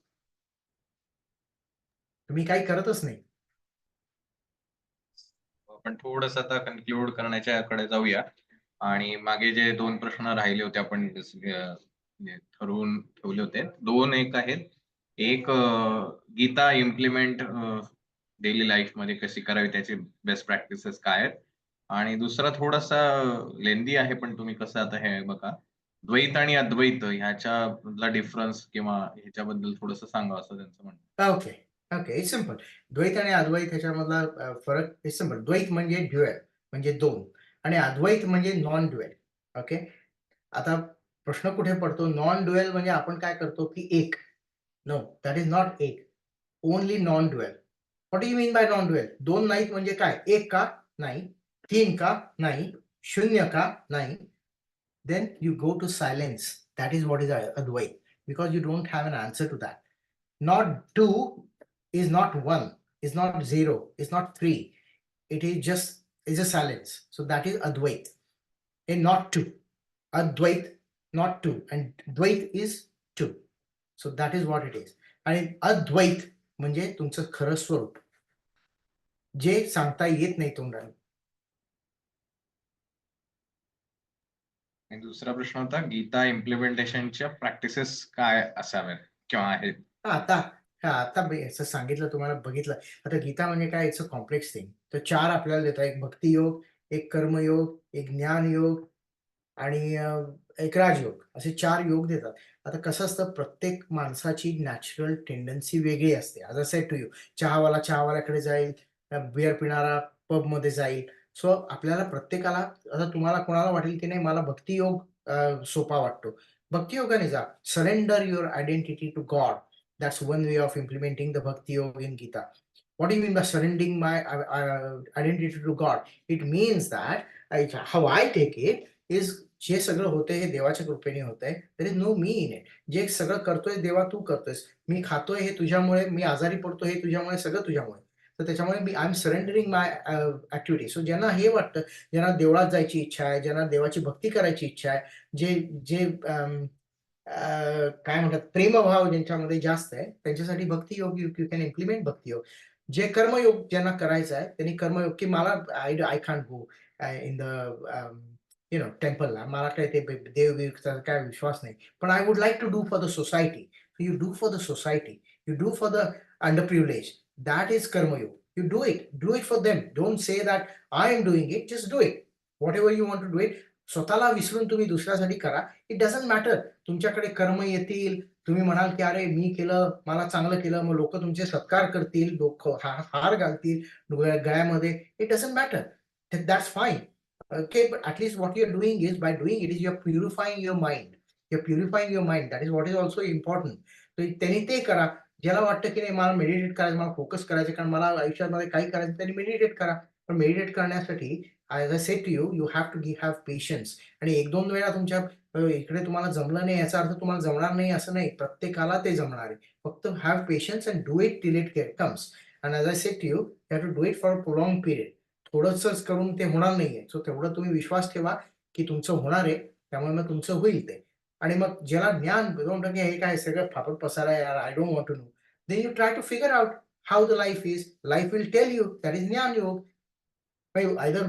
तुम्ही काही करतच नाही. आपण थोडंसं आता कन्क्लूड करण्याच्याकडे जाऊया. आणि मागे जे 2 प्रश्न राहिले होते आपण ठरवून ठेवले होते. 2 एक आहेत. एक गीता इम्प्लिमेंट डेली लाईफ मध्ये कशी करावी त्याचे बेस्ट प्रॅक्टिसेस काय आहेत. आणि दुसरा थोडासा लेंदी आहे पण तुम्ही कसं आता हे बघा, द्वैत आणि अद्वैत ह्याच्यामधला डिफरन्स किंवा ह्याच्याबद्दल थोडंसं सांगा असं त्यांचं म्हणणं. Okay, it's simple. द्वैत आणि अद्वैत ह्याच्यामधला फरक इट्स सिम्पल. द्वैत म्हणजे ड्युएल म्हणजे 2 आणि अद्वैत म्हणजे नॉन ड्युएल. ओके, आता प्रश्न कुठे पडतो? नॉन ड्युएल म्हणजे आपण काय करतो की एक. नो, दॅट इज नॉट एक. Only non dual. What do you mean bye non dual? 2 नाहीत म्हणजे काय? 1 का? नाही. 3 का? नाही. 0 का? नाही. Then you go to silence. That is what is Advait, because you don't have an answer to that. Not 2 is not 1, is not 0, is not 3. It is a silence. So that is Advait. And not 2. Advait, not 2. And Dvait is 2. So that is what it is. And Advait म्हणजे तुमचं खरं स्वरूप जे सांगता येत नाही तोंडाने. आणि दुसरा प्रश्न होता गीता इम्प्लिमेंटेशनच्या प्रॅक्टिसेस काय असाव्यात किंवा आहेत. आता असं सांगितलं तुम्हाला बघितलं. आता गीता म्हणजे काय? It's a complex thing. तर 4 आपल्याला देतात. एक भक्तियोग, एक कर्मयोग, एक ज्ञानयोग आणि एक राजयोग असे 4 योग देतात. आता कसं असतं प्रत्येक माणसाची नॅचरल टेंडन्सी वेगळी असते. As I said to you, चहावाला चहावाल्याकडे जाईल, बिअर पिणारा पबमध्ये जाईल. सो आपल्याला प्रत्येकाला आता तुम्हाला कोणाला वाटेल की नाही मला भक्तियोग सोपा वाटतो. भक्तियोगाने जा. Surrender your identity to god. That's one way of implementing the Bhakti Yoga in Gita. What do you mean by surrendering my identity to God? It means that how I take it is जे सगळं होतंय हे देवाच्या कृपेने होतंय. There is no me in it. जे सगळं करतोय देवा तू करतोयस. मी खातोय हे तुझ्यामुळे, मी आजारी पडतो हे तुझ्यामुळे, सगळं तुझ्यामुळे. तर त्याच्यामुळे मी I am surrendering my activity. So ज्यांना हे वाटतं, ज्यांना देवळात जायची इच्छा आहे, ज्यांना देवाची भक्ती करायची इच्छा आहे, जे काय म्हणतात प्रेमभाव ज्यांच्यामध्ये जास्त आहे त्यांच्यासाठी Bhaktiyog you can implement Bhaktiyog. जे कर्मयोग ज्यांना करायचं आहे त्यांनी कर्मयोग की मला I can't go in the टेम्पलला, मला काय ते देवचा काय विश्वास नाही, पण I would like to do for the society. You do for the society, you do for the underprivilege. That is Karmayog. You do it for them. Don't say that I am doing it, just do it. Whatever you want to do it. स्वतःला विसरून तुम्ही दुसऱ्यासाठी करा. It doesn't matter. तुमच्याकडे कर्म येतील, तुम्ही म्हणाल की अरे मी केलं, मला चांगलं केलं, मग लोक तुमचे सत्कार करतील, लोक हार घालतील गळ्यामध्ये. It doesn't matter. That's fine. Okay, but at least what you're doing is, by doing it is you're purifying your mind. You're purifying your mind. That is what is also important. तर त्यांनी ते करा. ज्याला वाटतं की नाही मला meditate करायचं, मला फोकस करायचं, कारण मला आयुष्यामध्ये काही करायचं, त्यांनी मेडिटेट करा. पण मेडिटेट करण्यासाठी as I said to you, you have to have patience. आणि 1-2 वेळा तुमच्या इकडे तुम्हाला जमलं नाही याचा अर्थ तुम्हाला जमणार नाही असं नाही. प्रत्येकाला ते जमणार आहे. फक्त have patience and do it till it comes. And as I said to you, you have to do it for a prolong period. थोडंसंच करून ते होणार नाहीये. सो तेवढं तुम्ही विश्वास ठेवा की तुमचं होणार आहे, त्यामुळे मग तुमचं होईल ते. आणि मग ज्याला ज्ञान 2 टक्के हे काय सगळं फापट पसारा आहे यार, I don't want to know. then you try to figure out how the life is. Life will tell you. That is ज्ञान योग. Either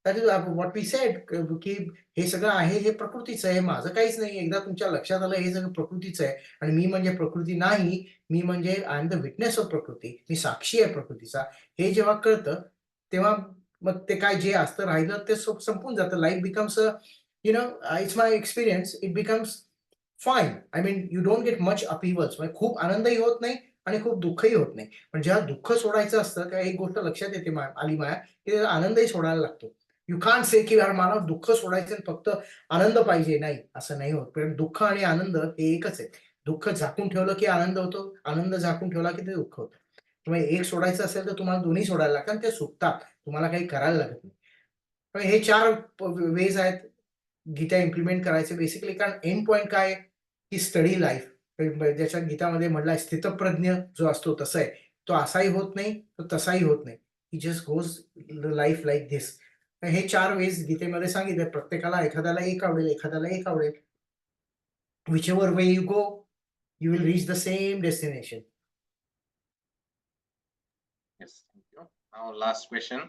that is what we said, की हे सगळं आहे हे प्रकृतीचं आहे, माझं काहीच नाही. एकदा तुमच्या लक्षात आलं हे सगळं प्रकृतीचं आहे आणि मी म्हणजे प्रकृती नाही, मी म्हणजे I am the witness of प्रकृती, मी साक्षी आहे प्रकृतीचा, हे जेव्हा कळतं तेव्हा मग ते काय जे असतं राहिलं ते संपून जातं. Life becomes its my experience, it becomes fine. I mean you don't get much upheavals. म्हणजे खूप आनंदही होत नाही आणि खूप दुःखही होत नाही. पण जेव्हा दुःख सोडायचं असतं तेव्हा एक गोष्ट लक्षात येते आली माया, की आनंदही सोडायला लागतो. यू कांट से की यार मला दुःख सोडायचं आणि फक्त आनंद पाहिजे. नाही, असं नाही होत. कारण दुःख आणि आनंद हे एकच आहे. दुःख झाकून ठेवलं की आनंद होतो, आनंद झाकून ठेवला की ते दुःख होतं. त्यामुळे एक सोडायचं असेल तर तुम्हाला दोन्ही सोडायला लागतात आणि ते सुटतात. तुम्हाला काही करायला लागत नाही. पण हे 4 वेज आहेत गीता इम्प्लिमेंट करायचे बेसिकली. कारण एंड पॉइंट काय आहे, की स्टडी लाईफ. ज्याच्या गीतामध्ये म्हटलंय स्थितप्रज्ञ जो असतो तसं आहे. तो असाही होत नाही, तो तसाही होत नाही. He just goes life like this. हे 4 वेज गीतेमध्ये सांगितले. प्रत्येकाला एखाद्याला एक आवडेल, एखाद्याला एक आवडेल. whichever way you go, you will reach the same destination. Yes, thank you. Now last question.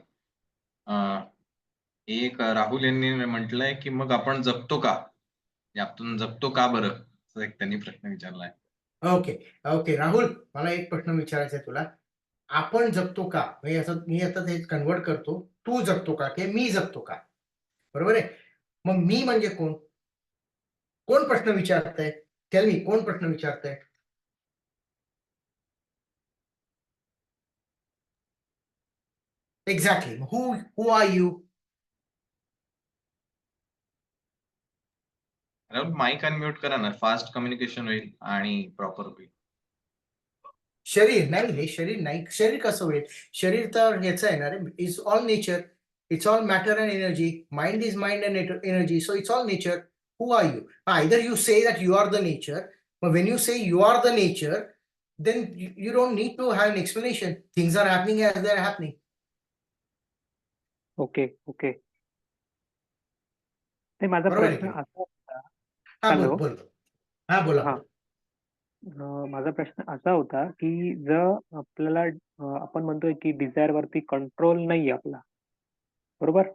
एक राहुल यांनी म्हटलंय की मग आपण जगतो का? यातून जगतो का बरं? असं एक त्यांनी प्रश्न विचारलाय. ओके राहुल, मला एक प्रश्न विचारायचा आहे तुला. आपण जगतो का? म्हणजे असं मी आता ते कन्वर्ट करतो. तू जगतो का की मी जगतो का? बरोबर आहे. मग मी म्हणजे कोण? कोण प्रश्न विचारतंय? टेल मी, कोण प्रश्न विचारतंय? Exactly. Who are you? Rahul mike unmute करा ना, फास्ट कम्युनिकेशन होईल आणि प्रॉपर होईल. शरीर नाही रे, शरीर नाही. शरीर कसं होईल? शरीर तर ह्याचं आहे ना रे, is all nature. It's all matter and energy. Mind is mind and energy. So it's all nature. Who are you? Either you say that you are the nature, but when you say you are the nature, then you don't need to have an explanation. Things are happening as they're happening. Okay. ते माझा बरोबर आहे प्रश्न की? असा होता. हा hello. बोल. हा बोला. हा. माझा प्रश्न असा होता की जर आपल्याला आपण म्हणतोय की डिझायर वरती कंट्रोल नाही आपला, बरोबर?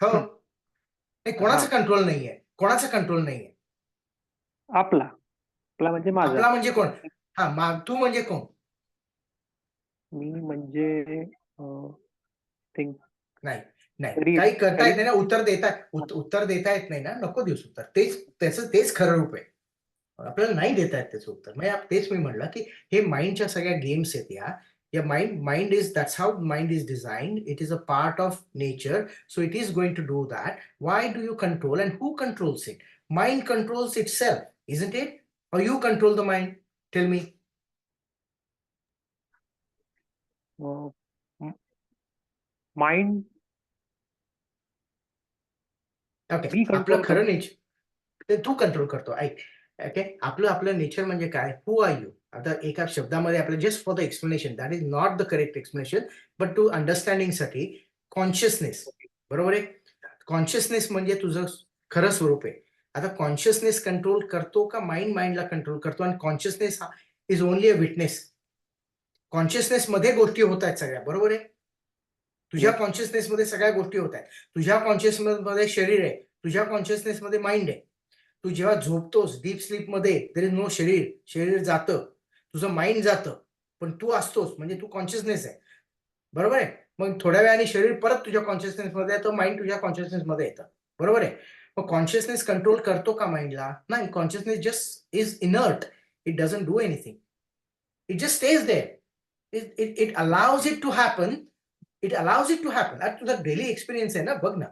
हो. नाही, कोणाचा कंट्रोल नाहीये. कोणाचा कंट्रोल नाहीये. आपला म्हणजे माझा. आपला म्हणजे कोण? हा, तू म्हणजे कोण? मी म्हणजे नाही. काही करता येत नाही ना. उत्तर देता येत नाही ना. नको देऊस उत्तर. तेच खरं रूप आहे. आपल्याला नाही देता येत त्याचं उत्तर. म्हणजे तेच मी म्हणलं की हे माइंडच्या सगळ्या गेम्स आहेत या mind is that's how mind is designed. It is a part of nature. So it is going to do that. Why do you control and who controls it? Mind controls itself, isn't it? Or you control the mind? Tell me. Mind. Okay. आपलं खरं nature ते तू control करतो. ऐक. Okay. आपलं nature म्हणजे काय? Who are you? आता एका शब्दामध्ये आपलं just for the explanation, that is not the correct explanation, but to understanding साठी कॉन्शियसनेस. बरोबर आहे? कॉन्शियसनेस म्हणजे तुझं खरं स्वरूप आहे. आता कॉन्शियसनेस कंट्रोल करतो का माइंडला कंट्रोल करतो? आणि consciousness is only a witness. Consciousness मध्ये गोष्टी होत आहेत सगळ्या. बरोबर आहे? तुझ्या कॉन्शियसनेस मध्ये सगळ्या गोष्टी होत आहेत. तुझ्या कॉन्शियसनेस मध्ये शरीर आहे. तुझ्या कॉन्शियसनेस मध्ये माइंड आहे. तू जेव्हा झोपतोस डीप स्लीप मध्ये, देयर इज नो शरीर जातं, तुझं माइंड जातं, पण तू असतोस म्हणजे तू कॉन्शियसनेस आहे. बरोबर आहे? मग थोड्या वेळाने शरीर परत तुझ्या कॉन्शियसनेस मध्ये येतं, माइंड तुझ्या कॉन्शियसनेस मध्ये येतं. बरोबर आहे? मग कॉन्शियसनेस कंट्रोल करतो का माइंडला? नाही. Consciousness just is inert. It doesn't do anything. It just stays there. It allows it to happen. आता तुझा डेली एक्सपिरियन्स आहे ना. बघ ना,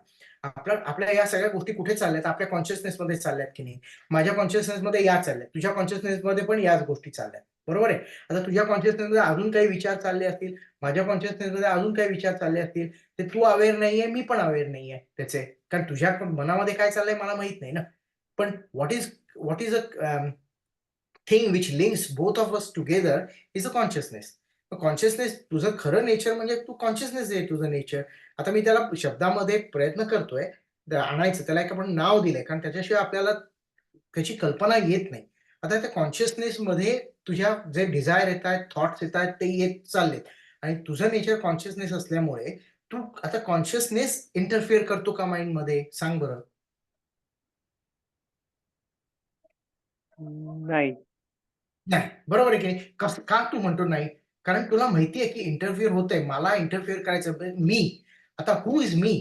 आपल्या या सगळ्या गोष्टी कुठे चालल्यात? आपल्या कॉन्शियसनेस मध्ये चालल्यात की नाही? माझ्या कॉन्शियसनेस मध्ये या चालल्यात. तुझ्या कॉन्शियसनेस मध्ये पण याच गोष्टी चालल्यात. बरोबर आहे? आता तुझ्या कॉन्शियसनेस मध्ये अजून काही विचार चालले असतील, माझ्या कॉन्शियसनेस मध्ये अजून काही विचार चालले असतील, ते तू अवेअर नाहीये, मी पण अवेअर नाहीये त्याचे. कारण तुझ्या मनामध्ये काय चाललंय मला माहित नाही ना. पण what is a thing which links both of us together is a consciousness. Consciousness तुझं खरं नेचर म्हणजे तू कॉन्शियसनेस आहे तुझं नेचर. आता मी त्याला शब्दामध्ये प्रयत्न करतोय आणायचं. त्याला एक आपण नाव दिलंय, कारण त्याच्याशिवाय आपल्याला त्याची कल्पना येत नाही. आता त्या कॉन्शियसनेस मध्ये तुझ्या जे डिझायर येत आहेत, थॉट्स येत आहेत, ते येत चाललेत आणि तुझं नेचर कॉन्शियसनेस असल्यामुळे तू आता कॉन्शियसनेस इंटरफिअर करतो का माइंड मध्ये? सांग बरं. नाही. नाही, बरोबर आहे की नाही? का तू म्हणतो नाही? कारण तुला माहिती आहे की इंटरफिअर होतंय, मला इंटरफिअर करायचं. मी आता who is me?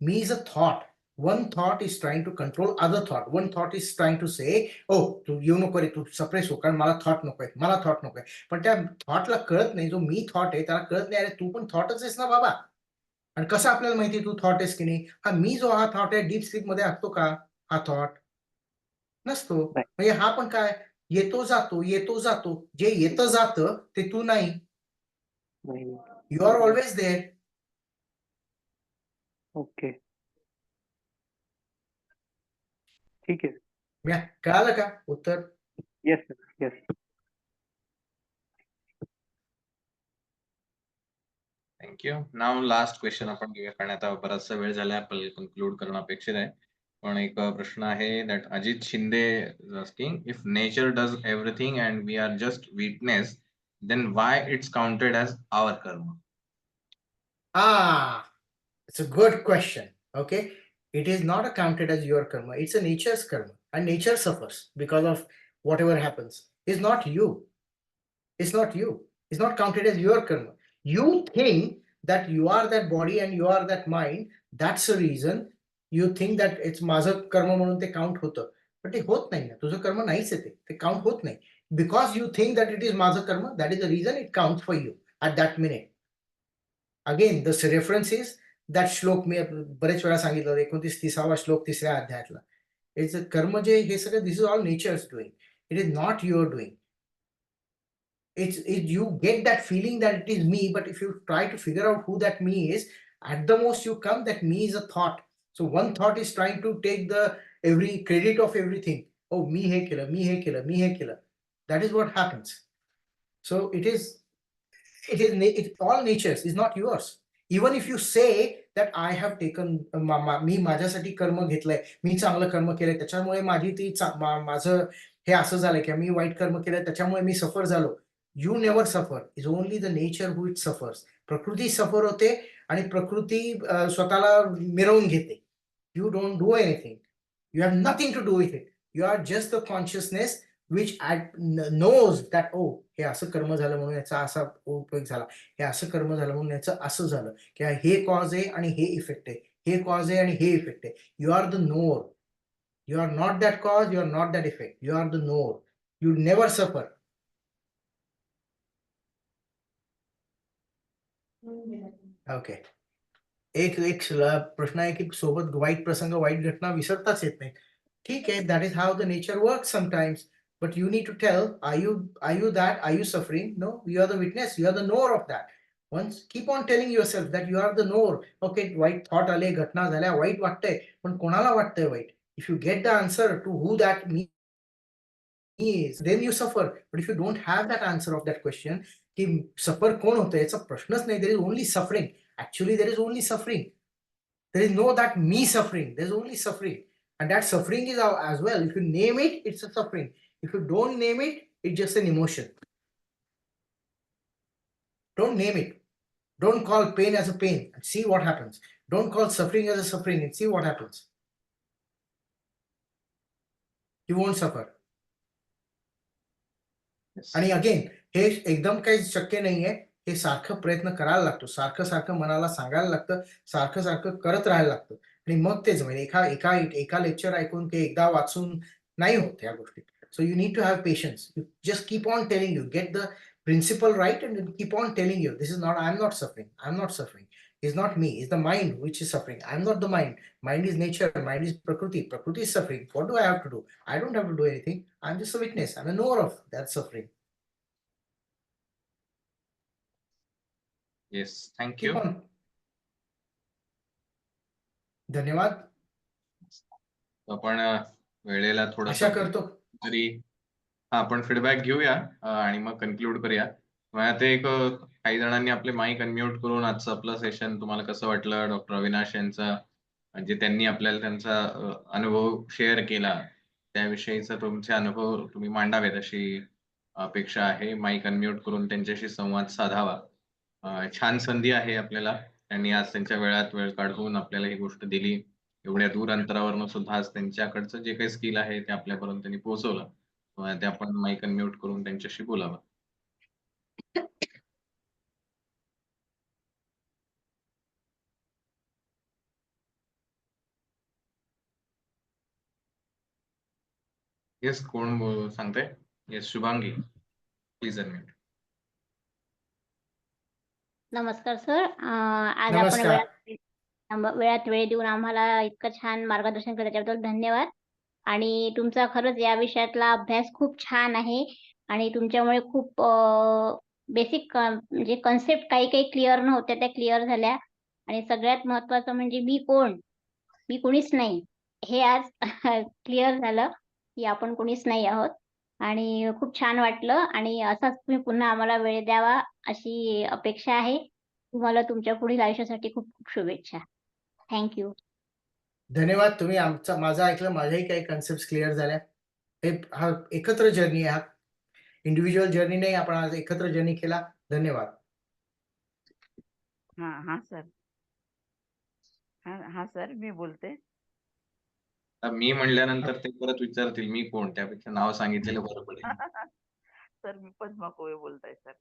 Me is a thought. One thought is trying to control other thought. One thought is trying to say oh तू येऊ नको रे, तू सप्रेस हो, कारण मला थॉट नकोय, मला थॉट नकोय. पण त्या थॉटला कळत नाही, जो मी थॉट आहे त्याला कळत नाही, अरे तू पण थॉटच आहेस ना बाबा. आणि कसं आपल्याला माहिती तू थॉट आहेस की नाही? हा मी जो हा थॉट आहे डीप स्लीप मध्ये असतो का हा थॉट? नसतो. नाही. म्हणजे हा पण काय येतो जातो, येतो जातो. जे येतं जातं ते तू नाही. नाही. You are always there. Okay. ठीक आहे. कळालं का उत्तर? Yes sir, yes. Thank you. Now last question आपण घेऊया, कारण आता बराचसा वेळ झालाय, आपल्याला कन्क्लूड करणं अपेक्षित आहे. पण एक प्रश्न आहे that Ajit Shinde asking, if nature does everything and we are just witness, then why it's counted as our karma? It's a good question. Okay, it is not accounted as your karma, it's a nature's karma, and nature suffers because of whatever happens. It's not you. It's not you. It's not counted as your karma. You think that you are that body and you are that mind. That's the reason you think that it's माझं कर्म म्हणून ते count होतं. पण ते होत नाही ना, तुझं कर्म नाहीच आहे, ते काउंट होत नाही. Because you think that it is माझं कर्म, that is the reason it count for you at that minute. Again the reference is that श्लोक मी बरेच वेळा सांगितलं, 29-30 श्लोक 3ऱ्या अध्यायातला. इट्स कर्म जे हे सगळं, this is all nature's doing. It is not your doing. You get that feeling that it is me, but if you try to figure out who that me is, at the most you come that me is a thought. So one thought is trying to take the every credit of everything. Oh, me he killer, me he killer, me he killer. That is what happens. So it all natures is not yours. Even if you say that I have taken मी माझ्यासाठी कर्म घेतलंय, मी चांगलं कर्म केलंय, त्याच्यामुळे माझी ती माझं हे असं झालंय की मी वाईट कर्म केलंय त्याच्यामुळे मी सफर झालो. You never suffer. It's only the nature who it suffers. प्रकृती सफर होते आणि प्रकृती स्वतःला मिरवून घेते. You don't do anything. You have nothing to do with it. You are just the consciousness which knows that oh, हे असं कर्म झालं म्हणून याचा असा उपयोग झाला, हे असं कर्म झालं म्हणून याचं असं झालं, किंवा हे कॉज आहे आणि हे इफेक्ट आहे, हे कॉज आहे आणि हे इफेक्ट आहे. You are the knower. You are not that cause, you are not that effect. You are the knower. You never suffer. Okay. एक प्रश्न आहे की सोबत वाईट प्रसंग, वाईट घटना विसरताच येत नाही. ठीक आहे, that is how the nature works sometimes. But you need to tell, are you that, are you suffering? No, you are the witness, you are the knower of that. Once keep on telling yourself that you are the knower. Okay, वाईट thought आले, घटना झाल्या, वाईट वाटतंय, पण कोणाला वाटतंय वाईट? If you get the answer to who that me is, then you suffer. But if you don't have that answer of that question, की सफर कोण होतं याचा प्रश्नच नाही, there is only suffering. Actually there is only suffering. There is no that me suffering. There is only suffering, and that suffering is as well. If you name it, it's a suffering. If you don't name it, it's just an emotion. Don't name it. Don't call pain as a pain and see what happens. Don't call suffering as a suffering and see what happens. You won't suffer. आणि again हे एकदम काही शक्य नाहीये. हे सारखं प्रयत्न करायला लागतो, सारखं मनाला सांगायला लागतं, सारखं करत राहायला लागतं, आणि मग तेच म्हणजे एका लेक्चर ऐकून ते एकदा वाचून नाही होत या गोष्टी. So you need to have patience. You just keep on telling, you get the principle right and keep on telling you this is not, I am not suffering, I am not suffering. Is not me, is the mind which is suffering. I am not the mind. Mind is nature, mind is prakriti. Prakriti is suffering. What do I have to do? I don't have to do anything. I'm just a witness. I'm a knower of that suffering. Yes, thank Keep you. on. धन्यवाद. आपण वेळेला आशा थोडंसं करतो तरी आपण feedback घेऊया आणि मग कन्क्लूड करूया. आता एक काही जणांनी आपले माईक अनम्यूट करून आजचं आपलं सेशन तुम्हाला कसं वाटलं, डॉक्टर अविनाश यांचा म्हणजे त्यांनी आपल्याला त्यांचा अनुभव शेअर केला, त्याविषयीचा तुमचे अनुभव तुम्ही मांडावेत अशी अपेक्षा आहे. माईक अनम्यूट करून त्यांच्याशी संवाद साधावा. छान संधी आहे आपल्याला. त्यांनी आज त्यांच्या वेळात वेळ काढून आपल्याला ही गोष्ट दिली. एवढ्या दूर अंतरावरनं सुद्धा आज त्यांच्याकडचं जे काही स्किल आहे ते आपल्यापर्यंत त्यांनी पोहोचवलं. ते आपण माईक अनम्यूट करून त्यांच्याशी बोलावं. येस, कोण सांगताय? Yes, Shubhangi, please unmute. नमस्कार सर. आज आपण नमस्कार. वेळात वेळ देऊन आम्हाला इतकं छान मार्गदर्शन केलं त्याबद्दल धन्यवाद. आणि तुमचा खरंच या विषयातला अभ्यास खूप छान आहे आणि तुमच्यामुळे खूप बेसिक म्हणजे कन्सेप्ट काही क्लिअर नव्हत्या त्या क्लिअर झाल्या. आणि सगळ्यात महत्त्वाचं म्हणजे मी कोण? मी कोणीच नाही. हे आज क्लिअर झालं की आपण कोणीच नाही आहोत. आणि खूप छान वाटलं आणि असाच तुम्ही पुन्हा आम्हाला वेळ द्यावा अशी अपेक्षा आहे. तुम्हाला तुमच्या पुढील आयुष्यासाठी खूप खूप शुभेच्छा. Thank you. धन्यवाद. तुम्ही माझं ऐकलं, माझ्याही काही कन्सेप्ट क्लिअर झाल्या. हा एकत्र जर्नी आहे, हा इंडिव्हिज्युअल जर्नी नाही, आपण आज एकत्र जर्नी केला. धन्यवाद. हा सर. हा सर, मी बोलते. मी म्हणल्यानंतर ते परत विचारतील मी कोण, त्यापेक्षा नाव सांगितलेलं बरं पडेल. सर, मी पद्मा कोळे बोलताय सर.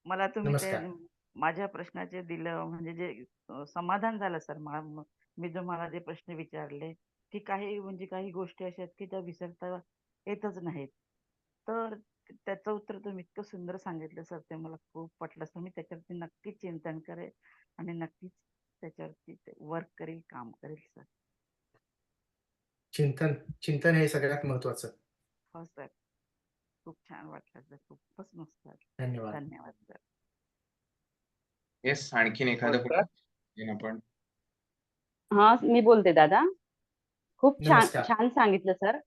मला तुम्ही ते नमस्कार. माझ्या प्रश्नाचे दिलं म्हणजे जे समाधान झालं सर. मी जो मला जे प्रश्न विचारले की काही गोष्टी अशा आहेत की त्या विसरता येतच नाहीत. तर त्याचं उत्तर तुम्ही इतकं सुंदर सांगितलं सर, ते मला खूप पटलं सर. मी त्याच्यावरती नक्कीच चिंतन करेल आणि नक्कीच त्याच्यावरती वर्क करेल, काम करेल सर. चिंतन हे सगळ्यात महत्वाचं. हो सर, खूप छान वाटलं सर, खूपच मस्त. धन्यवाद. धन्यवाद सर. येस, आणखीन एखादं कोण आपण? हा, मी बोलते दादा. खूप नमस्कार. छान सांगितलं सर.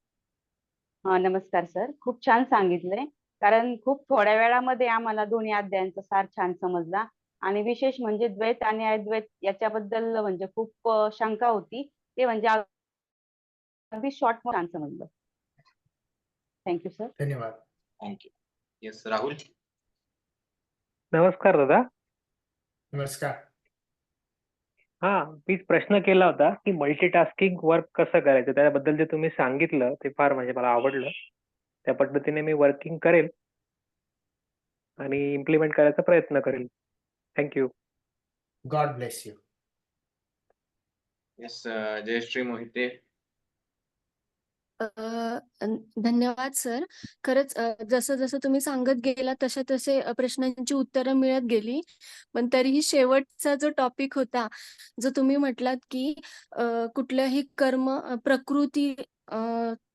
हा, नमस्कार सर. खूप छान सांगितलंय, कारण खूप थोड्या वेळामध्ये आम्हाला दोन्ही अध्यायांचा सार छान समजला. आणि विशेष म्हणजे द्वैत आणि अद्वैत याच्याबद्दल म्हणजे खूप शंका होती, ते म्हणजे अगदी शॉर्ट छान समजलं. Thank you sir. धन्यवाद. थँक्यू. येस, राहुल. नमस्कार दादा. नमस्कार. हा, मीच प्रश्न केला होता की मल्टीटास्किंग वर्क कसं करायचं. त्याबद्दल जे तुम्ही सांगितलं ते फार म्हणजे मला आवडलं. त्या पद्धतीने मी वर्किंग करेल आणि इम्प्लिमेंट करायचा प्रयत्न करेल. Thank you. God bless you. Yes, Jayashree Mohite. धन्यवाद सर. खरंच जसं जसं तुम्ही सांगत गेला तसे प्रश्नांची उत्तरं मिळत गेली. पण तरीही शेवटचा जो टॉपिक होता, जो तुम्ही म्हटलात की कुठलंही कर्म प्रकृती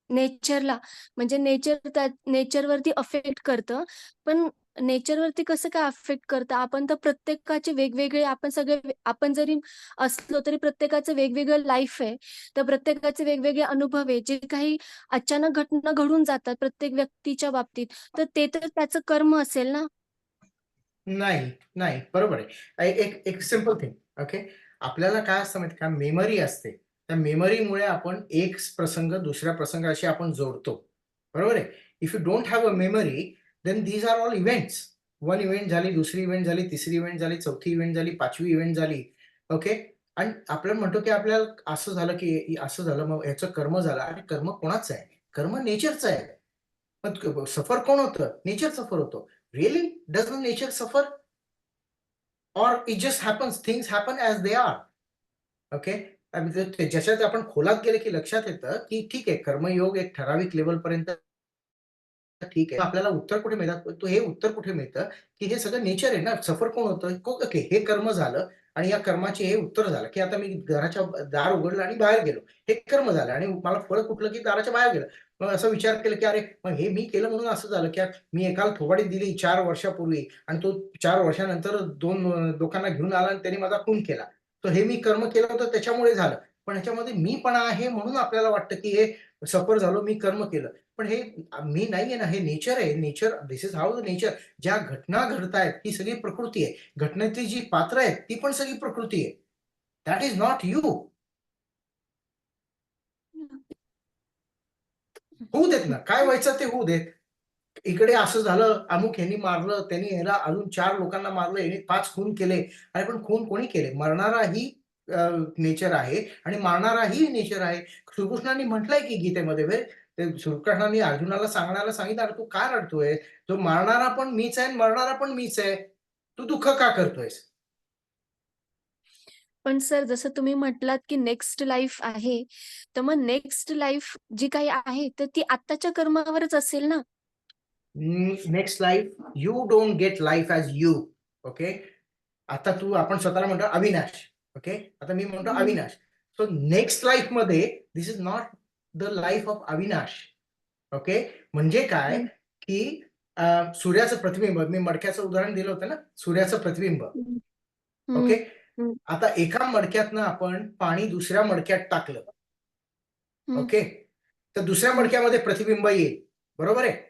नेचरला म्हणजे नेचरवरती अफेक्ट करतं. पण नेचरवरती कसं काय अफेक्ट करतं? आपण तर प्रत्येकाचे वेगवेगळे आपण जरी असलो तरी प्रत्येकाचं वेगवेगळं लाईफ आहे. तर प्रत्येकाचे वेगवेगळे अनुभव आहे, जे काही अचानक घटना घडून जातात प्रत्येक व्यक्तीच्या बाबतीत. तर ते तर त्याचं कर्म असेल ना? नाही, बरोबर आहे. एक सिंपल थिंग. ओके. आपल्याला काय असतं माहिती का, मेमरी असते. त्या मेमरीमुळे आपण एक प्रसंग दुसऱ्या प्रसंगाशी आपण जोडतो. बरोबर आहे. If you don't have a memory, then these are all events. One event झाली, दुसरी इव्हेंट झाली, तिसरी इव्हेंट झाली, चौथी इव्हेंट झाली, पाचवी इव्हेंट झाली. ओके. आणि आपण म्हणतो की आपल्याला असं झालं की असं झालं, मग ह्याचं कर्म झालं. आणि कर्म कोणाचं आहे? कर्म नेचरचं आहे. मग सफर कोण होतं? नेचर सफर होतो. Really? Doesn't nature suffer? Or it just happens, things happen as they are. Okay? ज्याच्यात आपण खोलात गेले की लक्षात येतं की ठीक आहे, कर्मयोग एक ठराविक लेवल पर्यंत ठीक आहे. आपल्याला उत्तर कुठे मिळतं? हे उत्तर कुठे मिळतं की हे सगळं नेचर आहे ना. सफर कोण होतं? ओके, हे कर्म झालं आणि या कर्माचे हे उत्तर झालं की आता मी घराच्या दार उघडलं आणि बाहेर गेलो. हे कर्म झालं आणि मला फळ कुठलं की दाराच्या बाहेर गेलं. मग असा विचार केला की अरे, मग हे मी केलं म्हणून असं झालं की मी एकाला थोबाडी दिली 4 वर्षापूर्वी आणि तो 4 वर्षानंतर 2 लोकांना घेऊन आला आणि त्यांनी माझा खून केला. तर हे मी कर्म केलं होतं त्याच्यामुळे झालं. पण ह्याच्यामध्ये मीपणा आहे म्हणून आपल्याला वाटतं की हे सफर झालो, मी कर्म केलं. पण हे मी नाहीये ना, हे नेचर आहे. Nature, this is how the nature. ज्या घटना घडतायत ही सगळी प्रकृती आहे. घटनेतली जी पात्र आहेत ती पण सगळी प्रकृती आहे. That is not you. होऊ देत ना, काय व्हायचं ते होऊ देत. इकडे असं झालं, अमुक ह्यांनी मारलं, त्यांनी ह्याला अजून 4 लोकांना मारलं, ह्याने 5 खून केले. अरे पण खून कोणी केले? मरणाराही नेचर आहे आणि मारणाराही नेचर आहे. श्रीकृष्णांनी म्हटलंय की गीतेमध्ये ते श्रीकृष्णांनी अर्जुनाला सांगितलं, "अरे तू का रडतोय? जो मारणारा पण मीच आहे आणि मरणारा पण मीच आहे. तू दुःख का करतोयस?" पण सर जसं तुम्ही म्हटलात की नेक्स्ट लाईफ आहे, तर मग नेक्स्ट लाईफ जी काही आहे, तर ती आत्ताच्या कर्मावरच असेल ना? Next life, you don't gate life as you. Okay. आता आपण स्वतःला म्हणतो अविनाश. ओके. आता मी म्हणतो हं. अविनाश. सो नेक्स्ट लाईफ मध्ये this is not the life of Avinash. Okay. म्हणजे काय हं. की सूर्याचं प्रतिबिंब, मी मडक्याचं उदाहरण दिलं होतं ना, सूर्याचं प्रतिबिंब. हं. ओके. हं. आता एका मडक्यातनं आपण पाणी दुसऱ्या मडक्यात टाकलं. हं. ओके. तर दुसऱ्या हं. मडक्यामध्ये प्रतिबिंब येईल. बरोबर आहे.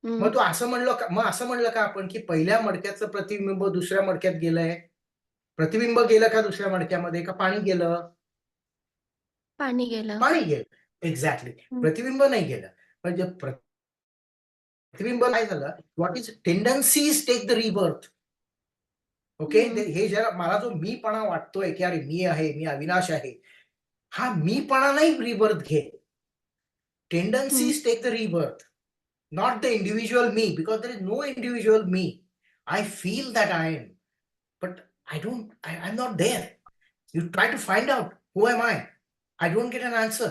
हं. मग असं म्हणलं का आपण की पहिल्या मडक्याचं प्रतिबिंब दुसऱ्या मडक्यात गेलंय? प्रतिबिंब गेलं का दुसऱ्या मडक्यामध्ये, का पाणी गेलं? पाणी गेलं. पाणी गेलं. एक्झॅक्टली. हं. प्रतिबिंब नाही गेलं. म्हणजे प्रतिबिंब काय झालं, what is tendencies take the rebirth. Okay. हं. हे जरा मला जो मीपणा वाटतोय की अरे मी आहे, मी अविनाश आहे, हा मीपणा नाही रिबर्थ घेत. हं. Tendencies take the rebirth, not the individual me, because there is no individual me. I feel that I am, but I'm not there. You try to find out who am I. I don't get an answer.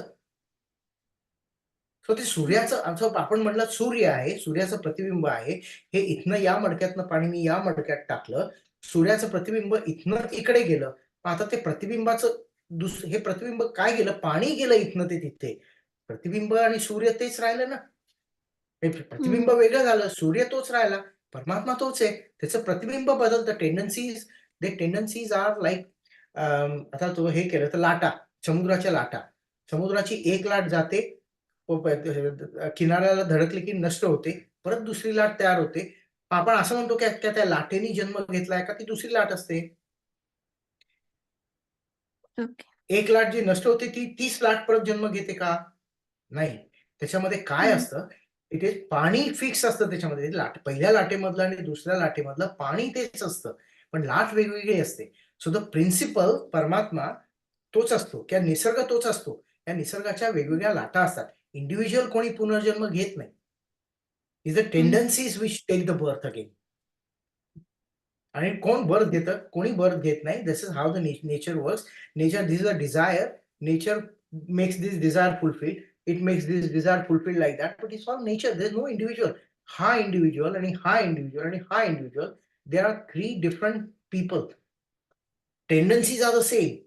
So ते सूर्याचं आपण म्हटलं सूर्य आहे, सूर्याचं प्रतिबिंब आहे. हे इथनं या मडक्यातनं पाणी मी या मडक्यात टाकलं. सूर्याचं प्रतिबिंब इथनं इकडे गेलं. आता ते प्रतिबिंबाचं हे प्रतिबिंब काय गेलं? पाणी गेलं इथनं ते तिथे. प्रतिबिंब आणि सूर्य तेच राहिलं ना. प्रतिबिंब वेगळं झालं, सूर्य तोच राहिला, परमात्मा तोच आहे. त्याचं प्रतिबिंब बदलतं. टेंडन्सीज आर लाईक आता तो हे केलं तर लाटा, समुद्राच्या लाटा. समुद्राची एक लाट जाते, किनाऱ्याला धडकली की नष्ट होते, परत दुसरी लाट तयार होते. आपण असं म्हणतो की त्या लाटेने जन्म घेतलाय का ती दुसरी लाट असते? ओके. एक लाट जी नष्ट होते ती 30 लाट परत जन्म घेते का? नाही. त्याच्यामध्ये काय हं. असतं, तिथे पाणी फिक्स असतं त्याच्यामध्ये. पहिल्या लाटेमधलं आणि दुसऱ्या लाटेमधलं पाणी तेच असतं. पण लाट वेगवेगळी असते. सो द प्रिन्सिपल परमात्मा तोच असतो किंवा निसर्ग तोच असतो. या निसर्गाच्या वेगवेगळ्या लाटा असतात. इंडिव्हिज्युअल कोणी पुनर्जन्म घेत नाही. Is the hmm. Tendencies which take the birth again. आणि कोण बर्थ घेतं? कोणी बर्थ घेत नाही. This is how the nature works. Nature, this is a desire. Nature makes this desire fulfil. It makes this desire fulfilled like that, but it's all nature. There's no individual. Ha individual and ha individual and ha individual. There are 3 different people. Tendencies are the same.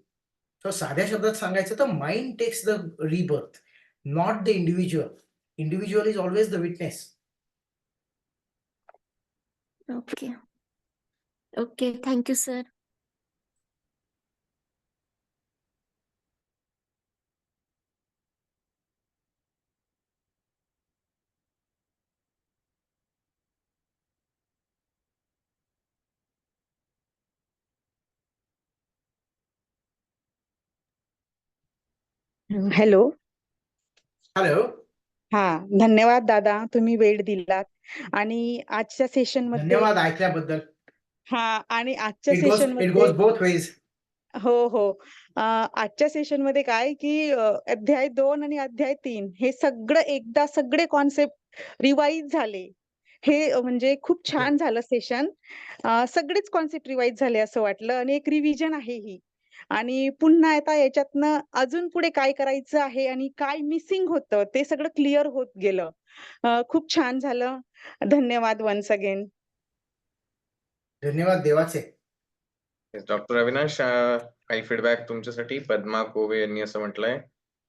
So साध्या शब्दात सांगायचं तर mind takes the rebirth, not the individual. Individual is always the witness. Okay. Okay. Thank you sir. Hello. Hello. हा, धन्यवाद दादा, तुम्ही वेळ दिलात आणि आजच्या सेशन मध्ये धन्यवाद ऐकल्याबद्दल. आणि आजच्या It सेशन मध्ये goes both ways. हो. आजच्या सेशन मध्ये काय की अध्याय 2 आणि अध्याय 3 हे सगळं एकदा सगळे कॉन्सेप्ट रिवाईज झाले. हे म्हणजे खूप छान झालं सेशन. सगळेच कॉन्सेप्ट रिवाईज झाले असं वाटलं आणि एक रिव्हिजन आहे ही. आणि पुन्हा आता याच्यातनं अजून पुढे काय करायचं आहे आणि काय मिसिंग होतं ते सगळं क्लिअर होत गेलं. खूप छान झालं. धन्यवाद वन्स अगेन. धन्यवाद देवाचे. डॉक्टर अविनाश, काही फीडबॅक तुमच्यासाठी. पद्मा कोवे यांनी असं म्हटलंय,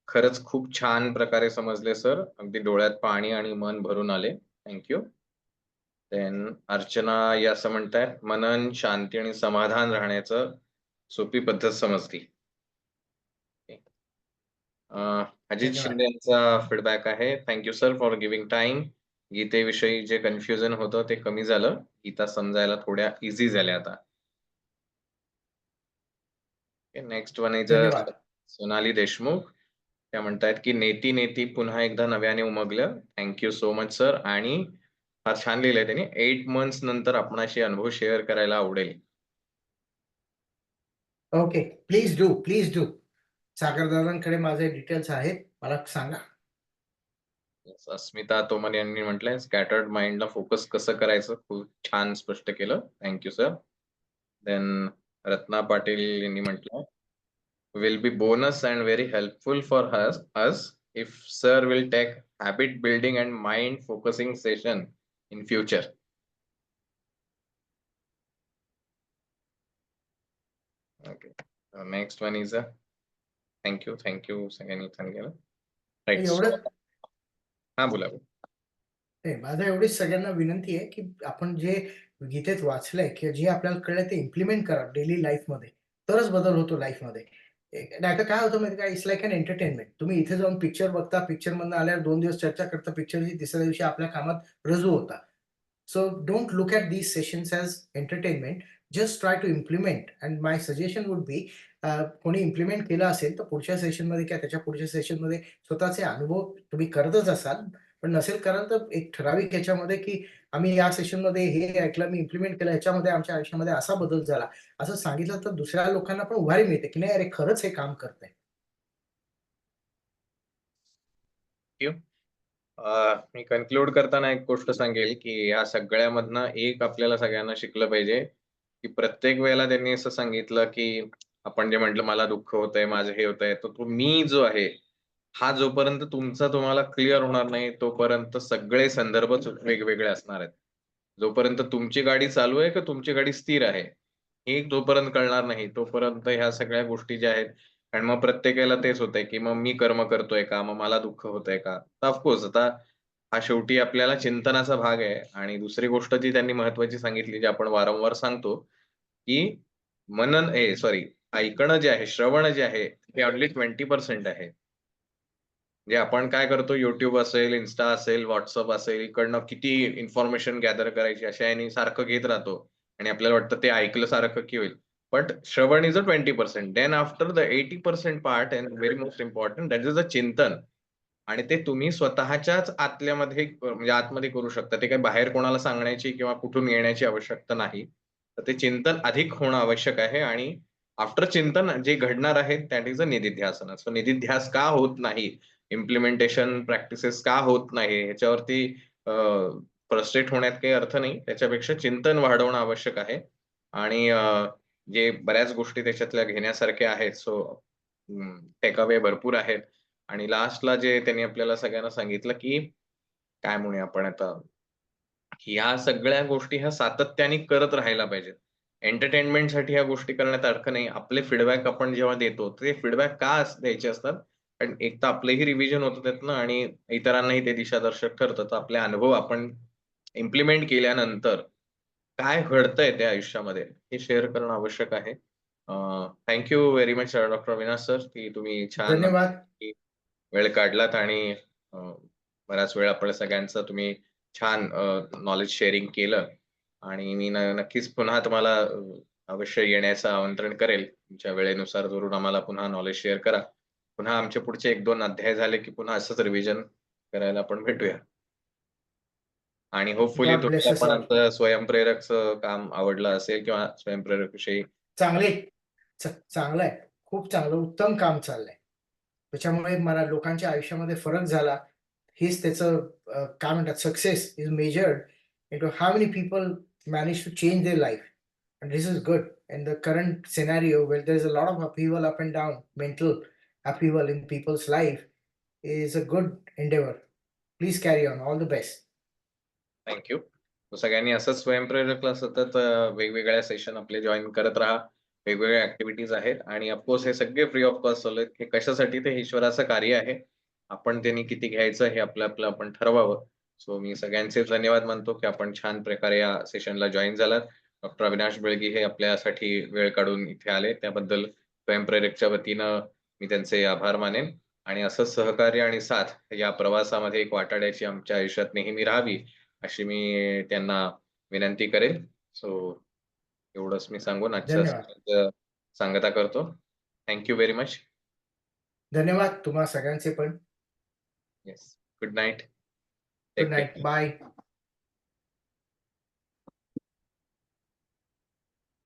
खरंच खूप छान प्रकारे समजले सर, अगदी डोळ्यात पाणी आणि मन भरून आले. थँक्यू. देन अर्चना या असं म्हणतायत, मनन, शांती आणि समाधान राहण्याचं सोपी पद्धत समजली. अजित धन्यवाद. शिंदे यांचा फीडबॅक आहे, thank you sir for giving time. गीतेविषयी जे कन्फ्युजन होतं ते कमी झालं. गीता समजायला थोड्या इझी झाल्या आता. नेक्स्ट वन इज धन्यवाद. सोनाली देशमुख. त्या म्हणतायत की नेती नेती पुन्हा एकदा नव्याने उमगलं. Thank you so much sir. आणि फार छान लिहिलंय त्यांनी. 8 मंथ्स नंतर आपणाशी अनुभव शेअर करायला आवडेल. Okay, please do. सागरदादांकडे माझे डिटेल्स आहेत, मला सांगा. Yes, अस्मिता तोमर यांनी म्हटलंय स्कॅटर्ड माइंडला फोकस कसं करायचं, खूप छान स्पष्ट केलं. Thank you sir. Then Ratna Patil यांनी म्हटलं will be bonus and very helpful for us if sir will take habit building and mind focusing session in future. Okay. Next one is a thank you सगळ्यांनी सांगितलं. Right. एवढं हा बोला. नाही, माझं एवढीच सगळ्यांना विनंती आहे की आपण जे गीतेत वाचलंय किंवा जे आपल्याला कळलंय ते इम्प्लिमेंट करा डेली लाईफमध्ये, तरच बदल होतो लाईफमध्ये. नाहीतर काय होतं माहिती का, इट्स लाईक अन एंटरटेनमेंट. तुम्ही इथे जाऊन पिक्चर बघता, पिक्चरमधनं आल्यावर 2 दिवस चर्चा करता पिक्चरची, तिसऱ्या दिवशी आपल्या कामात रुजू होता. So don't look at these sessions as entertainment. Just try to implement and my suggestion would be, कोणी इम्प्लिमेंट केलं असेल तर पुढच्या सेशनमध्ये किंवा त्याच्या पुढच्या सेशनमध्ये स्वतःचे अनुभव तुम्ही करतच असाल. पण नसेल कराल तर एक ठराविक ह्याच्यामध्ये की आम्ही या सेशनमध्ये हे ऐकलं, मी इम्प्लिमेंट केलं, ह्याच्यामध्ये आमच्या आयुष्यामध्ये असा बदल झाला, असं सांगितलं तर दुसऱ्या लोकांना पण उभारी मिळते की नाही अरे खरंच हे काम करतंय. मी कन्क्लूड करताना एक गोष्ट सांगेल की या सगळ्यामधनं एक आपल्याला सगळ्यांना शिकलं पाहिजे की प्रत्येक वेळेला त्यांनी असं सांगितलं की आपण जे म्हटलं मला दुःख होतंय, माझं हे होतंय, तर तो मी जो आहे हा जोपर्यंत तुमचा तुम्हाला क्लिअर होणार नाही तोपर्यंत सगळे संदर्भ वेगवेगळे असणार आहेत. जोपर्यंत तुमची गाडी चालू आहे का तुमची गाडी स्थिर आहे हे जोपर्यंत कळणार नाही तोपर्यंत ह्या सगळ्या गोष्टी ज्या आहेत, आणि मग प्रत्येकाला तेच होतंय की मग मी कर्म करतोय का, मग मला दुःख होतंय का. तर ऑफकोर्स आता हा शेवटी आपल्याला चिंतनाचा भाग आहे. आणि दुसरी गोष्ट जी त्यांनी महत्वाची सांगितली, जी आपण वारंवार सांगतो की ऐकणं जे आहे, श्रवण जे आहे ते ओन्ली 20% आहे. म्हणजे आपण काय करतो, युट्यूब असेल, इन्स्टा असेल, व्हॉट्सअप असेल, इकडनं किती इन्फॉर्मेशन गॅदर करायची अशा याने सारखं घेत राहतो आणि आपल्याला वाटतं ते ऐकलं सारखं की होईल. बट श्रवण is a 20%. Then after the 80% part and very most important that is a चिंतन. आणि ते तुम्ही स्वतःच्याच आतल्यामध्ये म्हणजे आतमध्ये करू शकता. ते काही बाहेर कोणाला सांगण्याची किंवा कुठून येण्याची आवश्यकता नाही. तर ते चिंतन अधिक होणं आवश्यक आहे. आणि आफ्टर चिंतन जे घडणार आहे दॅट इज अ निधिध्यासन. सो निधिध्यास का होत नाही, इम्प्लिमेंटेशन प्रॅक्टिसेस का होत नाही, ह्याच्यावरती फ्रस्ट्रेट होण्यात काही अर्थ नाही. त्याच्यापेक्षा चिंतन वाढवणं आवश्यक आहे. आणि जे बऱ्याच गोष्टी त्याच्यातल्या घेण्यासारख्या आहेत. सो टेक अवे भरपूर आहेत. आणि लास्टला जे त्यांनी आपल्याला सगळ्यांना सांगितलं की काय म्हणूया आपण आता, ह्या सगळ्या गोष्टी ह्या सातत्याने करत राहायला पाहिजेत. एंटरटेनमेंटसाठी ह्या गोष्टी करण्यात अर्थ नाही. आपले फीडबॅक आपण जेव्हा देतो ते फीडबॅक का द्यायचे असतात, कारण एक तर आपलंही रिव्हिजन होतं त्यातनं आणि इतरांनाही ते दिशादर्शक ठरतं. तर आपले अनुभव आपण इम्प्लिमेंट केल्यानंतर काय घडतंय त्या आयुष्यामध्ये हे शेअर करणं आवश्यक आहे. Thank you very much doctor Avinash sir की तुम्ही छान धन्यवाद. वेळ काढलात आणि बराच वेळ आपल्या सगळ्यांचं तुम्ही छान नॉलेज शेअरिंग केलं. आणि मी नक्कीच पुन्हा तुम्हाला अवश्य येण्याचं आमंत्रण करेल. तुमच्या वेळेनुसार जरूर आम्हाला पुन्हा नॉलेज शेअर करा. पुन्हा आमचे पुढचे 1-2 अध्याय झाले की पुन्हा असंच रिव्हिजन करायला आपण भेटूया. आणि होपफुली God bless तुम्हाला us पण all. आमचं स्वयंप्रेरकचं काम आवडलं असेल किंवा स्वयंप्रेरक विषयी चांगलं आहे. खूप चांगलं उत्तम काम चाललंय. त्याच्यामुळे मला लोकांच्या आयुष्यामध्ये फरक झाला. हेच त्याचं काय म्हणतात, success is measured into how many people manage to change their life. And this is good. In the current scenario where there's a lot of upheaval up and down, mental upheaval in people's life is a good endeavor. Please carry on. All the best. Thank you. सगळ्यांनी असंच स्वयंप्रेरकला सतत वेगवेगळ्या session आपले join करत राहा. वेगवेगळ्या activities आहेत आणि ऑफकोर्स हे सगळे फ्री ऑफ कॉस्ट चालू आहेत. हे कशासाठी, ते ईश्वराचं कार्य आहे. आपण त्यांनी किती घ्यायचं हे आपलं आपण ठरवावं. सो मी सगळ्यांचे धन्यवाद मानतो की आपण छान प्रकारे या सेशनला जॉईन झालात. डॉक्टर अविनाश बेळगी हे आपल्यासाठी वेळ काढून इथे आले, त्याबद्दल स्वयंप्रेरकच्या वतीनं मी त्यांचे आभार मानेन. आणि असंच सहकार्य आणि साथ या प्रवासामध्ये एक वाटाड्याची आमच्या आयुष्यात नेहमी राहावी अशी मी त्यांना विनंती करेन. सो एवढंच मी सांगून आजच्या सांगता करतो. Thank you very much. धन्यवाद तुम्हा सगळ्यांचे पण. Yes. Good night. Good night. Bye.